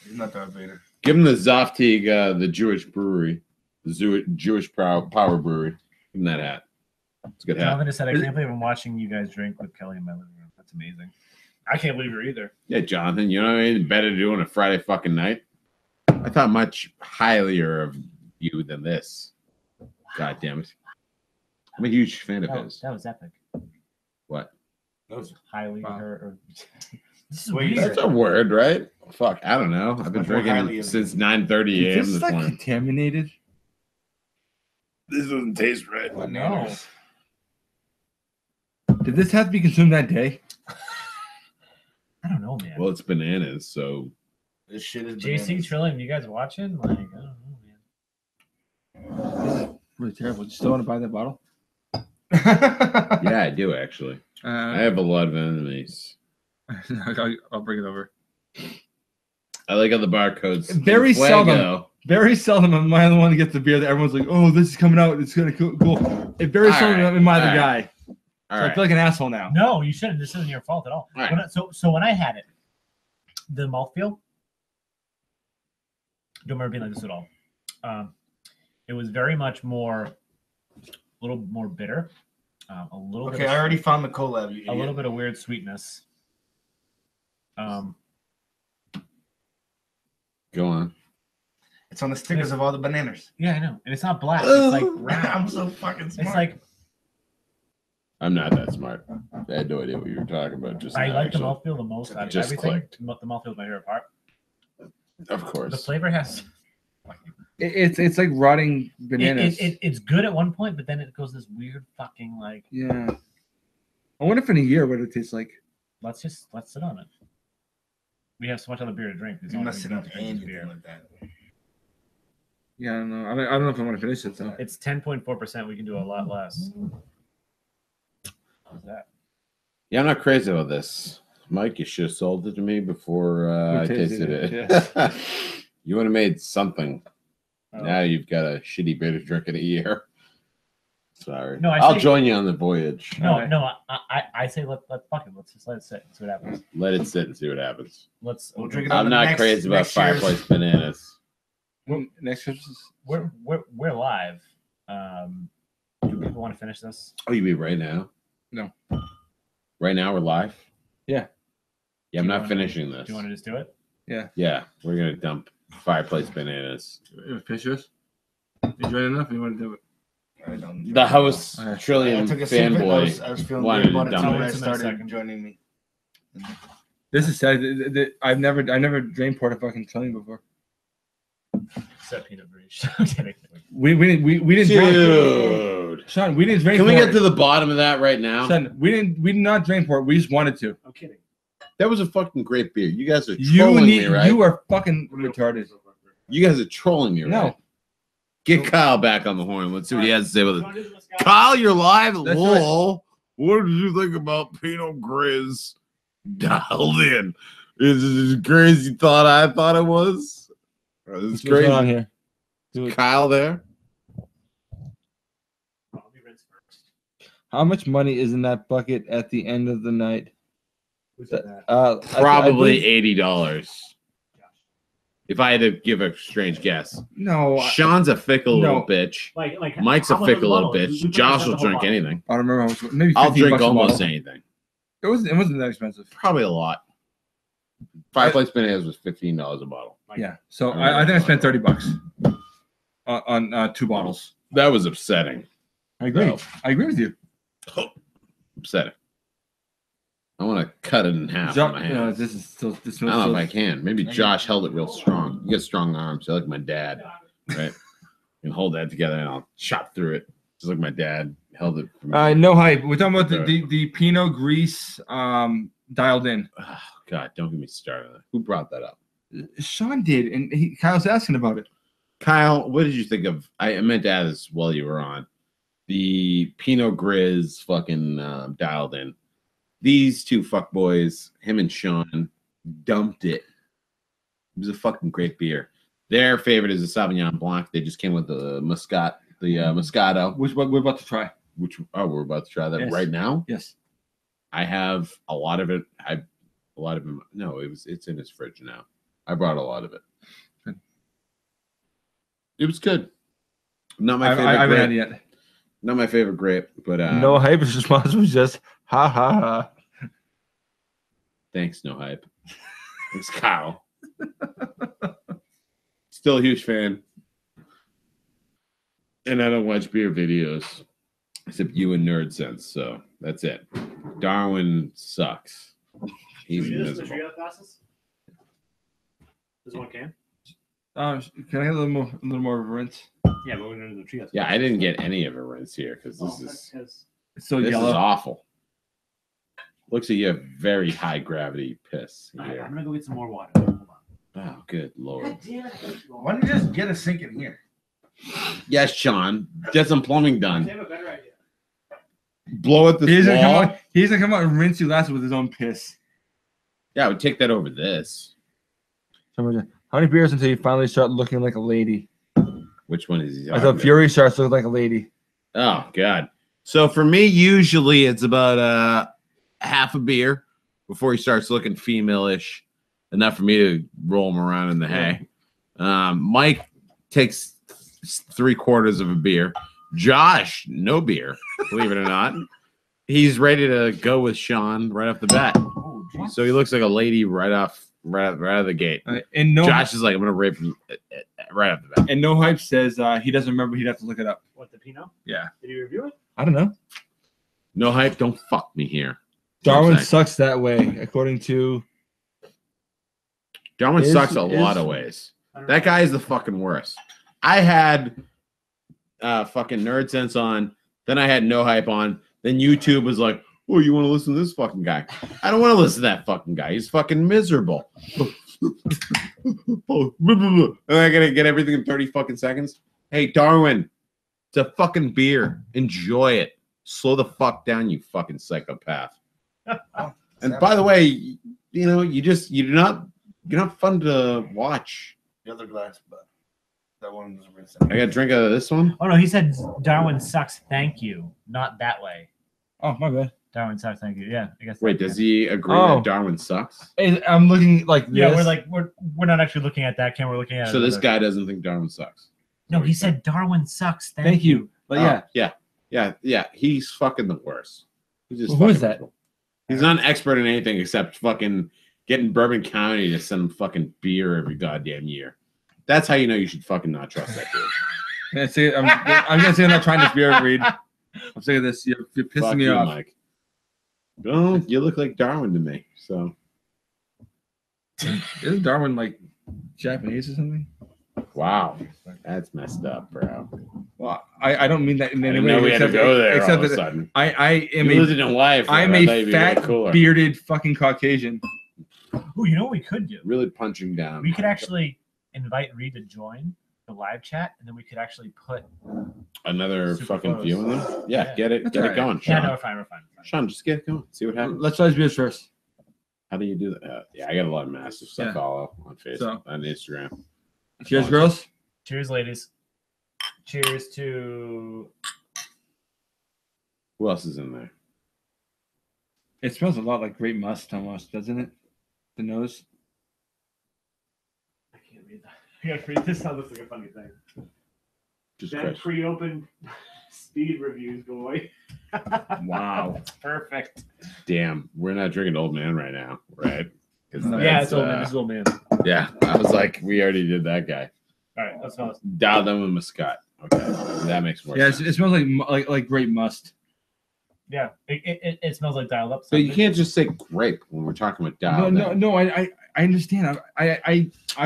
He's not Darth Vader. Give him the Zoftig, the Jewish brewery, the Jewish Power Brewery. Give him that hat. It's a good hat. Jonathan just said, I can't believe I'm watching you guys drink with Kelly in my living room. That's amazing. I can't believe her either. Yeah, Jonathan, you know anything better to do on a Friday fucking night? I thought much highlier of you than this. God damn it. I'm a huge fan of his. That was epic. What? Highly Wow. her. Or... This is Wait, weird. That's a word, right? Fuck, I don't know. I've been much more highly drinking of since you. 9:30 Is a.m. this this like morning. contaminated? This doesn't taste right. No. Did this have to be consumed that day? I don't know, man. Well, it's bananas, so This shit is JC bananas. Trillium, you guys watching? Like, I don't know, man. Really terrible. Do you still want to buy that bottle? yeah, I do actually. I Uh, have a lot of enemies. I'll bring it over. I like how the barcodes. Very Fuego. seldom. Very seldom am I the one that gets the beer that everyone's like, oh, this is coming out. It's gonna cool. It very All seldom right, am I the all guy. All So I right. feel like an asshole now. No, you shouldn't. This isn't your fault at all. All right. So when I had it, the mouthfeel, don't remember being like this at all. It was very much more, a little more bitter, a little Okay, bit. I already found the collab. You a little idiot. bit of weird sweetness. Go on. It's on the stickers of all the bananas. Yeah, I know, and it's not black. It's like I'm round. so fucking smart. It's like I'm not that smart. I had no idea what you were talking about. Just I now, like the actually. mouthfeel the most out of Just everything. clicked. The mouthfeel is my favorite part. Of The course. flavor has. It's like rotting bananas. It's good at one point, but then it goes this weird fucking like. Yeah. I wonder if in a year what it tastes like. Let's sit on it. We have so much other beer to drink. There's I'm only not sitting on to drink this anything beer. like that. Yeah, I don't know. I don't know if I want to finish it though. It's 10.4%. We can do a lot less. What's that? Yeah, I'm not crazy about this. Mike, you should have sold it to me before I We tasted tasted it, it. You would have made something. Oh. Now you've got a shitty beer to drink in a year. Sorry. No, I I'll say- join you on the voyage. No, I say let fuck it. Let's just let it sit. See what happens. Let it sit and see what happens. Let's. We'll drink it on I'm the not next- crazy about next year's- fireplace bananas. Next Christmas. We're live. Do people want to finish this? Oh, you mean right now? No. Right now we're live? Yeah. Yeah, I'm Do you not wanna- finishing Do this. you want to just do it? Yeah, we're gonna dump fireplace bananas. Finish yours. You enjoyed enough? You want to do it? I don't. The host Okay. I Trillium took a sip. I fanboy. was feeling wanted good to about it dump until it. I It's in a started second. joining me. This is sad. I've never drained port a fucking Trillium before. Except peanut bridge. I'm kidding. We didn't drain. Dude. Sean, we didn't drain. Can we port. get to the bottom of that right now? Sean, we did not drain port. We just wanted to. I'm kidding. That was a fucking great beer. You guys are You trolling need. me, right? You are fucking retarded. You guys are trolling me, right? No. Get Kyle back on the horn. Let's see what he has to say with it. Kyle, you're live. That's Lol. What did you think about Pinot Grizz? Dialed in. Is it as crazy as you thought I thought it was? This is What's going on crazy. here? Do it. Kyle there? How much money is in that bucket at the end of the night? Who said that? Probably believe- $80. If I had to give a strange guess. No. Sean's a fickle little No. bitch. Like Mike's how a much was fickle the little bottle? bitch. We Josh put will the whole drink bottle. anything. I don't remember how much. Maybe I'll 15 drink bucks a almost bottle. anything. It wasn't that expensive. Probably a lot. Five Place Bananas was $15 a bottle. Yeah. So I think I spent $30 on 2 bottles. That was upsetting. I agree. No. I agree with you. Upsetting. I want to cut it in half Jo- with my hands. this is still. This I don't know if I can. Maybe Josh held it real strong. You got strong arms. You're like my dad, right? You can hold that together and I'll chop through it. Just like my dad held it. For me. No hype. We're talking about the Pinot Gris dialed in. Oh, God, don't get me started. Who brought that up? Sean did, and Kyle's asking about it. Kyle, what did you think of? I meant to add this while you were on. The Pinot Grizz fucking dialed in. These two fuckboys, him and Sean, dumped it. It was a fucking great beer. Their favorite is the Sauvignon Blanc. They just came with the Moscato. Which what we're about to try. We're about to try that Yes. right now. Yes. I have a lot of it. No, it's in his fridge now. I brought a lot of it. Good. It was good. Not my favorite I haven't grape. had it yet. Not my favorite grape, but No hype. His response was just ha ha ha. thanks, no hype. Thanks, Kyle. Still a huge fan. And I don't watch beer videos except you and Nerd Sense, so that's it. Darwin sucks. He's miserable. There's one can. Can I get a little more of a rinse? Yeah, but we're gonna do the trio. Yeah, I didn't get any of a rinse here because It's so this yellow. is awful. Looks like you have very high gravity piss I'm here. gonna go get some more water. Hold on. Oh, good lord. Why don't you just get a sink in here? Yes, Sean. Get some plumbing I done. have a better idea. Blow at He's this gonna come wall. out. He's gonna come out and rinse you last with his own piss. Yeah, I would take that over this. How many beers until you finally start looking like a lady? Which one is he? I talking thought about? Fury starts looking like a lady. Oh God. So for me, usually it's about half a beer before he starts looking female-ish, enough for me to roll him around in the hay. Mike takes 3/4 of a beer. Josh, no beer, believe it or not. He's ready to go with Sean right off the bat. Oh, geez. So he looks like a lady right out of the gate. And no, Josh is like, I'm gonna rape him right off the bat. and no hype says he doesn't remember. He'd have to look it up. What, the Pinot? Yeah. Did you review it? I don't know. No hype, don't fuck me here. Darwin That's what I'm saying. sucks that way, according to. Darwin Is- sucks a is- lot of ways. I don't That know. guy is the fucking worst. I had fucking Nerd Sense on, then I had No Hype on, then YouTube was like, oh, you want to listen to this fucking guy? I don't want to listen to that fucking guy. He's fucking miserable. And I gotta get everything in 30 fucking seconds. Hey, Darwin, it's a fucking beer. Enjoy it. Slow the fuck down, you fucking psychopath. And by the way, you know, you're not fun to watch. The other glass, but that one was rinsed. I got a drink of this one. Oh no, he said Darwin sucks. Thank you. Not that way. Oh my bad. Darwin sucks. Thank you. Yeah, I guess. Wait, that- does he agree Oh. that Darwin sucks? And I'm looking like Yeah, this. we're not actually looking at that camera. We're looking at. So this another- guy doesn't think Darwin sucks. No, he said Darwin sucks. Thank you. But yeah, yeah. He's fucking the worst. He's just Who is fucking that? miserable. He's not an expert in anything except fucking getting Bourbon County to send him fucking beer every goddamn year. That's how you know you should fucking not trust that dude. I'm gonna say I'm not trying this beer, Reed. I'm sick of this. You're pissing Fuck me you, off. Mike. Oh, you look like Darwin to me. So Isn't Darwin like Japanese or something? wow, that's messed up, bro. Well, I don't mean that in I any didn't way. know we had to except- go there all Except of a that sudden. I am You a lived in life. I'm I thought a you'd be a little fat cooler. bearded fucking Caucasian. Oh, you know what we could do? Really punching down. We could actually invite Reed to join the live chat, and then we could actually put. Another Super fucking close. view in there. Yeah, Yeah. get it That's get all it right. going, Yeah, Sean. no, we're fine. We're fine. Sean, just get it going. See what happens. Let's try his videos first. How do you do that? Yeah, I got a lot of massive stuff Yeah. follow on Facebook, So- on Instagram. Cheers, girls. Cheers, ladies. Cheers to. Who else is in there? It smells a lot like grape must almost, doesn't it? The nose. I can't read that. I gotta read this. That looks like a funny thing. Just Then Chris. pre-open speed reviews, boy. Wow. That's perfect. Damn, we're not drinking Old Man right now, right? 'Cause Yeah, Yeah, that's, it's old man. This is old man. Yeah, I was like, we already did that guy. All right, let's smell this. Dial them with Muscat. Okay, that makes more Yeah, sense. it smells like grape must. Yeah, it smells like dialed up. But you something. can't just say grape when we're talking about dial. No. I understand. I'm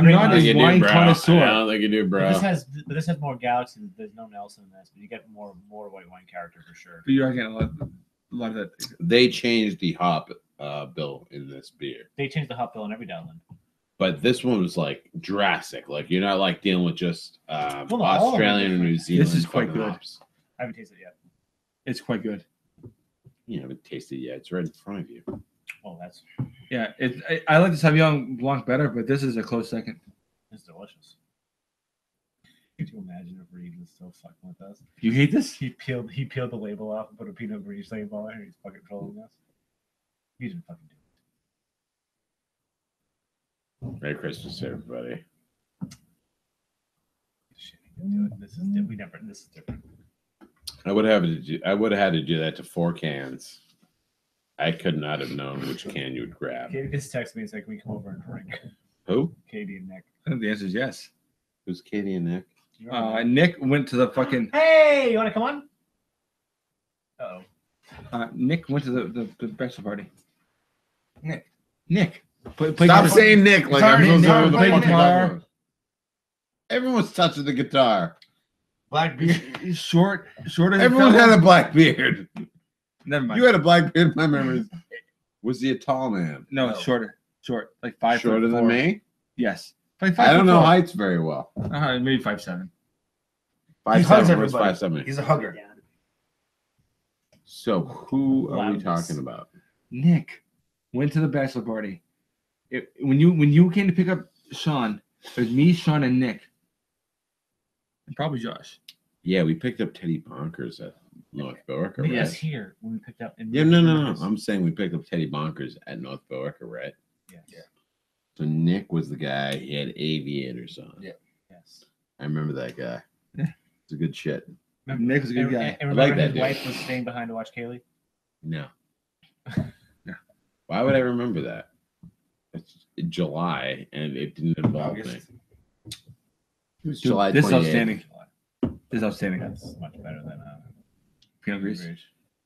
Grape not must. a wine I connoisseur. don't think you do, But bro. this has more Galaxy. There's no Nelson in this, but you get more white wine character for sure. But you are getting a lot of that. They changed the hop bill in this beer, They changed the hop bill in every Downland. but this one was like drastic. Like you're not like dealing with just Well, no, all of them are Australian or New different. Zealand. This is quite fucking good. hops. I haven't tasted it yet. It's quite good. You haven't tasted it yet. It's right in front of you. Oh, that's Yeah, I like the Sauvignon Blanc better, but this is a close second. it's delicious. Could you imagine if Reed was still fucking with us? You hate this? He peeled the label off and put a Pinot Gris label on it, and he's fucking trolling us. He didn't fucking do it. Merry Christmas, everybody. Shit, he didn't do it. This is This is different. I would have had to do that to 4 cans. I could not have known which can you would grab. Katie just texted me and said, "Can we come over and drink?" Who? Katie and Nick. I think the answer is yes. Who's Katie and Nick? Nick went to the fucking. Hey, you want to come on? Oh, Nick went to the bachelor party. Nick. Play Stop guitar. saying Nick like I'm Nick, supposed to know who the play fuck guitar. that was. Everyone's touching the guitar. Blackbeard. He's short. Everyone had a black beard. Never mind. You had a black beard. My memory is. Was he a tall man? No, No. short, like 5 Shorter foot than 4. me? Yes, like 5 I don't foot know 4. heights very well. Maybe 5'7". 5'7", hugs where's everybody. 5'7"? He's a hugger. So who are we Loudness. talking about? Nick went to the bachelor party. When you came to pick up Sean, it was me, Sean, and Nick, and probably Josh. Yeah, we picked up Teddy Bonkers at North Billerica, Nick right? was here when we picked up. Yeah, no. I'm saying we picked up Teddy Bonkers at North Billerica, right? Yeah. So Nick was the guy. He had aviators on. Yeah. Yes. I remember that guy. Yeah. It's a good shit. Nick was a good And, guy. and I remember like that his dude. wife was staying behind to watch Kaylee. No. Yeah. Why would I remember that? It's July, and it didn't involve me. August. It was Dude, July this is 28th. outstanding. This is outstanding. That's much better than Pinot Gris.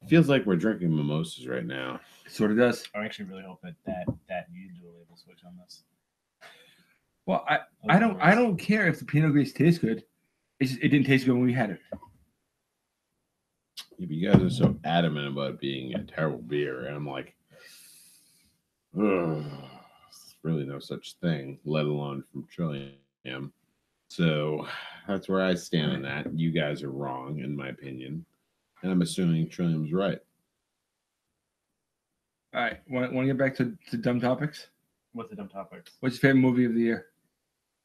Feels like we're drinking mimosas right now. It sort of does. I actually really hope that you do a label switch on this. Well, I don't care if the Pinot Gris tastes good. It didn't taste good when we had it. Yeah, but you guys are so adamant about it being a terrible beer, and I'm like, ugh, there's really no such thing, let alone from Trillium. So that's where I stand on that. You guys are wrong, in my opinion, and I'm assuming Trillium's right. All right, want to get back to dumb topics? What's the dumb topics? What's your favorite movie of the year?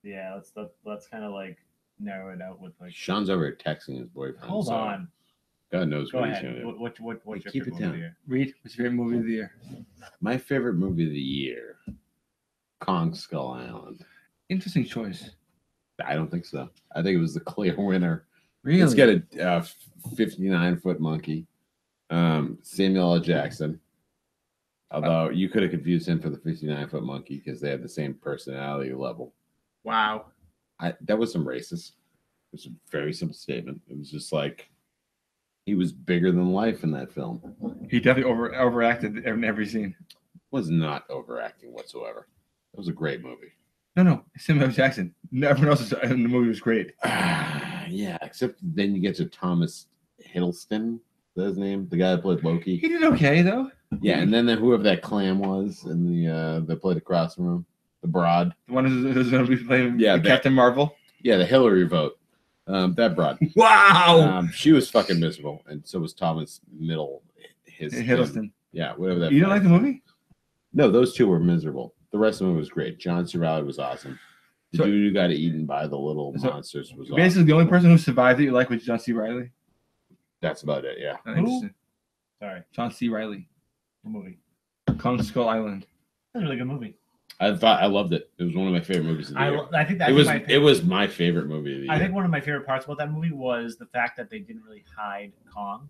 Yeah, let's kind of like narrow it out with like. Sean's over here texting his boyfriend. Hold so on. God knows Go what he's ahead. gonna do. What's your Keep favorite it movie of down. the year? Reed, what's your favorite movie of the year? My favorite movie of the year, Kong Skull Island. Interesting choice. I don't think so. I think it was the clear winner. Really? Let's get a 59-foot monkey. Samuel L. Jackson. Although you could have confused him for the 59-foot monkey because they have the same personality level. Wow. That was some racist. It was a very simple statement. It was just like he was bigger than life in that film. He definitely overacted in every scene. Was not overacting whatsoever. It was a great movie. No, Samuel L. Jackson. Everyone else in the movie was great. Yeah, except then you get to Thomas Hiddleston. Is that his name? The guy that played Loki. He did okay though. Yeah, and then whoever that clam was in the that played across the room. the broad. The one who's going to be playing Yeah, that- Captain Marvel. Yeah, the Hillary vote. That broad. Wow. She was fucking miserable, and so was Thomas Middle. Hiddleston. Yeah, whatever that. You didn't like the movie? No, those two were miserable. The rest of them was great. John C. Reilly was awesome. The So- dude who got eaten by the little So, monsters was Basically, awesome. the only person who survived that you like was John C. Riley. That's about it. Yeah. Interesting. Sorry, John C. Riley. the movie. Kong Skull Island. That's a really good movie. I loved it. It was one of my favorite movies of the year. I think that It was my favorite movie of the year. I think one of my favorite parts about that movie was the fact that they didn't really hide Kong.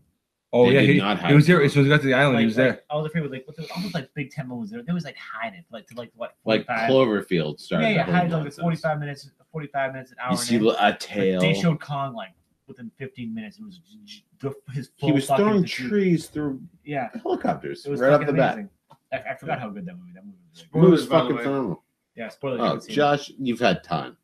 Oh, They yeah. did He, not he hide was there. Kong. As soon as he got to the island, he was there. I was afraid with almost like Big Ten movies. They was like hide it, like to like what? like 45? Cloverfield started. Yeah, that hide whole like nonsense. 45 minutes, an hour. You see and a tail. they showed Kong like within 15 minutes. It was his full He was fucking throwing pursuit. trees through Yeah, helicopters it was right off fucking the bat. amazing. I forgot how good that movie. That movie was. Great. The movie was Spoilers, by the fucking way. phenomenal. Yeah, spoilers. you Oh, haven't seen it. Josh, you've had time.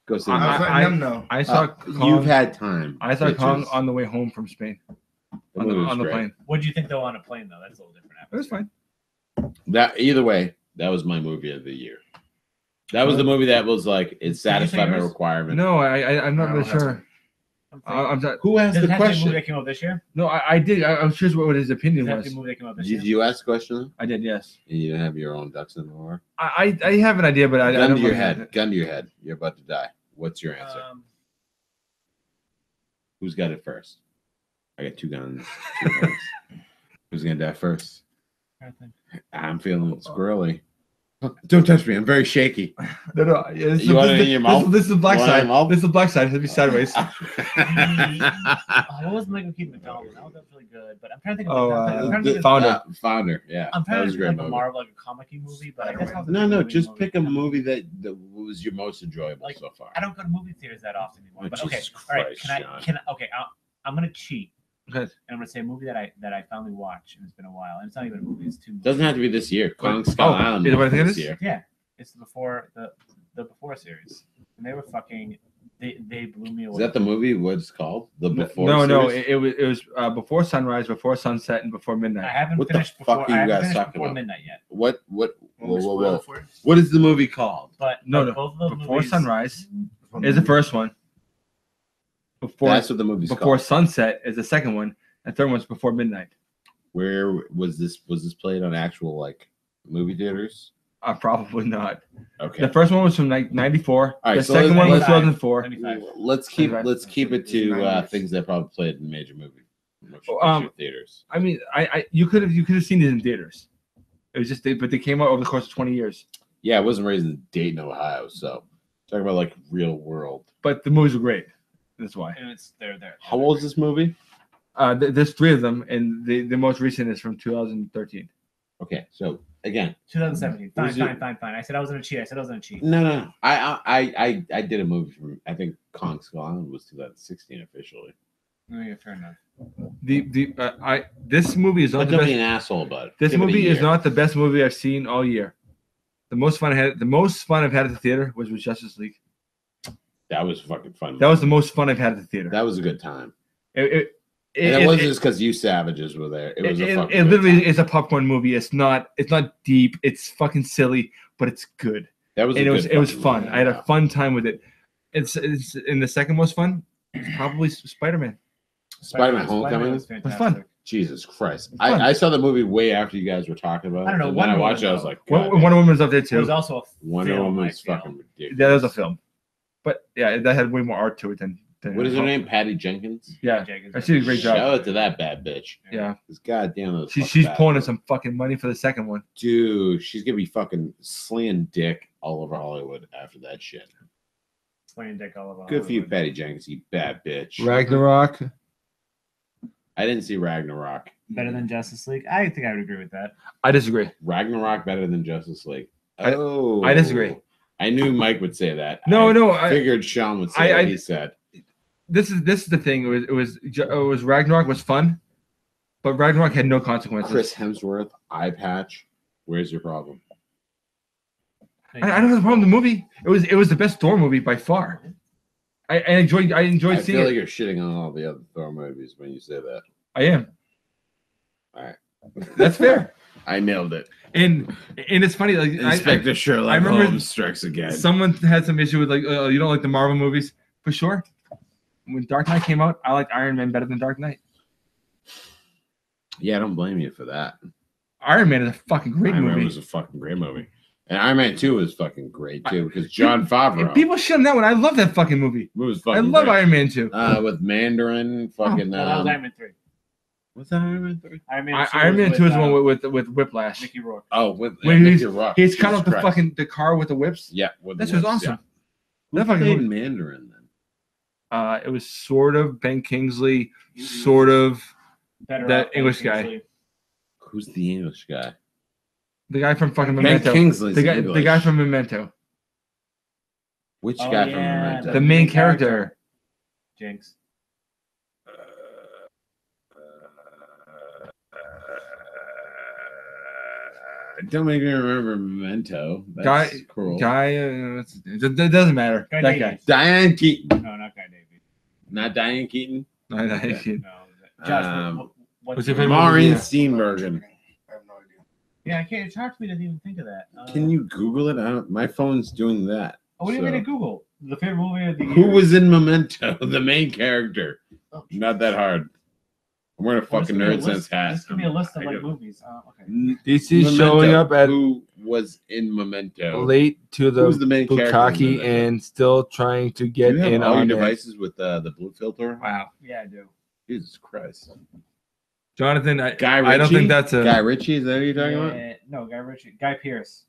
Go see the I- I was movie. letting them know. I saw Kong. You've had time. I saw bitches. Kong on the way home from Spain. The On the, movie was on the great. plane. What do you think though on a plane though? That's a little different. It was fine. That either way, that was my movie of the year. That was the movie that was like it satisfied my yours? requirement. No, I'm not I really don't have sure. I'm not. Who asked Does it the have to be a movie question? that came out this year? No, I did. I was curious what his opinion Does it have to was. be a movie that came out this Did year? you ask the question? I did, yes. And you didn't have your own ducks in a row. I have an idea, but I Gun don't to your really have head. it. Gun to your head. You're about to die. What's your answer? Who's got it first? I got two guns. Two guns. Who's gonna die first? I think. I'm feeling squirrely. Don't touch me. I'm very shaky. No, no. This is, You want it this, in your this- mouth? This is the black You want it in side. your mouth? This is the black side. It has to be sideways. What was Michael Keaton McDonald? That was really good, but I'm trying to think of Oh, like, I'm trying to the think of, Founder. Founder. Yeah. I'm that trying was to a great think like a movie. Marvel, like a comic-y movie, but I guess I'll No, movie, just movie. pick a movie that was your most enjoyable Like, so far. I don't go to movie theaters that often anymore. Oh, But okay, Jesus all right. Christ, John. I'm gonna cheat, Okay. and I'm gonna say a movie that I finally watched, and it's been a while, and it's not even a movie. It's 2 movies. Doesn't have to be this year. Kong Wait, Skull oh, Island. is it what I think it this is? year. Yeah, it's the before series, and they were fucking. They blew me away. Is that the movie? What it's called? The Before. No, series? it was before sunrise, before sunset, and before I midnight. haven't What the finished fuck before. are you I haven't guys finished talking before about? midnight yet. What? Whoa, whoa, Spoil whoa! it for you? What is the movie called? But No, but no. both of those Before movies, sunrise is the first one. Before That's what the movie's before called. sunset is the second one. And third one's before midnight. Where was this? Was this played on actual like movie theaters? Probably not. Okay. The first one was from 94. All right, The so second let's- one was let's- 2004. 75. Let's keep Okay. it to 90s. things that probably played in major movie theaters. I mean, you could have seen it in theaters. It was just but they came out over the course of 20 years. Yeah, I wasn't raised in Dayton, Ohio, so talking about like real world. But the movies were great. That's why. And they're there. How old is this movie? There's 3 of them, and the most recent is from 2013. Okay, so again, 2017. Fine, Who's your- fine. I said I was gonna cheat. no. I did a movie from I think Kong Skull Island was 2016 officially. Oh, yeah, fair enough. This movie is But not the don't best. be an asshole about it. This Give it a movie is year. not the best movie I've seen all year. The most fun I've had at the theater was with Justice League. That was fucking fun. That was the most fun I've had at the theater. That was a good time. It And it wasn't just because you savages were there. It was a fucking it good literally time. is a popcorn movie. It's not deep. It's fucking silly, but it's good. That was a And good it was fucking fun. movie, I had yeah. a fun time with it. It's in the second most fun. It's probably Spider-Man. Spider-Man Homecoming. was was fantastic. fun. Jesus Christ. Fun. I saw the movie way after you guys were talking about it. I don't know, And then I Wonder watched it. I Woman, was though. like, God, Wonder Woman's up there It was too. also a Wonder film, Woman's I feel. fucking ridiculous. That was a film, but yeah, that had way more art to it than. What is her name? Patty Jenkins? Yeah, Jenkins. she did a great Shout job. out to that bad bitch. Yeah, This goddamn. those she's fucking bad pulling in bitch. some fucking money for the second one. Dude, she's gonna be fucking slinging dick all over Hollywood after that shit. Playing Dick Oliver. Good for you, Patty Jenkins, you bad bitch. Ragnarok. I didn't see Ragnarok. Better than Justice League. I think I would agree with that. I disagree. Ragnarok better than Justice League. I disagree. I knew Mike would say that. No, I figured Sean would say what he said. This is the thing. It was Ragnarok was fun, but Ragnarok had no consequences. Chris Hemsworth, eye patch. Where's your problem? I don't have a problem with the movie. It was the best Thor movie by far. I enjoyed I seeing feel like it. you're shitting on all the other Thor movies when you say that. I am. All right. That's fair. I nailed it. And it's funny, like Inspector Sherlock remember Holmes strikes again. someone had some issue with like you don't like the Marvel movies for sure. When Dark Knight came out, I liked Iron Man better than Dark Knight. Yeah, I don't blame you for that. Iron Man is a fucking great Iron Man movie. was a fucking great movie. And Iron Man 2 was fucking great too because John Favreau. People shit on that one. I love that fucking movie. It was I fucking love great. Iron Man 2. With Mandarin, fucking. No, that was Iron Man 3. What's that Iron Man 3? Iron Man 2, Iron Man 2 is the one with Whiplash. Mickey Rourke. Oh, with When Mickey Rourke. He's caught Jesus up the Christ. fucking the car with the whips. Yeah, with That the was whips, awesome. yeah. That Who fucking played movie. Mandarin then? It was sort of Ben Kingsley, sort of Better that off than English guy. Kingsley. Who's the English guy? the guy from fucking Ben Memento. Kingsley's The guy English. from Memento. Which Oh, guy from yeah, Memento? The main character. Jinx. Don't make me remember Memento. That's Guy, cruel. it doesn't matter. Guy That guy. Davies. Diane Keaton. No, not Guy Davies. Not Diane Keaton. No, No. Josh, What's your favorite Maureen movie? Steenburgen. I have no idea. Yeah, I can't. It's hard for me to even think of that. Can you Google it? My phone's doing that. Oh, what do you so- mean to Google? The favorite movie of the year. Who was in Memento? The main character. Oh, Not that hard. I'm wearing a Well, this fucking could be a nerd list- sense hat. This could be a list of I like got- movies. Okay. DC's Memento. showing up at Who was in Memento? late to the Who's the main character? in Bukkake Memento? and still trying to Do get you have in all your on it. devices with the blue filter? Wow, Yeah, I do. Jesus Christ. Jonathan, Guy Ritchie? I don't think that's a Guy Ritchie, is that what you're talking about? Yeah, no, Guy Ritchie. Guy Pearce.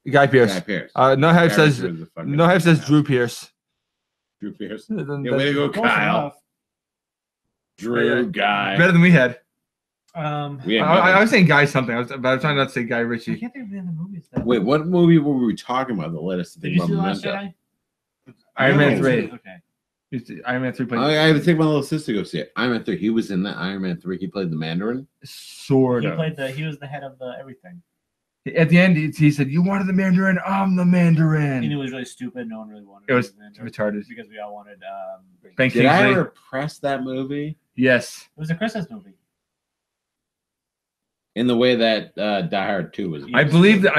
Guy Pierce. Guy Pearce. No hype Guy says Ritchie was a fucking- no hype says Drew Pierce. Drew Pierce. Yeah, Yeah, way to go, Close Kyle. enough. Drew Guy. Better than we had. We had I was saying Guy something, but I was trying not to say Guy I Ritchie. can't think of the other movies. That Wait, what movie were we talking about that led us to Did think you about see the Last Memento? Jedi? Iron Man No. 3. Okay. Iron Man 3 played I had to take my little sister to go see it. Iron Man 3. He was in that Iron Man 3. He played the Mandarin. sort He of. played the. He was the head of the everything. At the end, he said, "You wanted the Mandarin. I'm the He knew Mandarin." it was really stupid. No one really wanted. It was him in there retarded. because we all wanted. Ben Did I Kingsley. ever press that movie Yes. It was a Christmas movie. in the way that Die Hard 2 was? I believe that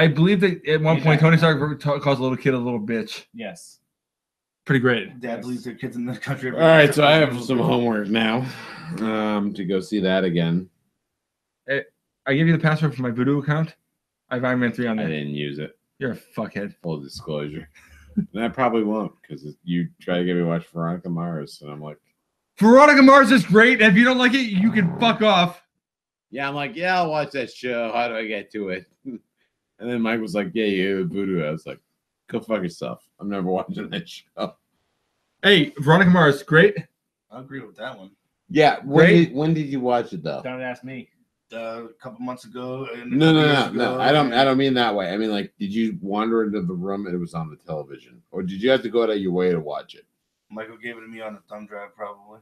at one point Exactly. Tony Stark calls a little kid a little bitch. Yes. Pretty great. Dad leaves their kids in the country. All right, so I have some homework now to go see that again. I gave you the password for my Voodoo account. I have Iron Man 3 on I there. didn't use it. You're a fuckhead. Full disclosure. And I probably won't because you try to get me to watch Veronica Mars, and I'm like, Veronica Mars is great. And if you don't like it, you can fuck off. yeah, I'm like, yeah, I'll watch that show. How do I get to it? And then Mike was like, yeah, you have Voodoo. I was like, go fuck yourself. I'm never watching that show. Hey, Veronica Mars, great. I agree with that one. Yeah, Great. when did you watch it though? Don't ask me. A couple months ago. And No, a no, couple no, years no. ago, I don't mean that way. I mean, like, did you wander into the room and it was on the television, or did you have to go out of your way to watch it? Michael gave it to me on a thumb drive, probably.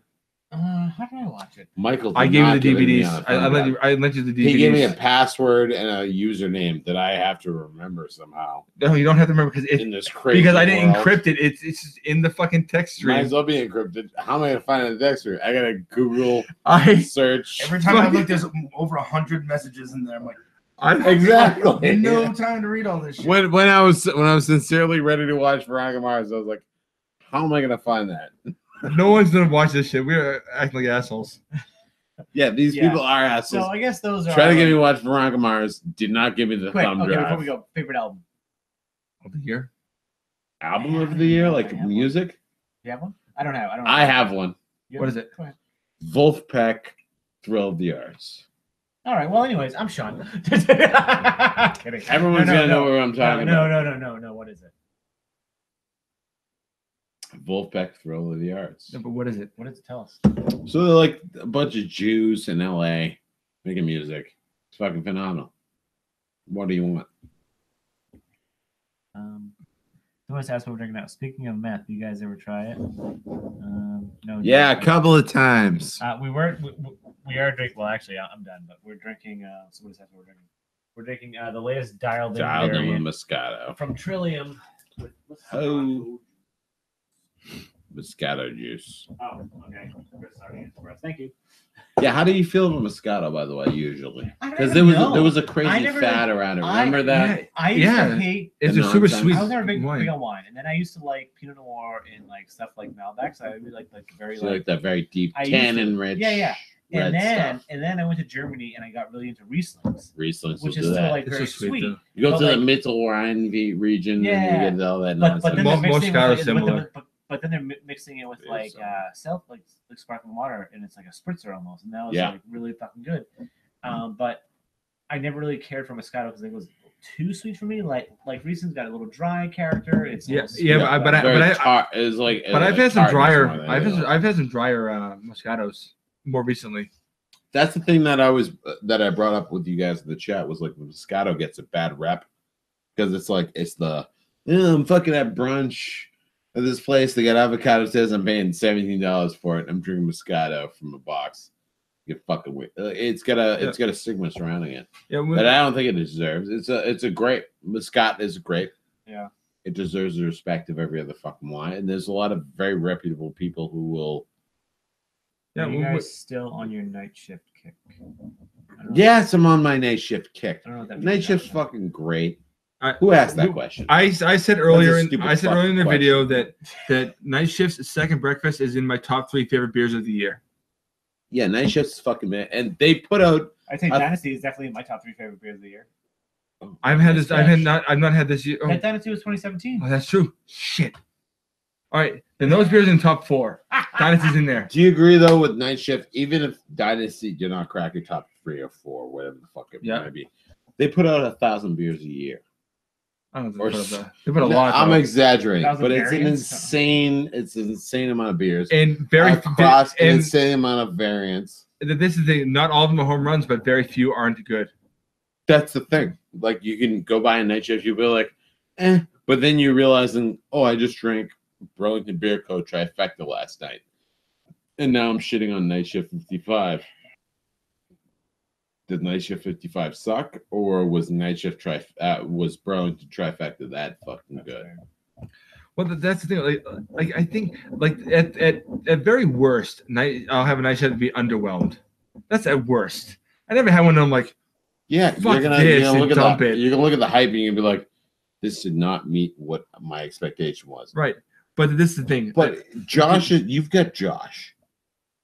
How did I watch it? Michael, did I gave not you the give it to me DVDs. on a I thumb lent you. drive. I lent you the DVDs. He gave me a password and a username that I have to remember somehow No, you don't have to remember because in this crazy because I didn't world. encrypt it. It's just in the fucking text Might stream. as well be encrypted. How am I gonna find it in the text stream? I gotta Google I search. Every time I look, there's over 100 messages in there. I'm like, Exactly. no time to read all this shit. When I was sincerely ready to watch Veronica Mars, I was like, how am I gonna find that? no one's gonna watch this shit. We're acting like assholes. Yeah, these Yeah. people are So assholes. I guess those are. Try to get me to watch Veronica Mars. Did not give me the Quick, thumb okay, drive. before we go, favorite album. Of the year. Album of the year, like I have one. music. You have one? I don't have. I have one. You What have- is it? Go ahead. Wolfpack, Thrill of the Arts. All right. Well, anyways, I'm Sean. Kidding. Everyone's gonna know what I'm talking no, about. No. What is it? Wolfpack, Thrill of the Arts. No, but what is it? What does it tell us? So they're like a bunch of Jews in LA making music. It's fucking phenomenal. What do you want? Who wants to ask what we're drinking now? Speaking of meth, you guys ever try it? No. Yeah, a couple of times. We are drinking. Well, actually, I'm done. But we're drinking. So what we're drinking? We're drinking the latest dialed in Dialed in with variant Moscato. from Trillium. Oh. Moscato juice. Oh, okay. Chris already answered for us. Thank you. Yeah, how do you feel about Moscato, by the way, usually? I Because don't there know. was a I crazy never fad really- around it. Remember that? I used to hate. It's The a super nonsense. sweet I was never big wine. on wine, and then I used to like Pinot Noir and like stuff like Malbec. So I really like very So like that very deep I used to- tannin rich. Yeah. red stuff. And then I went to Germany and I got really into Rieslings, Rieslings which will is do still that. like It's very so sweet, sweet. though. You go but to the like- Mittelrhein region Yeah. and you get all that But nonsense. then Mo- they're mixing most it guys with, are with similar. the, but then they're mixing it with It is like similar. like sparkling water, and it's like a spritzer almost, and that was Yeah. like really fucking good. But I never really cared for Moscato because it was too sweet for me. Like Riesling's got a little dry character. It's a Yeah, little yeah, sweet. but I- tart, it's like, But I've like had some tartness drier. more than I've anything else. I've had some drier Moscatos more recently. That's the thing that I brought up with you guys in the chat was like Moscato gets a bad rep because it's like I'm fucking at brunch at this place. They got avocado toast. I'm paying $17 for it. I'm drinking Moscato from a box. You fucking weird. It's got a stigma surrounding it Yeah, that I don't think it deserves. It's a great Moscato is great. Yeah. It deserves the respect of every other fucking wine. And there's a lot of very reputable people who will. yeah. Are you we- guys still on your night shift kick? I don't know- Yes, I'm on my night shift kick. I don't know what that Night means. shift's fucking great. I- Who asked that question? I said earlier in stupid I said earlier in the fucking video that Night Shift's second breakfast is in my top 3 favorite beers of the year. Yeah, night shift's fucking man. And they put out. I think I- Dynasty is definitely my top 3 favorite beers of the year. I've not had this year. That Dynasty was 2017. Oh, that's true. Shit. All right, then those beers in top 4. Dynasty's in there. Do you agree though with night shift? Even if Dynasty did not crack your top 3 or 4, whatever the fuck it Yeah. might be, they put out 1,000 beers a year. I don't know Or if they put up that. They put a lot. I'm though. exaggerating, 1,000 but it's an variants? insane amount of beers and very across an and insane amount of variants. this is the not all of them are home runs, but very few aren't good. That's the thing. Like you can go buy a night shift, you'll be like, but then you realizing, I just drank Burlington Beer Co. Trifecta last night, and now I'm shitting on Night Shift 55. Did Night Shift 55 suck, or was Night Shift was Burlington Trifecta that fucking good? Well, that's the thing. Like I think, like at very worst, I'll have a night shift be underwhelmed. That's at worst. I never had one. I'm like, Yeah, Fuck you're gonna this look and at dump the it. you're gonna look at the hype and you're gonna be like, this did not meet what my expectation was. right. But this is the thing. But Josh, you've got Josh.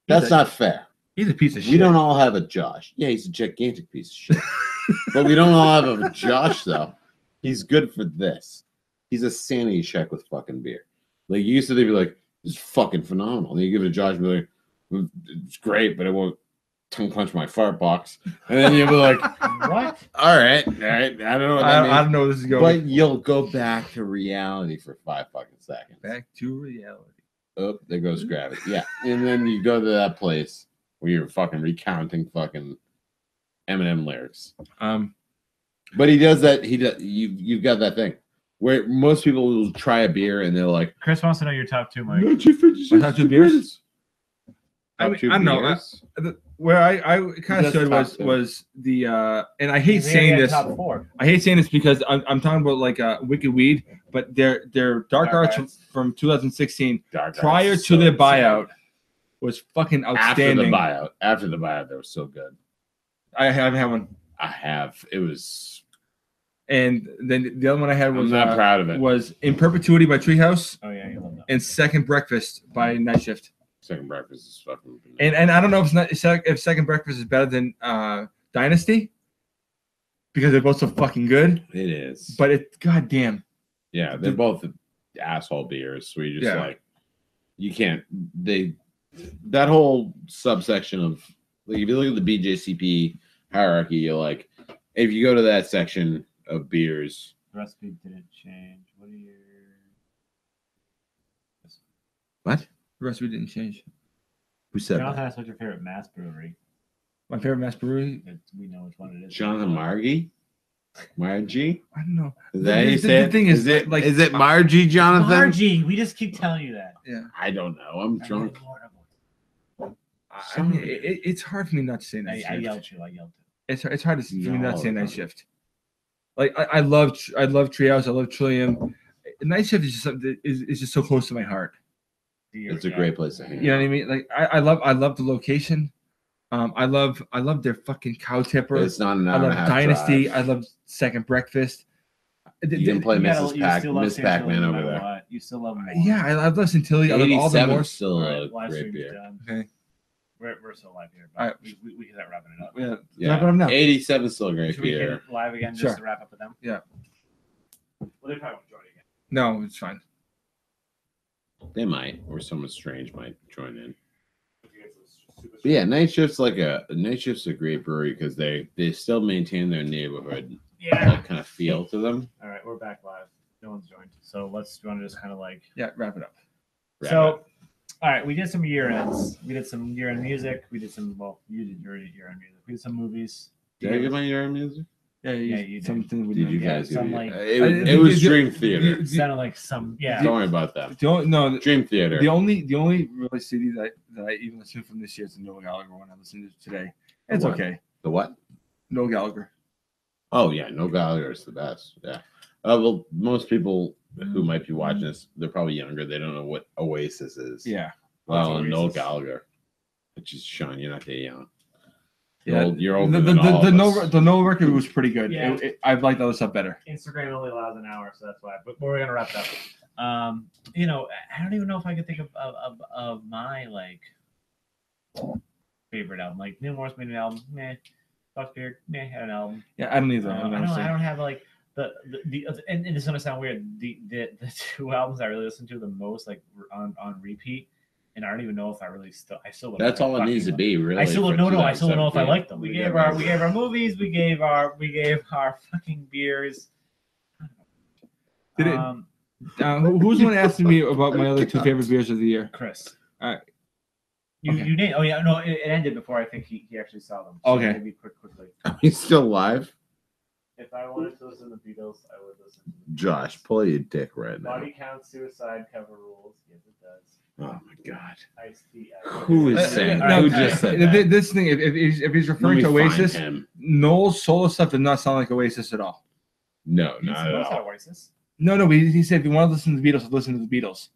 That's not fair. He's a piece of shit. We don't all have a Josh. Yeah, he's a gigantic piece of shit. But we don't all have a Josh though. He's good for this. He's a sanity check with fucking beer. Like you used to be like, it's fucking phenomenal. And you give it to Josh and be like, it's great, but it won't tongue punch my fart box. And then you'll be like, What? all right. I don't know what that I means. don't know where this is going. But you'll go back to reality for 5 fucking seconds. Back to reality. Oh, there goes gravity. Yeah. And then you go to that place where you're fucking recounting fucking Eminem lyrics. But he does that. You've got that thing where most people will try a beer and they're like, Chris wants to know your top 2, Mike. My top 2 beers? I Top mean, 2 I don't know. beers? Where I kind of Just stood top was 2. was the and I hate We saying had this. Top 4. I hate saying this because I'm talking about like Wicked Weed, but their Dark Arts from 2016 Dark prior Arts is to so their insane. buyout was fucking outstanding. After the buyout, they were so good. I haven't had one, I have. It was. and then the other one I had I'm was not proud of it. was In Perpetuity by Treehouse Oh yeah, you love that. and Second Breakfast by Night Shift. Second breakfast is fucking. And I don't know if Second Breakfast is better than Dynasty because they're both so fucking good. It is. But it, goddamn, Yeah, they're both asshole beers. So you just Yeah. like, you can't. That whole subsection of like, if you look at the BJCP hierarchy, you're like, if you go to that section of beers, The recipe didn't change. What are your? the recipe didn't change. who said Jonathan that? asked what's your favorite mass brewery. My favorite mass brewery, We know which one it is. Jonathan Margie? Margie? I don't know. Is that how you The say it? thing is, it like- is it Margie, Jonathan? Margie. We just keep telling you that. Yeah, I don't know. I'm drunk. I mean, it's hard for me not to say Night I Shift. yelled you. I yelled. It's hard for me not to No, say Night no. Shift. Like I love Treehouse. I love Trillium. Night Shift is just something is just so close to my heart. It's a great place to hang out. You know what I mean? Like I love the location. I love their fucking cow tipper. It's not an I hour and a love half Dynasty. drive. I love Second Breakfast. You can play Miss Pac-Man over there. there. You still love them. Yeah, I love Chantilly. I love all the 87 more. is still All a right, live great stream's beer. done. Okay. We're still live here, All but right. we can start wrapping it up. Yeah. Yeah, Wrap it up now. 87 is still a great Should we beer. get live again just Sure. to wrap up with them? Yeah. Well, they probably won't join again. No, it's fine. They might, or someone strange might join in. But yeah, Night Shift's a great brewery because they still maintain their neighborhood Yeah. kind of feel to them. All right, we're back live. No one's joined. So do you want to just kind of like. Yeah, wrap it up. So, all right, we did some year ends. We did some year end music. We did some, you did your year end music. We did some movies. Did I get my year music? Yeah, you did. something with Did you Yeah, guys? some, Give like- it was Dream Theater. It sounded like some, yeah. Don't worry about that. No, Dream Theater. the only really CD that I even listened from this year is the Noel Gallagher one I listened to today. It's What? okay. The what? Noel Gallagher. Oh yeah, No Gallagher is the best. Yeah. Well, most people who might be watching this, they're probably younger. They don't know what Oasis is. Yeah. Well, What's Noel Oasis? Gallagher, which is Sean. You're not that young. Yeah. You're older The than all of us. Noel record was pretty good. Yeah. I liked the other stuff better. Instagram only allows an hour, so that's why. But we're gonna wrap it up. You know, I don't even know if I could think of my like favorite album. Like Neil Morris made an album, meh. Fox Beard, meh, had an album. Yeah, I don't either. I don't have like the and it's gonna sound weird. The two albums I really listen to the most, like on repeat, and I don't even know if I still. That's all it needs to be, really. I still for don't know. I still don't know if I 2017. like them. We gave our movies. We gave our fucking beers. Did it- who's the one asking me about my other two favorite beers of the year? Chris. All right. You Okay. you named. Oh yeah, no, it ended before I think he actually saw them. So Okay. Maybe quickly. He's still live. If I wanted to listen to the Beatles, I would listen to the Josh, pull your dick right now. Body Count, Suicide, Cover Rules. Yes, it does. Oh my god. Ice-T. Who is saying no, that? Who no, just said that? This thing, if he's referring to Let me find Oasis, him. Noel's solo stuff does not sound like Oasis at all. No, not at all. Oasis. No, he said if you want to listen to the Beatles, listen to the Beatles.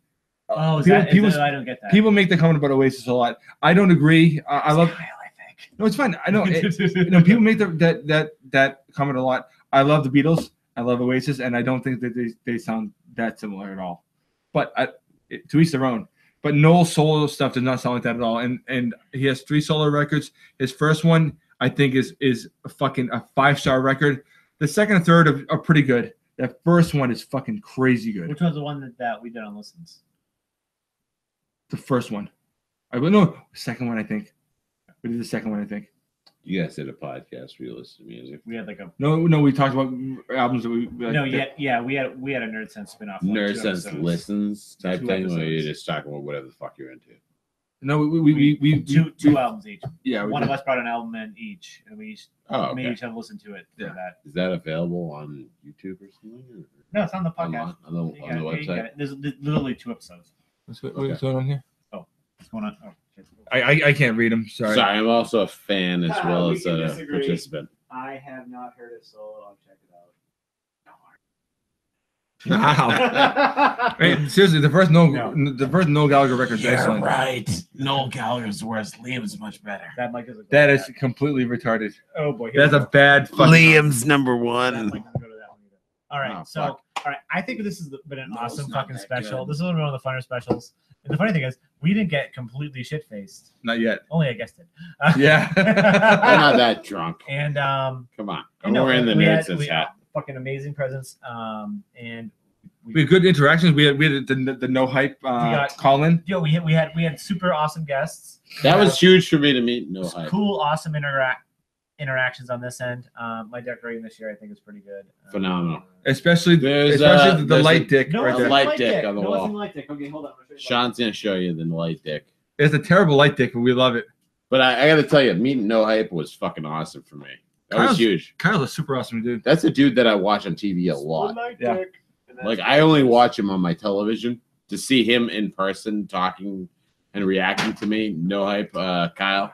Oh, is People- that, people- is that, I don't get that. People make the comment about Oasis a lot. I don't agree. I love. Kyle, I No, it's fine. I know. think. People make that comment a lot. I love the Beatles. I love Oasis, and I don't think that they sound that similar at all. But to each their own. But Noel's solo stuff does not sound like that at all. And he has 3 solo records. His first one, I think, is a fucking a 5-star record. The second and third are pretty good. That first one is fucking crazy good. Which one's the one that we did on listens? The first one. No, second one, I think. We did the second one, I think. You guys did a podcast where you listen to music. We had like a No, we talked about albums that we like, no, that- yeah, we had a Nerd Sense spinoff. like, Nerd 2 Sense episodes. listens type 2 thing, where you're episodes. just talking about whatever the fuck you're into. No, we Two albums each. yeah. We One did. of us brought an album in each, and we each Oh, made okay. each other listen to it. Yeah. For that. Is that available on YouTube or something? Or No, it's on the podcast. on the You got it, you website? got it. There's literally 2 episodes. What's going on here? What's going on? Oh, shit. I can't read them. Sorry. Sorry, I'm also a fan as well We as can a disagree. participant. I have not heard it solo. I'll check it out. Wow. Wait, seriously, the first Noel Gallagher record is excellent. right. Noel Gallagher's worse. Liam's much better. That mic is That is completely retarded. Oh boy. That's a bad fucking. Liam's number That one. mic doesn't go to that one either. All right, Oh, so fuck. all right, I think this has been an No, awesome it's not fucking that special. good. This is one of the funner specials. And the funny thing is, we didn't get completely shit faced. Not yet. Only I guessed it. Yeah. I'm not that drunk. And Come on. you I'm know, wearing the we Nerd had- Sense we had hat. fucking amazing presents. And We had good interactions. We had the no hype got- call-in. yo, we had super awesome guests. That was huge for me to meet. No hype. cool, awesome interactions on this end. My decorating this year, I think, is pretty good. Phenomenal. Especially There's, the there's light a- dick No, right it's there. a light dick on the no, wall. It's a light dick. Okay, hold on. I'm gonna show you. Sean's gonna show you the light dick. It's a terrible light dick, but we love it. But I got to tell you, meeting No Hype was fucking awesome for me. That was Kyle's- huge. Kyle's a super awesome dude. That's a dude that I watch on TV a lot. Light Yeah. dick. And that's- Like I only watch him on my television. To see him in person talking and reacting to me, No Hype, Kyle.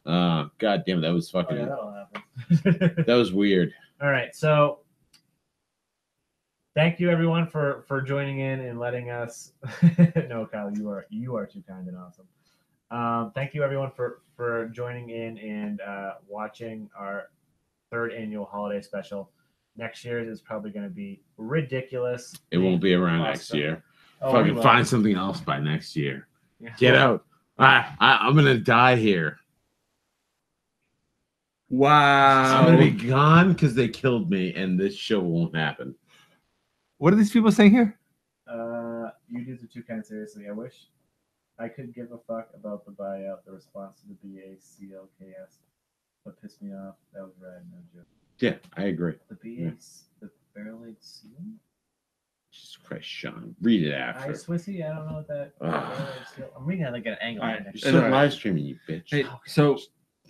God damn, that was Oh, fucking. yeah, that'll happen. That was weird. All right, so thank you everyone for joining in and letting us. No, Kyle, you are too kind and awesome. Thank you everyone for joining in and watching our 3rd annual holiday special. Next year's is probably going to be ridiculous. It won't be around Awesome. next year. Oh, Fucking we will. find something else by next year. Yeah. Get out. I'm gonna die here. Wow. I'm gonna be gone because they killed me, and this show won't happen. What are these people saying here? You dudes are too kind. Seriously, I wish I could give a fuck about the buyout. The response to the BACLKS, what pissed me off. That was rad. No joke. Yeah, I agree. The BAC, the barrel aged seal. Jesus Christ, Sean, read it I after. Swissy. I don't know what that. Ugh. barrel aged seal. I'm reading it like an angle. All right. You're It's still alright. live streaming, you bitch. Hey, so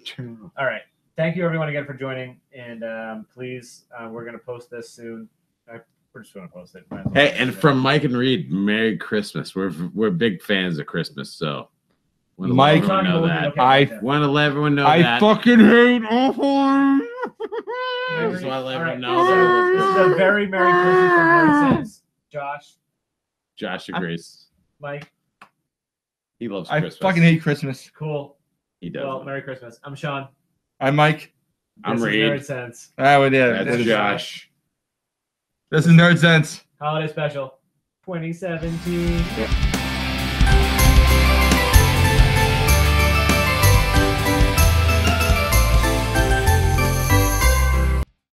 Turn it off. All right. Thank you everyone again for joining, and please, we're gonna post this soon. We're just gonna post it. Might as well Hey, post and it. from Mike and Reed, Merry Christmas. We're big fans of Christmas, so wanna let Mike- everyone know that. Okay, I- okay. Want to let everyone know I that. fucking hate awful. Just wanna let All everyone right, know so that. this is a very Merry Christmas from Nerd Sense. Josh, Josh agrees. Mike, He loves I Christmas. fucking hate Christmas. cool. He does. Well, Merry Christmas. I'm Sean. I'm Mike. I'm This is Reed. Nerd Sense. Ah, well, yeah. That's This is, Josh. this is Nerd Sense. Holiday special 2017.